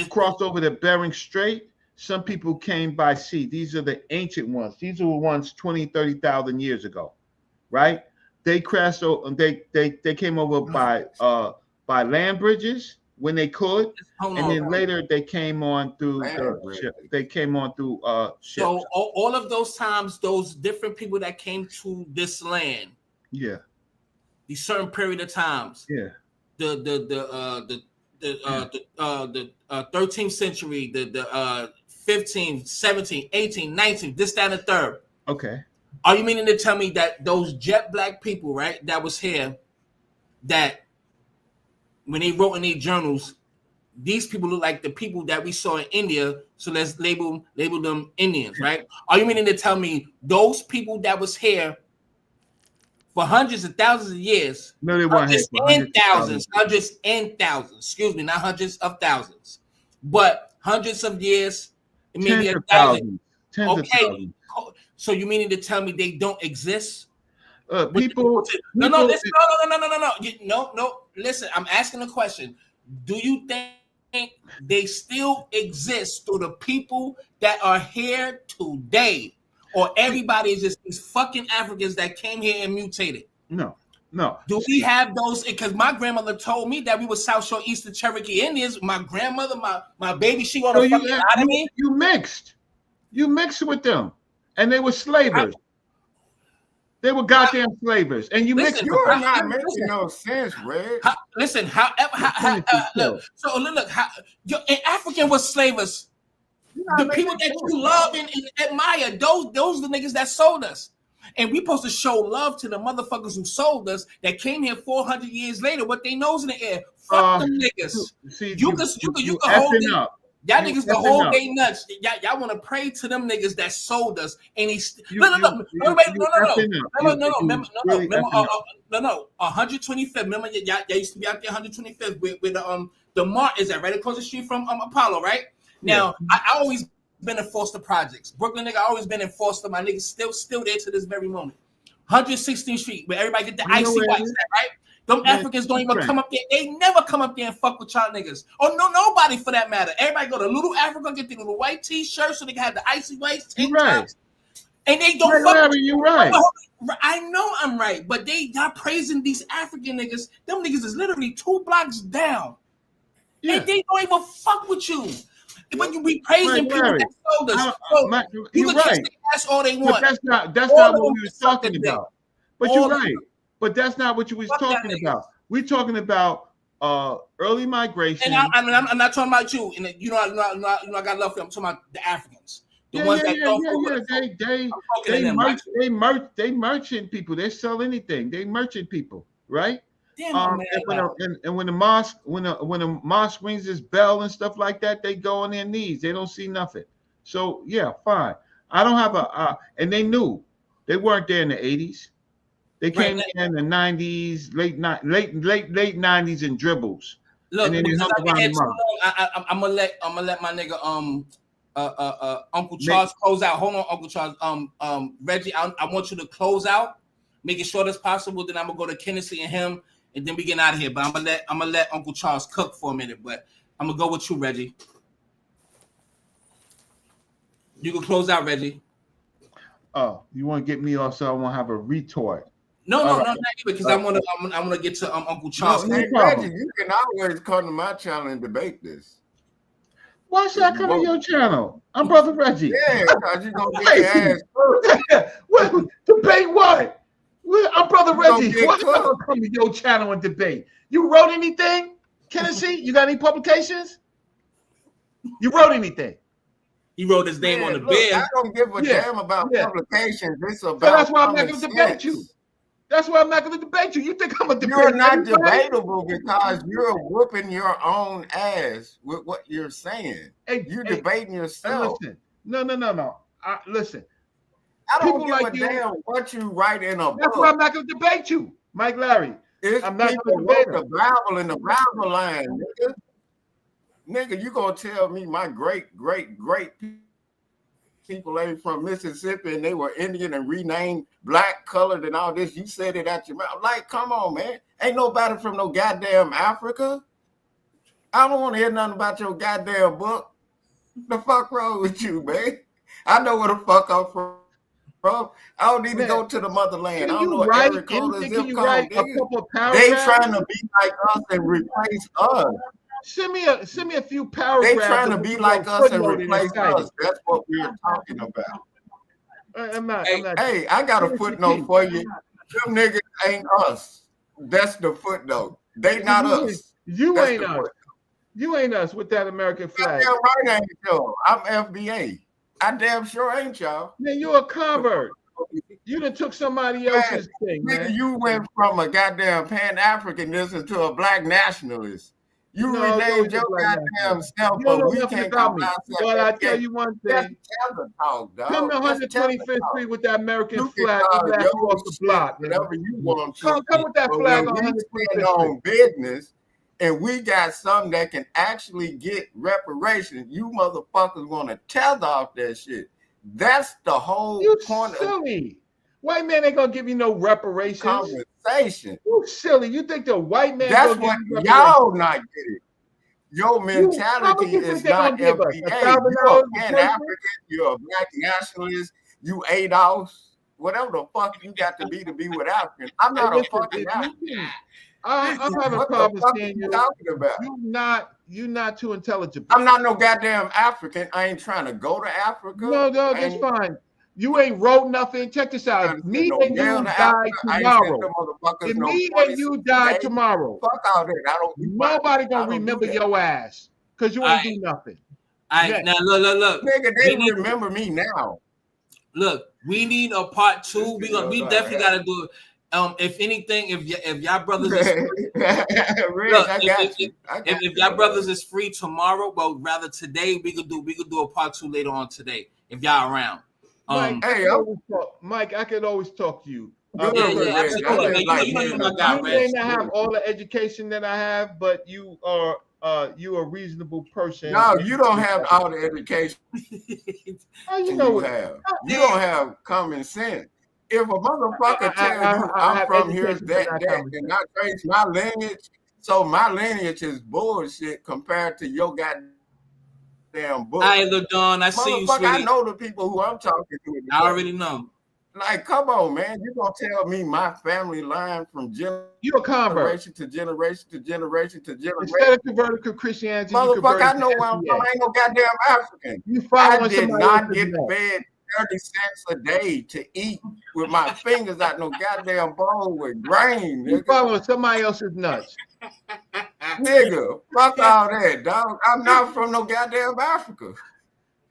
crossed over the Bering Strait. Some people came by sea. These are the ancient ones. These are the ones 20, 30,000 years ago, right? They crossed over. They came over by land bridges when they could, and then later they came on through ships. Ships. So all of those times, those different people that came to this land, yeah, these certain period of times, yeah, the 13th century, the 15th, 17th, 18th, 19th, this, that, and the third. Okay. Are you meaning to tell me that those jet black people, right, that was here, that when they wrote in their journals, these people look like the people that we saw in India, so let's label them Indians, right? Are you meaning to tell me those people that was here for hundreds of thousands of years, no, they weren't hundreds and thousands, excuse me, not hundreds of thousands, but hundreds of years, maybe 1,000. Okay, so you meaning to tell me they don't exist? No. Listen, I'm asking a question. Do you think they still exist through the people that are here today, or everybody is just these fucking Africans that came here and mutated? No. Do we have those? Because my grandmother told me that we were South Shore Eastern Cherokee Indians. My grandmother, my baby, she on a fucking out of me. You mixed with them, and they were slavers. They were goddamn slavers, and you mixed. You are not making no sense, Red. Listen, so look, and African was slavers. The people that you love and admire, those the niggas that sold us. And we supposed to show love to the motherfuckers who sold us that came here 400 years later with their nose in the air. Fuck them niggas. You can hold it up. Y'all niggas the whole day nuts. Y'all want to pray to them niggas that sold us. And he's no. 125th. Remember, y'all used to be out there 125th with the Mart is that right across the street from Apollo, right? Now I always been in Foster Projects. Brooklyn nigga, I always been in Foster. My niggas still there to this very moment. 116th Street, where everybody get the icy whites, right? Them Africans don't even come up there. They never come up there and fuck with y'all niggas. Or nobody for that matter. Everybody go to Little Africa, get the little white t-shirts so they can have the icy whites, tank tops. And they don't fuck with you. Right. I know I'm right, but y'all praising these African niggas. Them niggas is literally 2 blocks down. Yeah. And they don't even fuck with you. But you be praising people that sold us. You can kiss their ass all they want. But that's not what we was talking about. But you're right. But that's not what you was talking about. We're talking about early migration. And I'm not talking about you. And I got love for them. I'm talking about the Africans. The ones that don't they merchant people. They sell anything. They merchant people, right? Damn, and when the mosque rings its bell and stuff like that, they go on their knees. They don't see nothing. So yeah, fine. I don't have and they knew they weren't there in the 80s. They came in the 90s, late 90s in dribbles. Look, and then I'm gonna let my nigga Uncle Charles close out. Hold on, Uncle Charles. Reggie, I want you to close out, make it short as possible. Then I'm gonna go to Kennedy and him, and then we get out of here. But I'm gonna let Uncle Charles cook for a minute. But I'm gonna go with you, Reggie. You can close out, Reggie. Oh, you want to get me off so I won't have a retort? No, not even, because I want to get to Uncle Charles. No, Reggie, you can always come to my channel and debate this. Why should I come to your channel? I'm Brother Reggie. Yeah, because you're going to get your ass cooked. Debate what? I'm Brother Reggie. Why should I come to your channel and debate? You wrote anything, Kennedy? You got any publications? You wrote anything? He wrote his name on the bed. I don't give a damn about publications. It's about so that's why I'm not going to debate you. That's why I'm not going to debate you. You think I'm a debate? You're not debatable because you're whooping your own ass with what you're saying. You're debating yourself. Listen, no. Listen. I don't give a damn what you write in a book. That's why I'm not going to debate you, Mike Larry. I'm not going to debate the Bible in the Bible line, nigga. Nigga, you gonna tell me my great people ain't from Mississippi and they were Indian and renamed black, colored, and all this? You said it out your mouth. Like, come on, man. Ain't nobody from no goddamn Africa. I don't want to hear nothing about your goddamn book. The fuck wrong with you, man? I know where the fuck I'm from. I don't need to go to the motherland. I don't know what every code is zip code. They trying to be like us and replace us. Send me a few paragraphs. They trying to be like us and replace us. That's what we're talking about. Hey, I got a footnote for you. Them niggas ain't us. That's the footnote. They not us. You ain't us. You ain't us with that American flag. Damn right ain't y'all. I'm FBA. I damn sure ain't y'all. Man, you're a convert. You done took somebody else's thing, man. You went from a goddamn Pan-Africanism to a black nationalist. You renamed your goddamn self, but we can't come outside. But I tell you one thing. Come to 125th Street with that American flag and laugh you off the block. Whatever you want to. Come with that flag on 125th Street. Business, and we got something that can actually get reparations. You motherfuckers want to tether off that shit. That's the whole point. Silly. White man ain't gonna give you no reparations. Conversation. You silly. You think the white man? That's what y'all not get it. Your mentality is not FBA. You're a Pan-African. You're a black nationalist. You Adolf. Whatever the fuck you got to be with African. I'm not a fucking African. I'm having problems saying you talking about. You're not too intelligent. I'm not no goddamn African. I ain't trying to go to Africa. No, that's fine. You ain't wrote nothing. Check this out. Me and you die tomorrow. If me and you die tomorrow, fuck all that. Nobody gonna remember your ass because you ain't do nothing. Now look. Nigga, they remember me now. Look, we need a part 2. We definitely gotta do it. If anything, if y'all brothers is free, if y'all brothers is free tomorrow, well, rather today, we could do a part 2 later on today if y'all around. Mike, I could always talk to you. Absolutely. You may not have all the education that I have, but you are a reasonable person. No, you don't have all the education. You don't have common sense. If a motherfucker tells you I'm from here, that, and I trace my lineage, so my lineage is bullshit compared to your goddamn damn book. All right, look, Don, I see you, Motherfucker, I sweetie. know the people who I'm talking to. I already know. Like, come on, man. You gonna tell me my family line from You a convert. generation to generation to generation to generation? Instead of converting to Christianity, you Motherfucker, converted I to know where I'm from. FBA. I ain't no goddamn African. You following I did somebody not else's get net. fed 30 cents a day to eat with my fingers out no goddamn bowl with grain. You Nigga. following somebody else's nuts. Nigga, fuck all that, dog. I'm not from no goddamn Africa.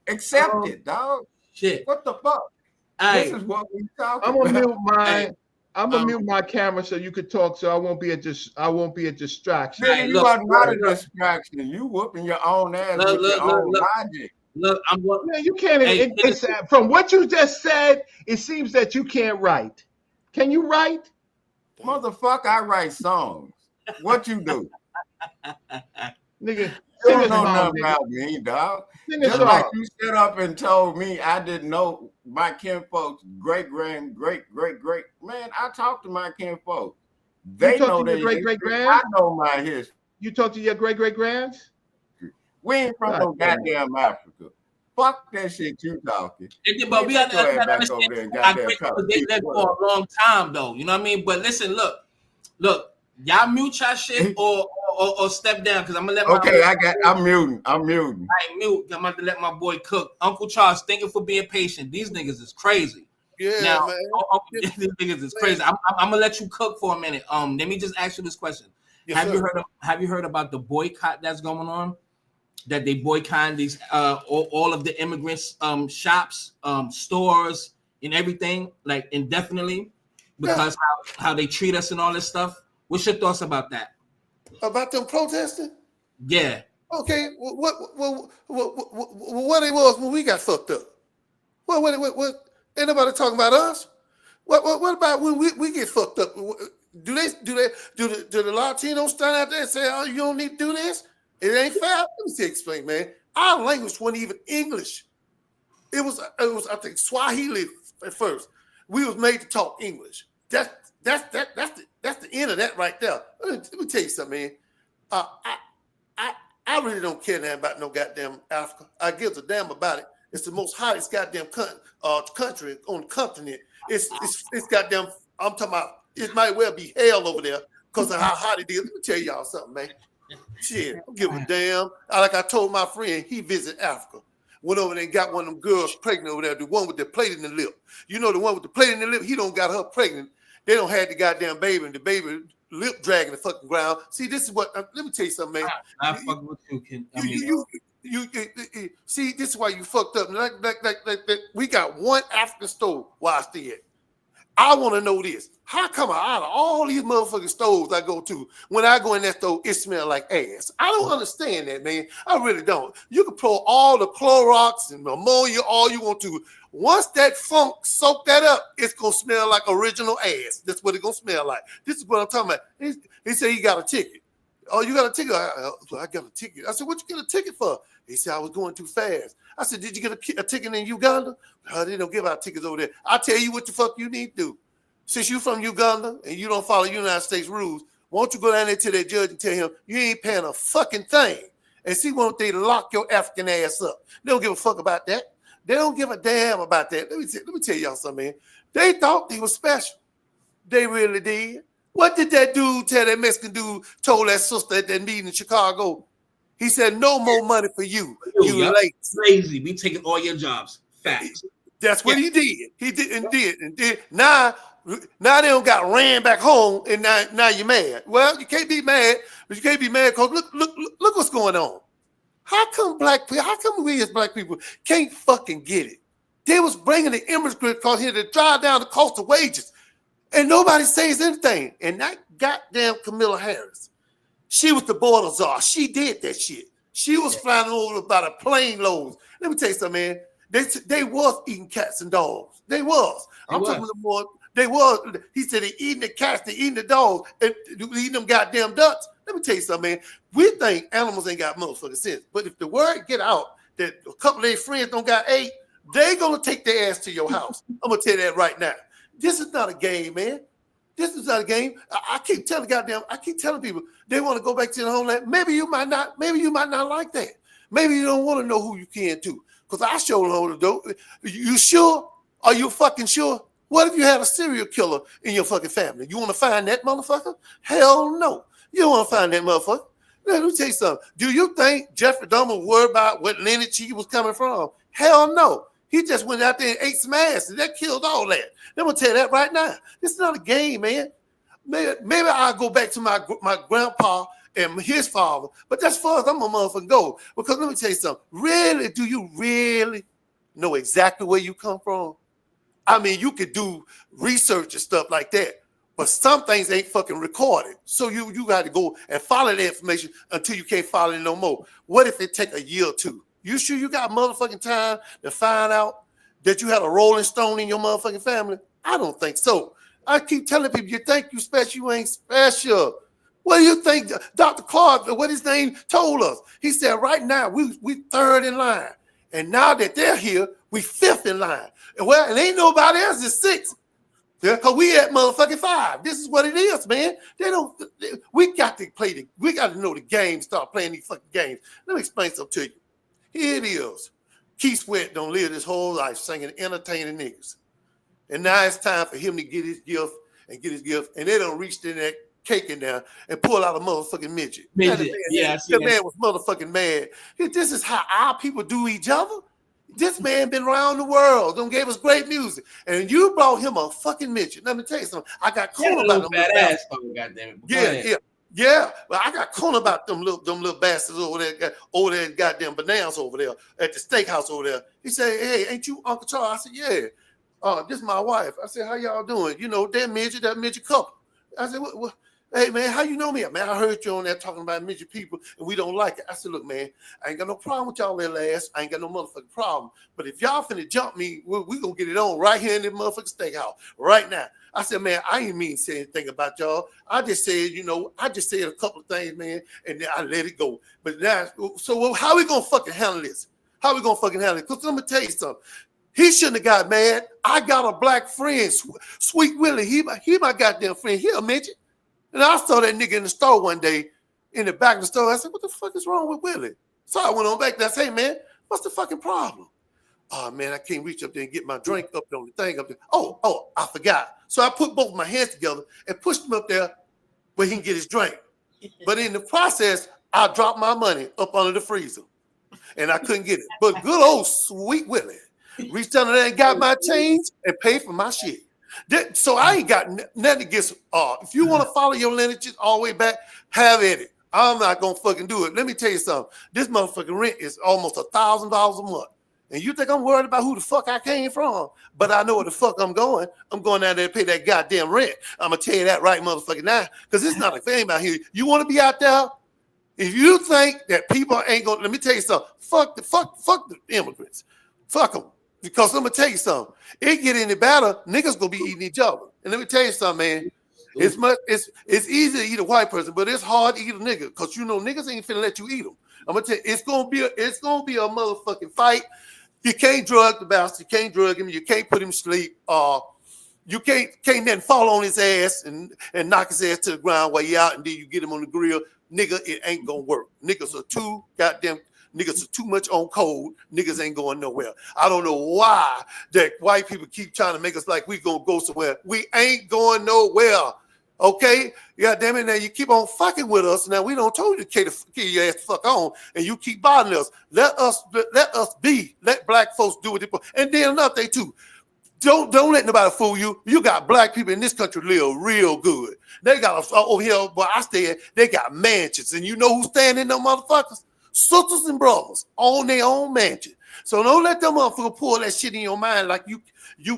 Accept it, dog. Shit. What the fuck? This is what we talking I'm gonna about. mute mine. I'm gonna mute my camera so you can talk. So I won't be a distraction. Nigga, you are not a distraction. You whooping your own ass with your own logic. Look, I'm what? Man, you can't. It's, from what you just said, it seems that you can't write. Can you write? Motherfucker, I write songs. What you do? Nigga, you don't know nothing about me, dog. Just like you stood up and told me I didn't know my kinfolks, great. Man, I talked to my kinfolks. They know their great-great-grands. I know my history. You talk to your great-great-grands? We ain't from no goddamn Africa. Fuck that shit you talking. But we got to understand. They lived for a long time, though. You know what I mean? But listen, look. Y'all mute your shit or step down because I'm gonna let my I'm muting. I mute. I'm about to let my boy cook. Uncle Charles, thank you for being patient. These niggas is crazy. Yeah, now, man. These niggas is crazy. I'm gonna let you cook for a minute. Let me just ask you this question. Yes, have you heard about the boycott that's going on? That they boycott these all of the immigrants shops, stores, and everything, like indefinitely, because how they treat us and all this stuff. What's your thoughts about that? About them protesting? Yeah. Okay. What it was when we got fucked up? What? Ain't nobody talking about us? What about when we get fucked up? Do the Latinos stand out there and say, "Oh, you don't need to do this"? It ain't fair. Let me explain, man. Our language wasn't even English. It was I think Swahili at first. We was made to talk English. That's the end of that right there. Let me tell you something, man. I really don't care nothing about no goddamn Africa. I give a damn about it. It's the most hottest goddamn country on the continent. It's goddamn. I'm talking about. It might well be hell over there because of how hot it is. Let me tell y'all something, man. Shit, I don't give a damn. Like I told my friend, he visited Africa. Went over there and got one of them girls pregnant over there, the one with the plate in the lip. You know the one with the plate in the lip, he don't got her pregnant. They don't have the goddamn baby and the baby lip dragging the fucking ground. See, this is what, let me tell you something, man. I fuck with you, kid. You see, this is why you fucked up. Like, we got one African store where I stay at. I want to know this. How come out of all these motherfucking stores I go to, when I go in that store, it smells like ass? I don't understand that, man. I really don't. You can pour all the Clorox and ammonia, all you want to. Once that funk soak that up, it's going to smell like original ass. That's what it's going to smell like. This is what I'm talking about. He said he got a ticket. Oh, you got a ticket? I got a ticket. I said, what you get a ticket for? He said, I was going too fast. I said, did you get a ticket in Uganda? They don't give out tickets over there. I'll tell you what the fuck you need to do. Since you're from Uganda and you don't follow United States rules, why don't you go down there to that judge and tell him you ain't paying a fucking thing and see won't they lock your African ass up. They don't give a fuck about that. They don't give a damn about that. Let me tell y'all something, man. They thought they were special. They really did. What did that dude tell that Mexican dude told that sister at that meeting in Chicago? He said, no more money for you. You late. Crazy. We taking all your jobs. Facts. That's what he did. He did. Now they don't got ran back home, and now you're mad. Well, you can't be mad, but you can't be mad because look what's going on. How come we as black people can't fucking get it? They was bringing the immigrants across here to drive down the cost of wages, and nobody says anything. And that goddamn Kamala Harris, she was the border czar. She did that shit. She was flying over about a plane load. Let me tell you something, man. They was eating cats and dogs. They was. I'm talking about more. They was. He said they eating the cats, they eating the dogs, and eating them goddamn ducks. Let me tell you something, man. We think animals ain't got motherfucking sense, but if the word get out that a couple of their friends don't got ate, they gonna take their ass to your house. I'm gonna tell you that right now. This is not a game, man. This is not a game. I keep telling people they want to go back to their homeland. Maybe you might not like that. Maybe you don't want to know who you can too. Because I sure hold the dope. You sure? Are you fucking sure? What if you had a serial killer in your fucking family? You want to find that motherfucker? Hell no. You don't want to find that motherfucker. Let me tell you something. Do you think Jeffrey Dahmer worried about what lineage he was coming from? Hell no. He just went out there and ate some ass, and that killed all that. I'm going to tell you that right now. It's not a game, man. Maybe I'll go back to my grandpa and his father, but that's far as I'm a motherfucker go. Because let me tell you something. Really, do you really know exactly where you come from? I mean, you could do research and stuff like that, but some things ain't fucking recorded. So you got to go and follow the information until you can't follow it no more. What if it take a year or two? You sure you got motherfucking time to find out that you had a Rolling Stone in your motherfucking family? I don't think so. I keep telling people, you think you special, you ain't special. What do you think Dr. Clark, what his name, told us? He said, right now, we third in line. And now that they're here, we fifth in line. And well, and ain't nobody else is sixth. Because we at motherfucking 5. This is what it is, man. We got to know the game, start playing these fucking games. Let me explain something to you. Here it is. Keith Sweat don't live his whole life singing entertaining niggas. And now it's time for him to get his gift. And they don't reach in that cake in there and pull out a motherfucking midget. The man was motherfucking mad. This is how our people do each other. This man been around the world, don't gave us great music, and you brought him a fucking midget. Let me tell you something. I got corn about them. Yeah. But I got corn about them little bastards over there, goddamn bananas over there at the steakhouse over there. He said, "Hey, ain't you Uncle Charles?" I said, "Yeah." This is my wife. I said, "How y'all doing?" You know, that midget couple. I said, "What? Hey, man, how you know me?" "Man, I heard you on there talking about midget people, and we don't like it." I said, "Look, man, I ain't got no problem with y'all little ass. I ain't got no motherfucking problem. But if y'all finna jump me, we gonna get it on right here in this motherfucking steakhouse right now." I said, "Man, I ain't mean to say anything about y'all. I just said, a couple of things, man, and then I let it go. But now, so how we gonna fucking handle this? How we gonna fucking handle it? Because let me tell you something. He shouldn't have got mad. I got a black friend, Sweet Willie. He my goddamn friend. He a midget. And I saw that nigga in the store one day, in the back of the store. I said, "What the fuck is wrong with Willie?" So I went on back there and said, "Hey, man, what's the fucking problem?" "Oh, man, I can't reach up there and get my drink up on the thing up there." Oh, I forgot. So I put both my hands together and pushed him up there where he can get his drink. But in the process, I dropped my money up under the freezer. And I couldn't get it. But good old Sweet Willie reached down there and got my change and paid for my shit. So I ain't got nothing against if you want to follow your lineages all the way back, have at it. I'm not gonna fucking do it. Let me tell you something. This motherfucking rent is almost $1,000 a month. And you think I'm worried about who the fuck I came from? But I know where the fuck I'm going. I'm going down there to pay that goddamn rent. I'm gonna tell you that right motherfucking now. Because it's not a thing out here. You want to be out there? If you think that people ain't gonna, let me tell you something. Fuck the immigrants. Fuck them. Because let me tell you something. It get any better, niggas gonna be eating each other. And let me tell you something, man. It's easy to eat a white person, but it's hard to eat a nigga because niggas ain't finna let you eat them. I'm gonna tell you, it's gonna be a motherfucking fight. You can't drug the bastard. You can't drug him. You can't put him to sleep. You can't then fall on his ass and knock his ass to the ground while you out, and then you get him on the grill. Nigga, it ain't gonna work. Niggas are too much on code. Niggas ain't going nowhere. I don't know why that white people keep trying to make us like we gonna go somewhere. We ain't going nowhere. Okay? God damn it, now you keep on fucking with us. Now we don't told you to kill your ass the fuck on, and you keep bothering us. Let us be. Let black folks do what they put. And then another thing too. Don't let nobody fool you. You got black people in this country live real good. They got over here where I stay at, they got mansions. And you know who's staying in them motherfuckers? Sisters and brothers on their own mansion. So don't let them motherfuckers pull that shit in your mind like you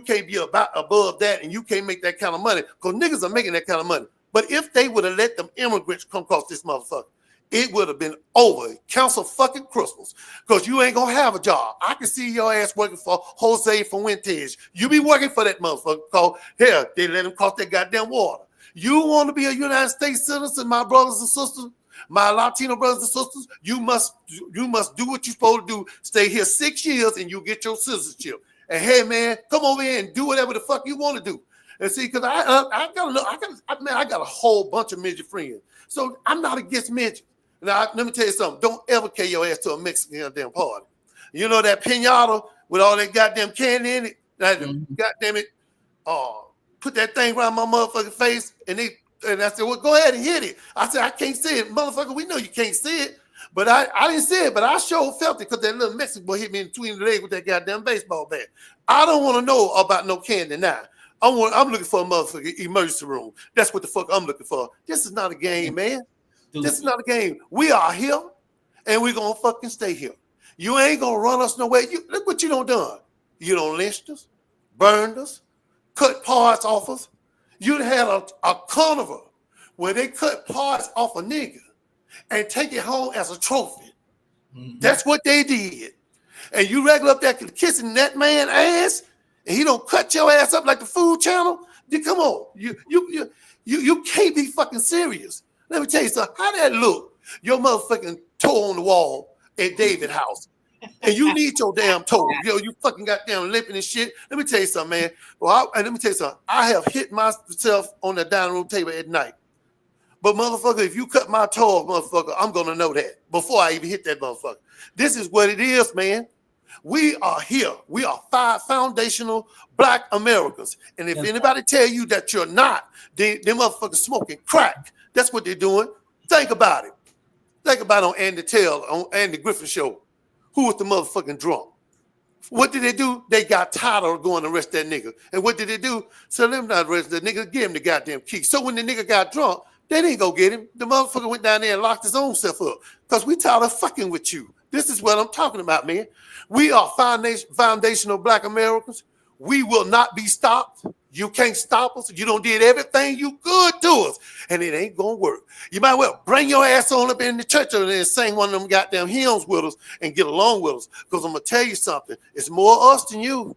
can't be above that and you can't make that kind of money. Because niggas are making that kind of money. But if they would have let them immigrants come across this motherfucker, it would have been over. Cancel fucking Christmas. Because you ain't going to have a job. I can see your ass working for Jose Fuentes. You be working for that motherfucker. Because here, they let him cross that goddamn water. You want to be a United States citizen, my brothers and sisters, my Latino brothers and sisters, you must do what you're supposed to do. Stay here 6 years and you get your citizenship. And hey, man, come over here and do whatever the fuck you want to do. And see, because I got a whole bunch of midget friends. So I'm not against midget. Now, let me tell you something. Don't ever carry your ass to a Mexican goddamn party. You know that piñata with all that goddamn candy in it? Goddamn it. Put that thing around my motherfucking face, and I said, well, go ahead and hit it. I said, I can't see it. Motherfucker, we know you can't see it. But I didn't see it, but I sure felt it because that little Mexican boy hit me in between the legs with that goddamn baseball bat. I don't want to know about no candy now. I'm looking for a motherfucking emergency room. That's what the fuck I'm looking for. This is not a game, man. This is not a game. We are here, and we're going to fucking stay here. You ain't going to run us nowhere. Look what you done. You done lynched us, burned us, cut parts off us. You'd had a carnival where they cut parts off a nigga and take it home as a trophy. That's what they did. And you regular up there kissing that man ass, and he don't cut your ass up like the Food Channel. Come on, you can't be fucking serious. Let me tell you something. How that look? Your motherfucking toe on the wall at David house, and you need your damn toe. You fucking goddamn limping and shit. Let me tell you something, man. Well, let me tell you something. I have hit myself on the dining room table at night. But motherfucker, if you cut my toe off, motherfucker, I'm gonna know that before I even hit that motherfucker. This is what it is, man. We are here. We are 5 foundational Black Americans. And if anybody tell you that you're not, they motherfuckers smoking crack. That's what they're doing. Think about it. Think about it on Andy Griffin show. Who was the motherfucking drunk? What did they do? They got tired of going to arrest that nigga. And what did they do? So them not arrest the nigga, give him the goddamn key. So when the nigga got drunk, they didn't go get him. The motherfucker went down there and locked his own self up. Because we tired of fucking with you. This is what I'm talking about, man. We are foundational Black Americans. We will not be stopped. You can't stop us. You don't did everything you could to us, and it ain't gonna work. You might well bring your ass on up in the church and sing one of them goddamn hymns with us and get along with us. Because I'm gonna tell you something. It's more us than you.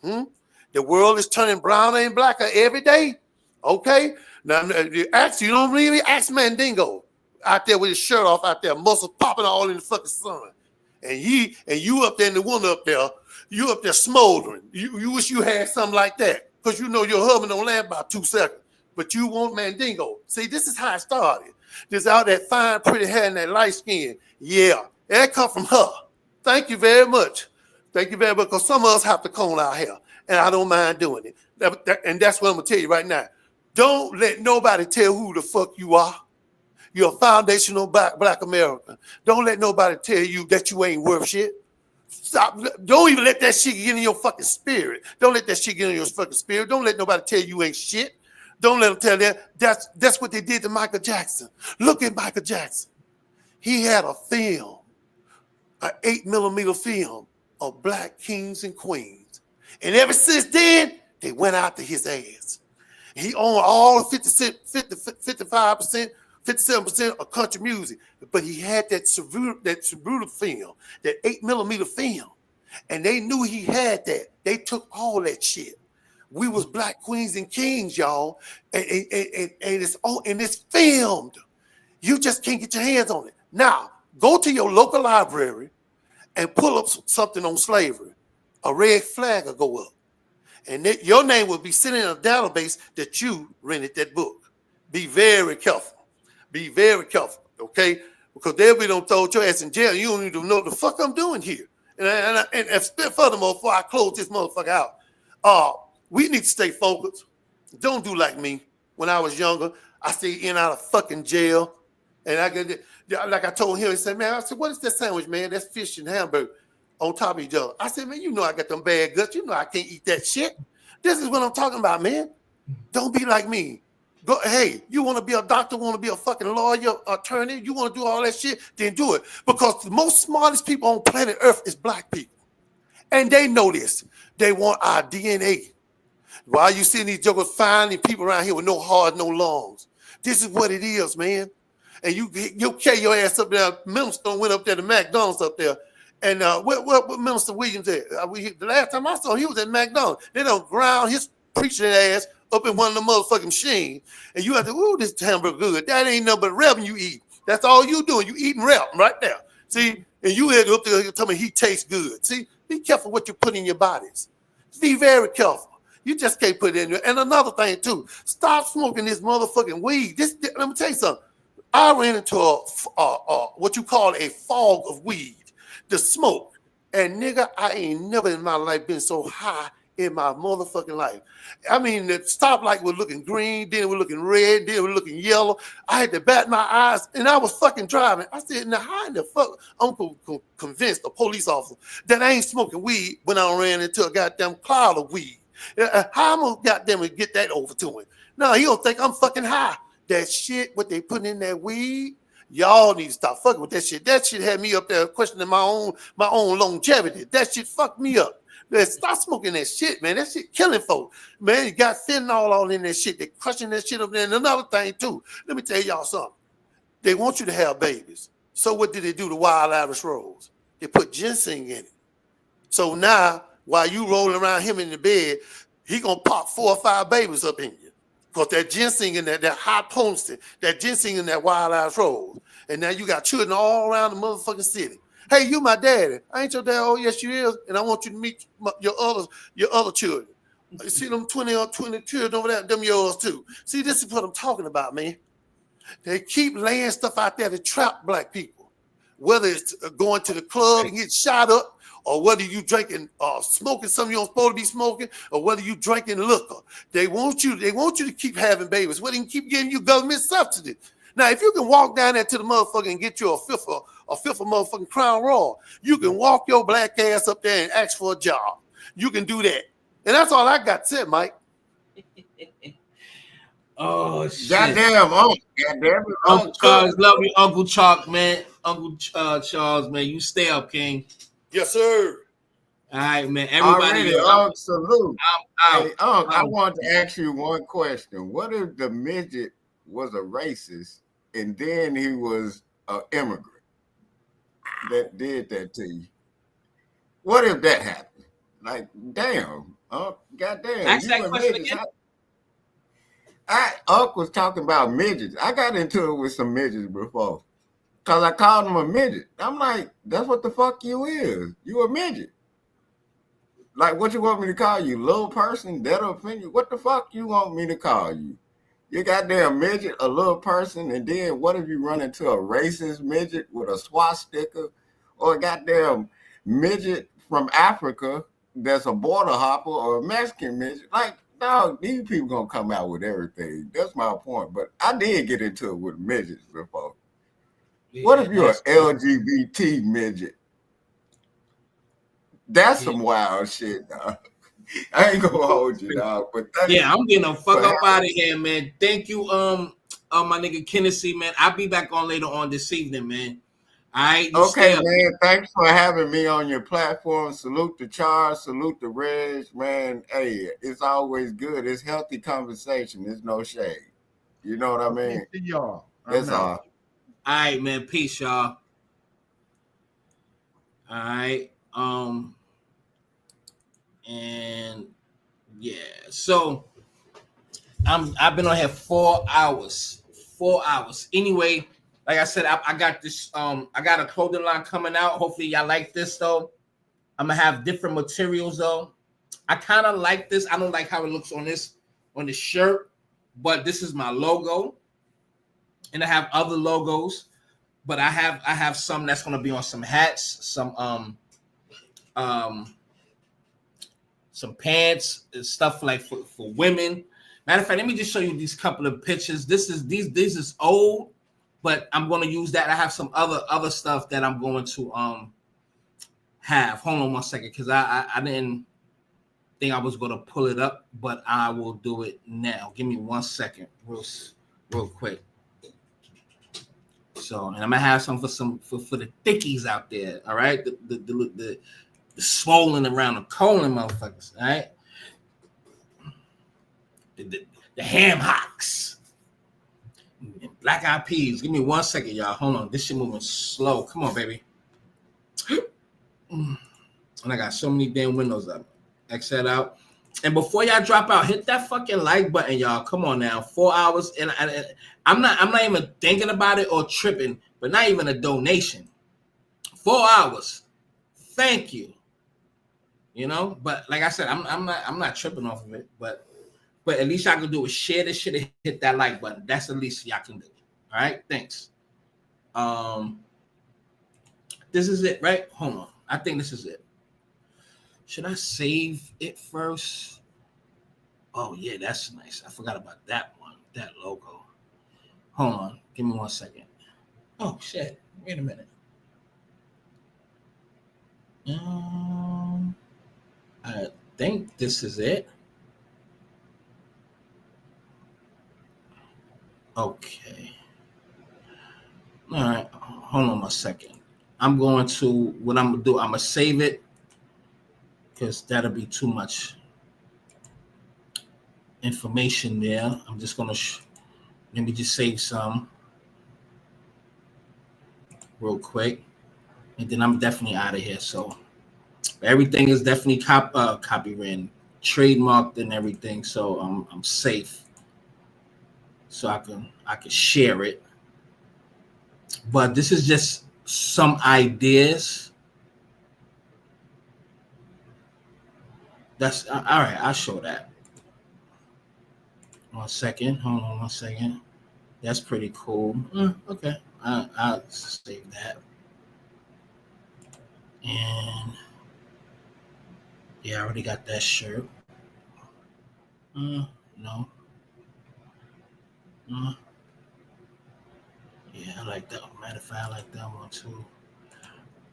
The world is turning browner and blacker every day. Okay? Now you don't really ask Mandingo out there with his shirt off out there, muscles popping all in the fucking sun. And you up there in the one up there, you up there smoldering. You wish you had something like that. Because you know your husband don't last about 2 seconds. But you want Mandingo. See, this is how it started. This out that fine, pretty hair and that light skin. Yeah, that come from her. Thank you very much. Thank you very much. Because some of us have to comb our hair. And I don't mind doing it. And that's what I'm going to tell you right now. Don't let nobody tell who the fuck you are. You're a foundational Black American. Don't let nobody tell you that you ain't worth shit. Stop. Don't even let that shit get in your fucking spirit. Don't let that shit get in your fucking spirit. Don't let nobody tell you ain't shit. Don't let them tell that. That's what they did to Michael Jackson. Look at Michael Jackson. He had a film, an 8mm film of Black kings and queens. And ever since then, they went after his ass. He owned all 55%, 57% of country music, but he had that Subaru film, that 8mm film, and they knew he had that. They took all that shit. We was Black queens and kings, y'all, and it's filmed. You just can't get your hands on it. Now, go to your local library and pull up something on slavery. A red flag will go up, and your name will be sitting in a database that you rented that book. Be very careful. Be very careful, okay? Because they'll be don't throw your ass in jail. You don't even know what the fuck I'm doing here. And furthermore, before I close this motherfucker out, we need to stay focused. Don't do like me. When I was younger, I stayed in and out of fucking jail. And like I told him, he said, man, I said, what is that sandwich, man? That's fish and hamburger on top of each other. I said, man, you know I got them bad guts. You know I can't eat that shit. This is what I'm talking about, man. Don't be like me. Go, hey, you want to be a doctor, want to be a fucking lawyer, attorney, you want to do all that shit, then do it. Because the most smartest people on planet Earth is Black people. And they know this. They want our DNA. Why you seeing these jokers finding people around here with no heart, no lungs? This is what it is, man. And you carry your ass up there. Minister went up there to McDonald's up there. And what Minister Williams at? The last time I saw him, he was at McDonald's. They don't ground his preaching ass up in one of the motherfucking machines, and you have to, ooh, this hamburger good. That ain't nothing but revenue you eat. That's all you doing. You eating rep right there. See, and you had up there tell me he tastes good. See, be careful what you put in your bodies. Be very careful. You just can't put it in there. And another thing too, stop smoking this motherfucking weed. Let me tell you something. I ran into what you call a fog of weed, the smoke. And nigga, I ain't never in my life been so high in my motherfucking life. I mean, the stoplight was looking green, then it was looking red, then it was looking yellow. I had to bat my eyes, and I was fucking driving. I said, now how in the fuck I'm convinced a police officer that I ain't smoking weed when I ran into a goddamn cloud of weed? How am I gonna goddamn get that over to him? No, he don't think I'm fucking high. That shit, what they putting in that weed, y'all need to stop fucking with that shit. That shit had me up there questioning my own longevity. That shit fucked me up. Man, stop smoking that shit, man. That shit killing folks. Man, you got fentanyl all in that shit. They crushing that shit up there. And another thing, too, let me tell y'all something. They want you to have babies. So what did they do to Wild Irish Rose? They put ginseng in it. So now, while you rolling around him in the bed, he gonna pop 4 or 5 babies up in you. Because that ginseng in that high potency, that ginseng in that Wild Irish Rose. And now you got children all around the motherfucking city. Hey, you my daddy. I ain't your dad. Oh, yes, you is. And I want you to meet your other children. You see them 20 children over there, them yours too. See, this is what I'm talking about, man. They keep laying stuff out there to trap black people. Whether it's going to the club and get shot up, or whether you drinking, smoking something you don't supposed to be smoking, or whether you drinking liquor. They want you to keep having babies. Whether they can keep giving you government subsidies. Now, if you can walk down there to the motherfucker and get you a fifth of motherfucking Crown Royal, you can walk your black ass up there and ask for a job. You can do that. And that's all I got to say, Mike. Oh, shit. Goddamn, goddamn. Uncle Charles, love you, Uncle Chalk, man. Uncle Charles, man, you stay up, King. Yes, sir. All right, man. Everybody, salute. Hey, I want to ask you one question. What if the midget was a racist and then he was an immigrant that did that to you? What if that happened? Like, damn, goddamn. Ask that question again. Unc was talking about midgets. I got into it with some midgets before because I called him a midget. I'm like, that's what the fuck you is. You a midget. Like, what you want me to call you? Little person? That'll offend you? What the fuck you want me to call you? You goddamn midget, a little person, and then what if you run into a racist midget with a swastika, or a goddamn midget from Africa that's a border hopper, or a Mexican midget? Like, dog, these people gonna come out with everything. That's my point. But I did get into it with midgets before. Yeah, what if you're an LGBT midget? That's some wild shit, dog. I ain't gonna hold you, dog. But I'm getting the fuck up out of here, man. Thank you, my nigga Kennedy, man. I'll be back on later on this evening, man. All right. Okay, man. Thanks for having me on your platform. Salute to Charles. Salute to Reg, man. Hey, it's always good. It's healthy conversation. There's no shade. You know what I mean? Peace to y'all. That's all. All right, man. Peace, y'all. All right. And yeah, so I've been on here 4 hours. 4 hours. Anyway, like I said, I got this. I got a clothing line coming out. Hopefully, y'all like this though. I'm gonna have different materials though. I kind of like this. I don't like how it looks on the shirt, but this is my logo, and I have other logos. But I have some that's gonna be on some hats, some pants and stuff like for women. Matter of fact, let me just show you these couple of pictures. This is old, but I'm going to use that. I have some other stuff that I'm going to have. Hold on one second, because I didn't think I was going to pull it up, but I will do it now. Give me 1 second, real quick. So, and I'm gonna have some for the thickies out there. All right, the swollen around the colon motherfuckers. All right, the ham hocks, black eyed peas. Give me 1 second, y'all. Hold on, this shit moving slow. Come on, baby. And I got so many damn windows up. X that out. And before y'all drop out, hit that fucking like button, y'all. Come on now. 4 hours, and I'm not even thinking about it or tripping, but not even a donation. 4 hours. Thank you. You know, but like I said, I'm not tripping off of it, but at least y'all can do is share this shit and hit that like button. That's the least y'all can do. All right, thanks. This is it, right? Hold on. I think this is it. Should I save it first? Oh, yeah, that's nice. I forgot about that one, that logo. Hold on. Give me 1 second. Oh, shit. Wait a minute. I think this is it. Okay. All right. Hold on 1 second. I'm going to, what I'm going to do, I'm going to save it because that'll be too much information there. I'm just going to, let me just save some real quick. And then I'm definitely out of here. So everything is definitely copyrighted, trademarked and everything. So I'm safe. So I can share it. But this is just some ideas. That's all right. I'll show that. 1 second. Hold on 1 second. That's pretty cool. Okay. I'll save that. And yeah, I already got that shirt. No. Yeah, I like that one. Matter of fact, I like that one too.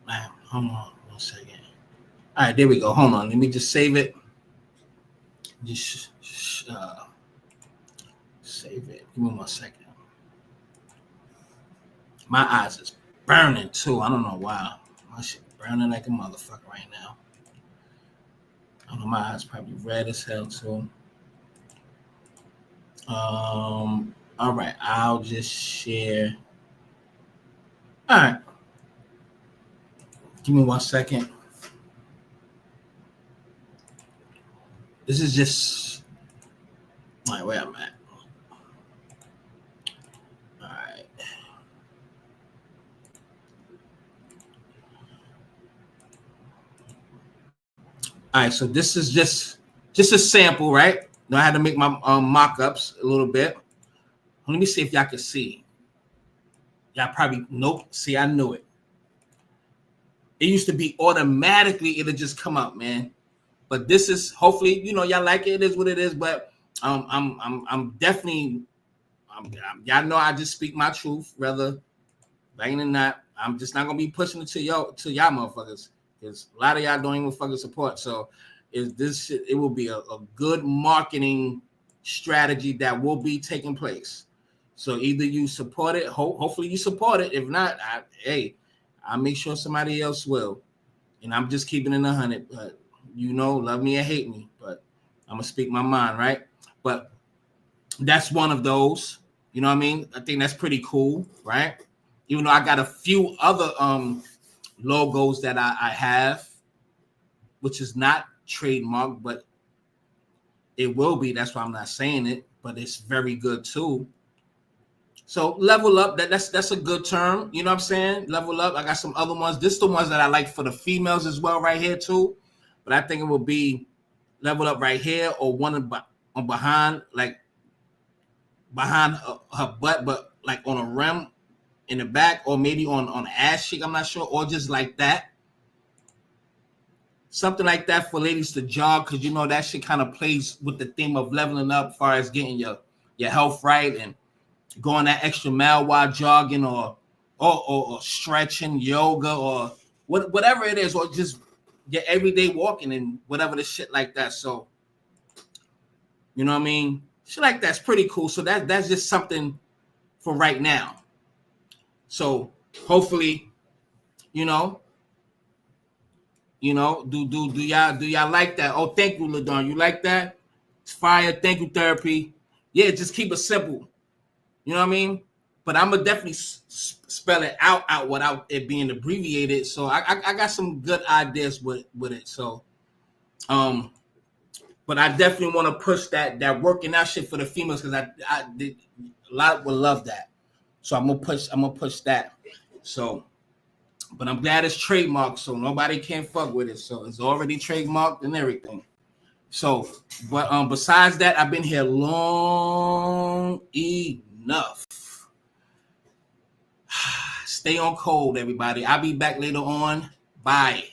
Man, hold on 1 second. All right, there we go. Hold on. Let me just save it. Just save it. Give me 1 second. My eyes is burning too. I don't know why. My shit burning like a motherfucker right now. I don't know. My eyes probably red as hell too. All right. I'll just share. All right. Give me 1 second. This is just like where I'm at. All right. All right. So this is just a sample, right? Now I had to make my mock-ups a little bit. Let me see if y'all can see. Y'all probably nope. See, I knew it. It used to be automatically it'll just come up, man. But this is hopefully, you know, y'all like it. It is what it is. But I'm definitely, y'all know I just speak my truth, whether like or not. I'm just not gonna be pushing it to y'all motherfuckers, because a lot of y'all don't even fucking support. So is this shit? It will be a good marketing strategy that will be taking place. So either you support it, hopefully you support it. If not, I'll make sure somebody else will. And I'm just keeping it 100. But you know, love me or hate me, but I'm gonna speak my mind, right? But that's one of those. You know what I mean? I think that's pretty cool, right? Even though I got a few other logos that I have, which is not trademarked, but it will be. That's why I'm not saying it, but it's very good too. So level up, that's a good term. You know what I'm saying? Level up. I got some other ones. This is the ones that I like for the females as well right here too. But I think it will be level up right here, or one on behind, like behind her butt, but like on a rim in the back, or maybe on the ass cheek. I'm not sure, or just like that. Something like that for ladies to jog, because you know that shit kind of plays with the theme of leveling up as far as getting your health right and going that extra mile while jogging, or stretching, yoga, or whatever it is, or just your everyday walking and whatever the shit like that. So, you know what I mean? Shit like that's pretty cool. So that's just something for right now. So hopefully, do y'all like that? Oh, thank you, LaDon. You like that? It's fire. Thank you, therapy. Yeah, just keep it simple. You know what I mean? But I'm gonna definitely spell it out without it being abbreviated. So I got some good ideas with it. So, but I definitely want to push that working out shit for the females, because I did, a lot will love that. So I'm gonna push that. So, but I'm glad it's trademarked, so nobody can fuck with it. So it's already trademarked and everything. So, but besides that, I've been here long enough. Stay on code, everybody. I'll be back later on. Bye.